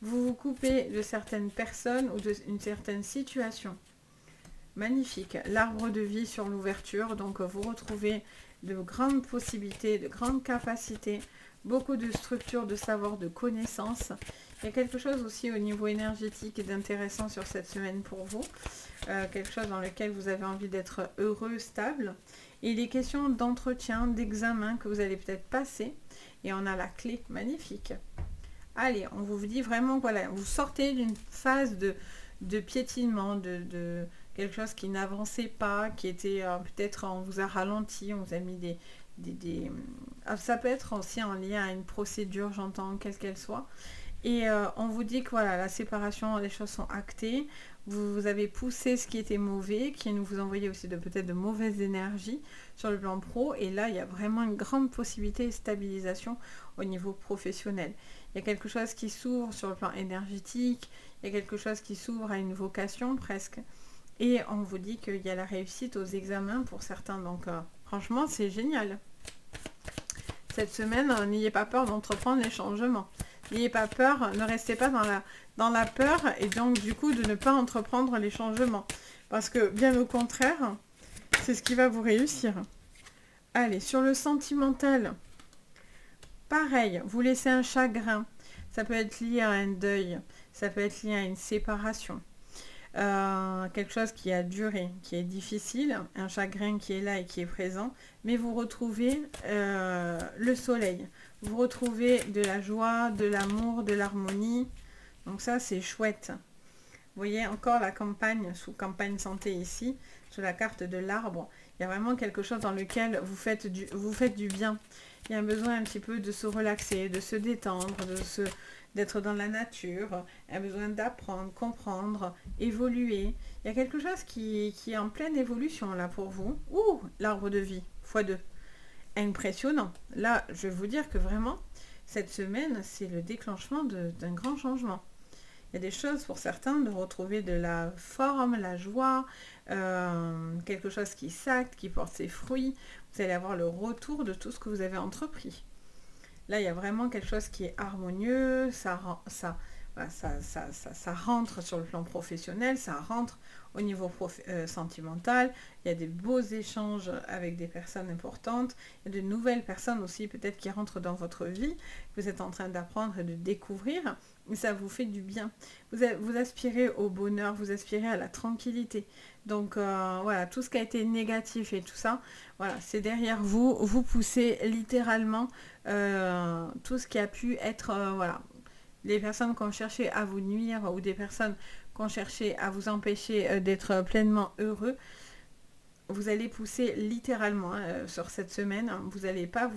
Vous vous coupez de certaines personnes ou d'une certaine situation. Magnifique. L'arbre de vie sur l'ouverture. Donc vous retrouvez de grandes possibilités, de grandes capacités, beaucoup de structures, de savoir, de connaissances. Il y a quelque chose aussi au niveau énergétique et d'intéressant sur cette semaine pour vous. Quelque chose dans lequel vous avez envie d'être heureux, stable. Et il est question d'entretien, d'examen que vous allez peut-être passer. Et on a la clé. Magnifique. Allez, on vous dit vraiment, voilà, vous sortez d'une phase de piétinement, de quelque chose qui n'avançait pas, qui était peut-être on vous a ralenti, on vous a mis ça peut être aussi en lien à une procédure, j'entends, quelle qu'elle soit. Et on vous dit que voilà, la séparation, les choses sont actées. Vous avez poussé ce qui était mauvais, qui nous vous envoyait aussi peut-être de mauvaises énergies sur le plan pro. Et là, il y a vraiment une grande possibilité de stabilisation au niveau professionnel. Il y a quelque chose qui s'ouvre sur le plan énergétique. Il y a quelque chose qui s'ouvre à une vocation presque. Et on vous dit qu'il y a la réussite aux examens pour certains. Donc franchement, c'est génial. Cette semaine, n'ayez pas peur d'entreprendre les changements. N'ayez pas peur, ne restez pas dans la peur et donc du coup de ne pas entreprendre les changements. Parce que bien au contraire, c'est ce qui va vous réussir. Allez, sur le sentimental, pareil, vous laissez un chagrin. Ça peut être lié à un deuil, ça peut être lié à une séparation. Quelque chose qui a duré, qui est difficile, un chagrin qui est là et qui est présent, mais vous retrouvez le soleil, vous retrouvez de la joie, de l'amour, de l'harmonie, donc ça c'est chouette. Vous voyez encore la campagne, sous campagne santé ici, sur la carte de l'arbre, il y a vraiment quelque chose dans lequel vous faites du bien. Il y a un besoin un petit peu de se relaxer, de se détendre, d'être dans la nature, un besoin d'apprendre, comprendre, évoluer. Il y a quelque chose qui est en pleine évolution là pour vous. Ouh, l'arbre de vie, x2. Impressionnant. Là, je vais vous dire que vraiment, cette semaine, c'est le déclenchement d'un grand changement. Il y a des choses pour certains de retrouver de la forme, la joie, quelque chose qui s'acte, qui porte ses fruits. Vous allez avoir le retour de tout ce que vous avez entrepris. Là, il y a vraiment quelque chose qui est harmonieux, ça rentre sur le plan professionnel, ça rentre au niveau sentimental. Il y a des beaux échanges avec des personnes importantes. Il y a de nouvelles personnes aussi peut-être qui rentrent dans votre vie. Vous êtes en train d'apprendre et de découvrir. Et ça vous fait du bien. Vous aspirez au bonheur, vous aspirez à la tranquillité. Donc voilà, tout ce qui a été négatif et tout ça, voilà, c'est derrière vous. Vous poussez littéralement tout ce qui a pu être, voilà, les personnes qui ont cherché à vous nuire ou des personnes qui ont cherché à vous empêcher d'être pleinement heureux. Vous allez pousser littéralement sur cette semaine. Vous n'allez pas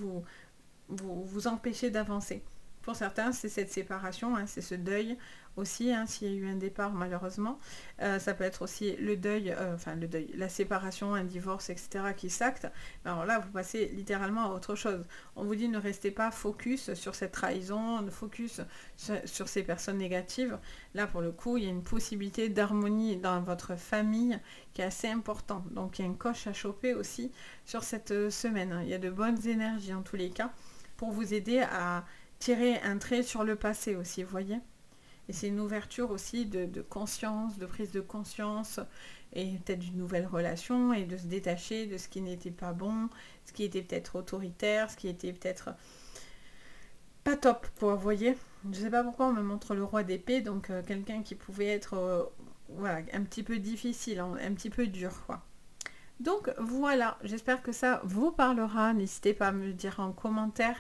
vous empêcher d'avancer. Pour certains, c'est cette séparation, c'est ce deuil aussi, s'il y a eu un départ malheureusement. Ça peut être aussi le deuil, la séparation, un divorce, etc. qui s'acte. Alors là, vous passez littéralement à autre chose. On vous dit ne restez pas focus sur cette trahison, ne focus sur ces personnes négatives. Là, pour le coup, il y a une possibilité d'harmonie dans votre famille qui est assez importante. Donc, il y a une coche à choper aussi sur cette semaine. Il y a de bonnes énergies en tous les cas pour vous aider à tirer un trait sur le passé aussi, vous voyez. Et c'est une ouverture aussi de conscience, de prise de conscience, et peut-être d'une nouvelle relation, et de se détacher de ce qui n'était pas bon, ce qui était peut-être autoritaire, ce qui était peut-être pas top, quoi, vous voyez. Je sais pas pourquoi on me montre le roi d'épée, donc quelqu'un qui pouvait être voilà, un petit peu difficile, un petit peu dur, quoi. Donc voilà, j'espère que ça vous parlera. N'hésitez pas à me le dire en commentaire.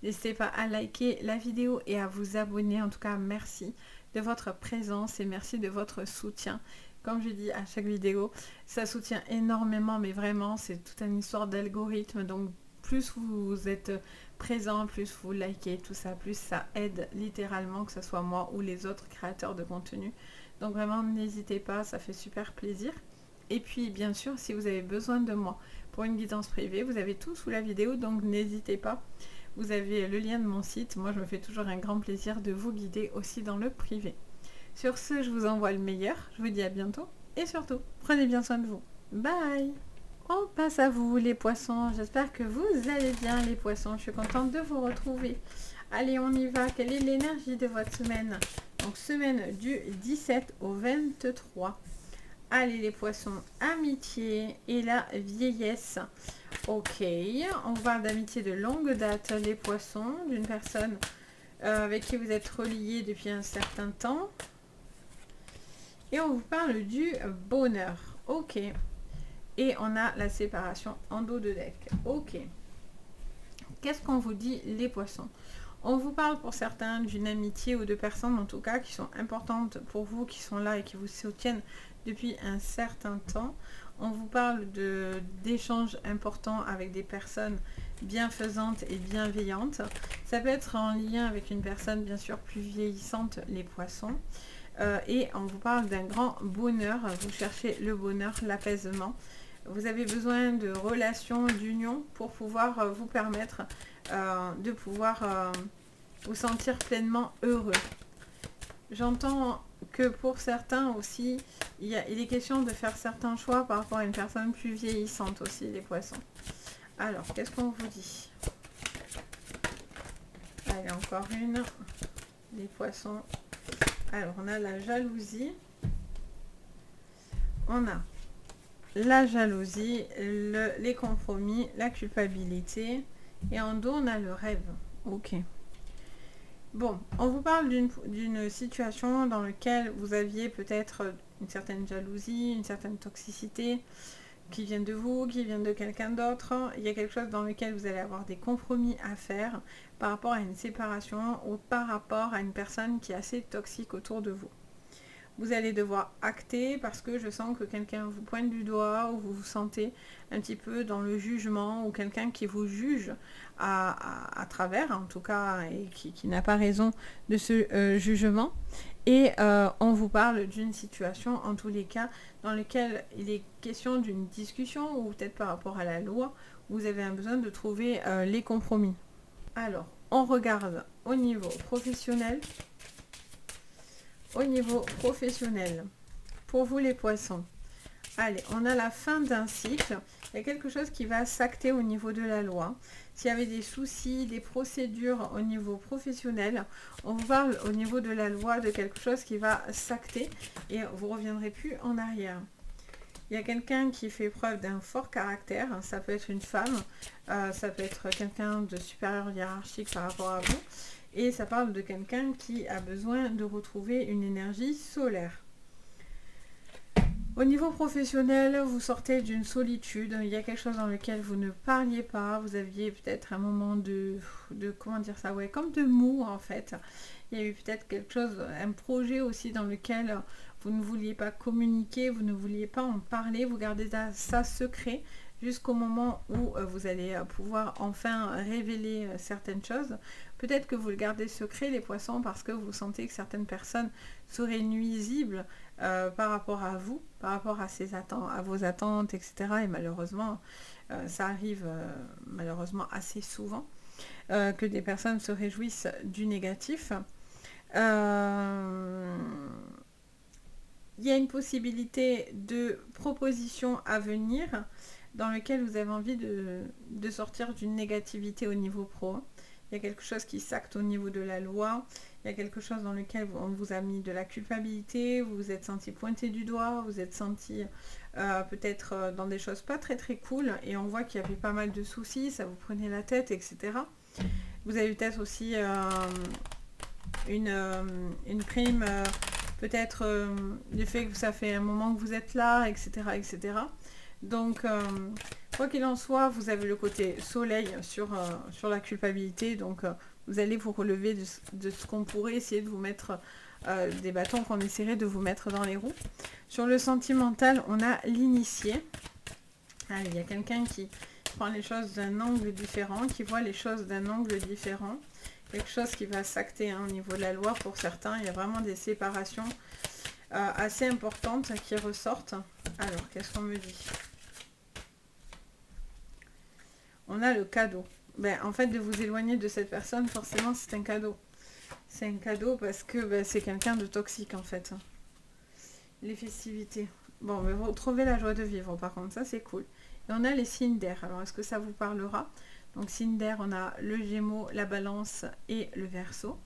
N'hésitez pas à liker la vidéo et à vous abonner. En tout cas, merci de votre présence et merci de votre soutien. Comme je dis à chaque vidéo, ça soutient énormément, mais vraiment, c'est toute une histoire d'algorithme. Donc, plus vous êtes présent, plus vous likez, tout ça, plus ça aide littéralement, que ce soit moi ou les autres créateurs de contenu. Donc, vraiment, n'hésitez pas, ça fait super plaisir. Et puis, bien sûr, si vous avez besoin de moi pour une guidance privée, vous avez tout sous la vidéo, donc n'hésitez pas. Vous avez le lien de mon site. Moi, je me fais toujours un grand plaisir de vous guider aussi dans le privé. Sur ce, je vous envoie le meilleur. Je vous dis à bientôt. Et surtout, prenez bien soin de vous. Bye! On passe à vous, les poissons. J'espère que vous allez bien, les poissons. Je suis contente de vous retrouver. Allez, on y va. Quelle est l'énergie de votre semaine? Donc, semaine du 17 au 23. Allez, les poissons, amitié et la vieillesse. Ok, on parle d'amitié de longue date, les poissons, d'une personne avec qui vous êtes reliés depuis un certain temps. Et on vous parle du bonheur. Ok. Et on a la séparation en dos de deck. Ok. Qu'est-ce qu'on vous dit, les poissons? On vous parle pour certains d'une amitié ou de personnes en tout cas qui sont importantes pour vous, qui sont là et qui vous soutiennent depuis un certain temps. On vous parle d'échanges importants avec des personnes bienfaisantes et bienveillantes. Ça peut être en lien avec une personne bien sûr plus vieillissante, les poissons. Et on vous parle d'un grand bonheur. Vous cherchez le bonheur, l'apaisement. Vous avez besoin de relations, d'union pour pouvoir vous permettre de pouvoir vous sentir pleinement heureux. J'entends que pour certains aussi, il est question de faire certains choix par rapport à une personne plus vieillissante aussi, les poissons. Alors, qu'est-ce qu'on vous dit? Allez, encore une. Les poissons. Alors, on a la jalousie. On a la jalousie, les compromis, la culpabilité. Et en dos, on a le rêve. Ok. Bon, on vous parle d'une situation dans laquelle vous aviez peut-être une certaine jalousie, une certaine toxicité qui vient de vous, qui vient de quelqu'un d'autre. Il y a quelque chose dans lequel vous allez avoir des compromis à faire par rapport à une séparation ou par rapport à une personne qui est assez toxique autour de vous. Vous allez devoir acter parce que je sens que quelqu'un vous pointe du doigt ou vous vous sentez un petit peu dans le jugement ou quelqu'un qui vous juge à travers, en tout cas, et qui n'a pas raison de ce jugement. Et on vous parle d'une situation, en tous les cas, dans laquelle il est question d'une discussion ou peut-être par rapport à la loi, vous avez un besoin de trouver les compromis. Alors, on regarde au niveau professionnel. Au niveau professionnel, pour vous les poissons, allez, on a la fin d'un cycle. Il y a quelque chose qui va s'acter au niveau de la loi. S'il y avait des soucis, des procédures au niveau professionnel, on vous parle au niveau de la loi de quelque chose qui va s'acter et vous ne reviendrez plus en arrière. Il y a quelqu'un qui fait preuve d'un fort caractère, ça peut être une femme, ça peut être quelqu'un de supérieur hiérarchique par rapport à vous. Et ça parle de quelqu'un qui a besoin de retrouver une énergie solaire. Au niveau professionnel, vous sortez d'une solitude. Il y a quelque chose dans lequel vous ne parliez pas. Vous aviez peut-être un moment de comment dire ça, ouais, comme de mou en fait. Il y a eu peut-être quelque chose, un projet aussi dans lequel vous ne vouliez pas communiquer, vous ne vouliez pas en parler, vous gardez ça secret jusqu'au moment où vous allez pouvoir enfin révéler certaines choses. Peut-être que vous le gardez secret, les poissons, parce que vous sentez que certaines personnes seraient nuisibles par rapport à vous, par rapport à vos attentes, etc. Et malheureusement, ça arrive malheureusement assez souvent, que des personnes se réjouissent du négatif. Il y a une possibilité de proposition à venir dans lequel vous avez envie de sortir d'une négativité au niveau pro. Il y a quelque chose qui s'acte au niveau de la loi. Il y a quelque chose dans lequel on vous a mis de la culpabilité. Vous vous êtes senti pointé du doigt. Vous êtes senti peut-être dans des choses pas très très cool. Et on voit qu'il y avait pas mal de soucis. Ça vous prenait la tête, etc. Vous avez peut-être aussi une prime. Peut-être le fait que ça fait un moment que vous êtes là, etc. etc. Donc, quoi qu'il en soit, vous avez le côté soleil sur la culpabilité. Donc, vous allez vous relever de ce qu'on pourrait essayer de vous mettre, des bâtons qu'on essaierait de vous mettre dans les roues. Sur le sentimental, on a l'initié. Allez, il y a quelqu'un qui prend les choses d'un angle différent, qui voit les choses d'un angle différent. Quelque chose qui va s'acter au niveau de la loi pour certains. Il y a vraiment des séparations assez importantes qui ressortent. Alors, qu'est-ce qu'on me dit? On a le cadeau. En fait, de vous éloigner de cette personne, forcément, c'est un cadeau. C'est un cadeau parce que c'est quelqu'un de toxique, en fait. Les festivités. Bon, mais vous retrouvez la joie de vivre, par contre, ça, c'est cool. Et on a les signes d'air. Alors, est-ce que ça vous parlera? Donc, signe d'air, on a le Gémeaux, la Balance et le Verseau.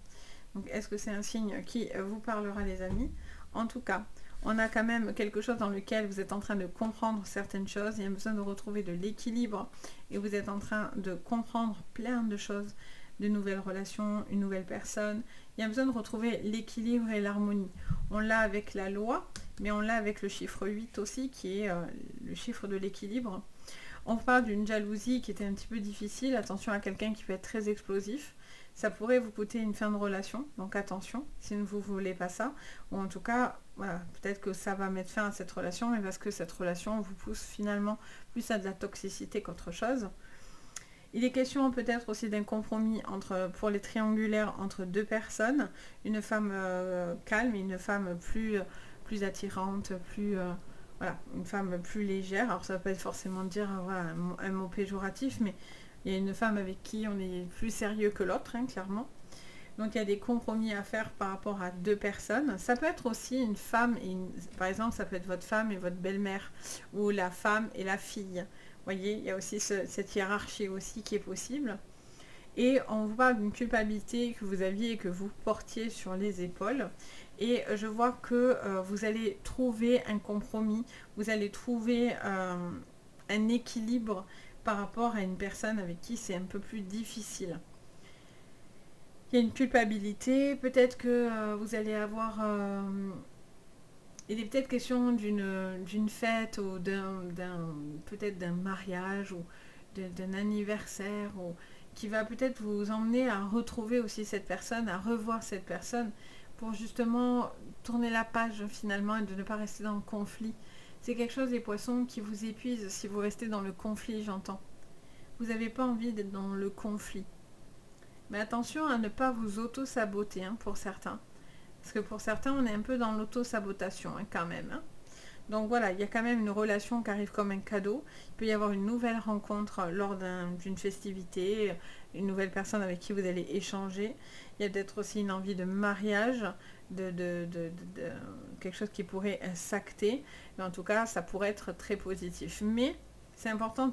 Donc, est-ce que c'est un signe qui vous parlera, les amis? En tout cas, on a quand même quelque chose dans lequel vous êtes en train de comprendre certaines choses. Il y a besoin de retrouver de l'équilibre et vous êtes en train de comprendre plein de choses, de nouvelles relations, une nouvelle personne. Il y a besoin de retrouver l'équilibre et l'harmonie. On l'a avec la loi, mais on l'a avec le chiffre 8 aussi, qui est le chiffre de l'équilibre. On parle d'une jalousie qui était un petit peu difficile. Attention à quelqu'un qui peut être très explosif. ça pourrait vous coûter une fin de relation, donc attention si vous ne voulez pas ça, ou en tout cas, voilà, peut-être que ça va mettre fin à cette relation, mais parce que cette relation vous pousse finalement plus à de la toxicité qu'autre chose. Il est question peut-être aussi d'un compromis pour les triangulaires entre deux personnes, une femme calme et une femme plus attirante, voilà, une femme plus légère. Alors ça ne veut pas forcément dire voilà, un mot péjoratif, mais il y a une femme avec qui on est plus sérieux que l'autre, hein, clairement. Donc il y a des compromis à faire par rapport à deux personnes. Ça peut être aussi une femme, par exemple ça peut être votre femme et votre belle-mère, ou la femme et la fille. Vous voyez, il y a aussi cette hiérarchie aussi qui est possible. Et on vous parle d'une culpabilité que vous aviez et que vous portiez sur les épaules. Et je vois que vous allez trouver un compromis, vous allez trouver un équilibre par rapport à une personne avec qui c'est un peu plus difficile. Il y a une culpabilité, peut-être que vous allez avoir... il est peut-être question d'une fête ou peut-être d'un mariage ou d'un anniversaire ou qui va peut-être vous emmener à retrouver aussi cette personne, à revoir cette personne pour justement tourner la page finalement et de ne pas rester dans le conflit. C'est quelque chose, les poissons, qui vous épuise si vous restez dans le conflit, j'entends. Vous n'avez pas envie d'être dans le conflit. Mais attention à ne pas vous auto-saboter, hein, pour certains. Parce que pour certains, on est un peu dans l'auto-sabotation, hein, quand même. Hein. Donc voilà, il y a quand même une relation qui arrive comme un cadeau. Il peut y avoir une nouvelle rencontre lors d'une festivité, une nouvelle personne avec qui vous allez échanger. Il y a peut-être aussi une envie de mariage, de quelque chose qui pourrait s'acter. Mais en tout cas, ça pourrait être très positif. Mais c'est important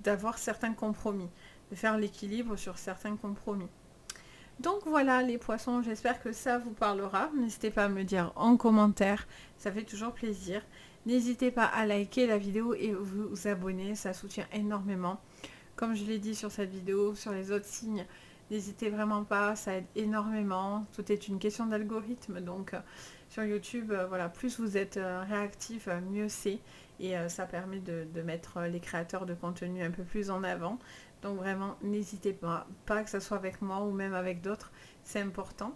d'avoir certains compromis, de faire l'équilibre sur certains compromis. Donc voilà les poissons, j'espère que ça vous parlera. N'hésitez pas à me dire en commentaire, ça fait toujours plaisir. N'hésitez pas à liker la vidéo et vous abonner, ça soutient énormément. Comme je l'ai dit sur cette vidéo, sur les autres signes, n'hésitez vraiment pas, ça aide énormément. Tout est une question d'algorithme, donc sur YouTube, voilà, plus vous êtes réactif, mieux c'est. Et ça permet de mettre les créateurs de contenu un peu plus en avant. Donc vraiment, n'hésitez pas que ce soit avec moi ou même avec d'autres, c'est important.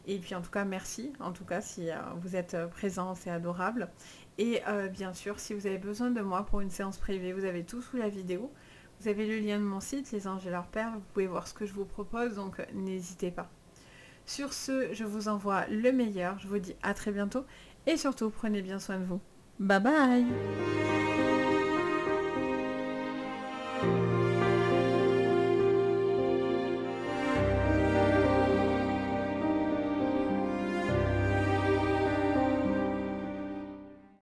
Et puis en tout cas, merci. En tout cas, si vous êtes présent, c'est adorable. Et bien sûr, si vous avez besoin de moi pour une séance privée, vous avez tout sous la vidéo. Vous avez le lien de mon site, Les Anges et leurs Perles. Vous pouvez voir ce que je vous propose, donc n'hésitez pas. Sur ce, je vous envoie le meilleur. Je vous dis à très bientôt. Et surtout, prenez bien soin de vous. Bye bye!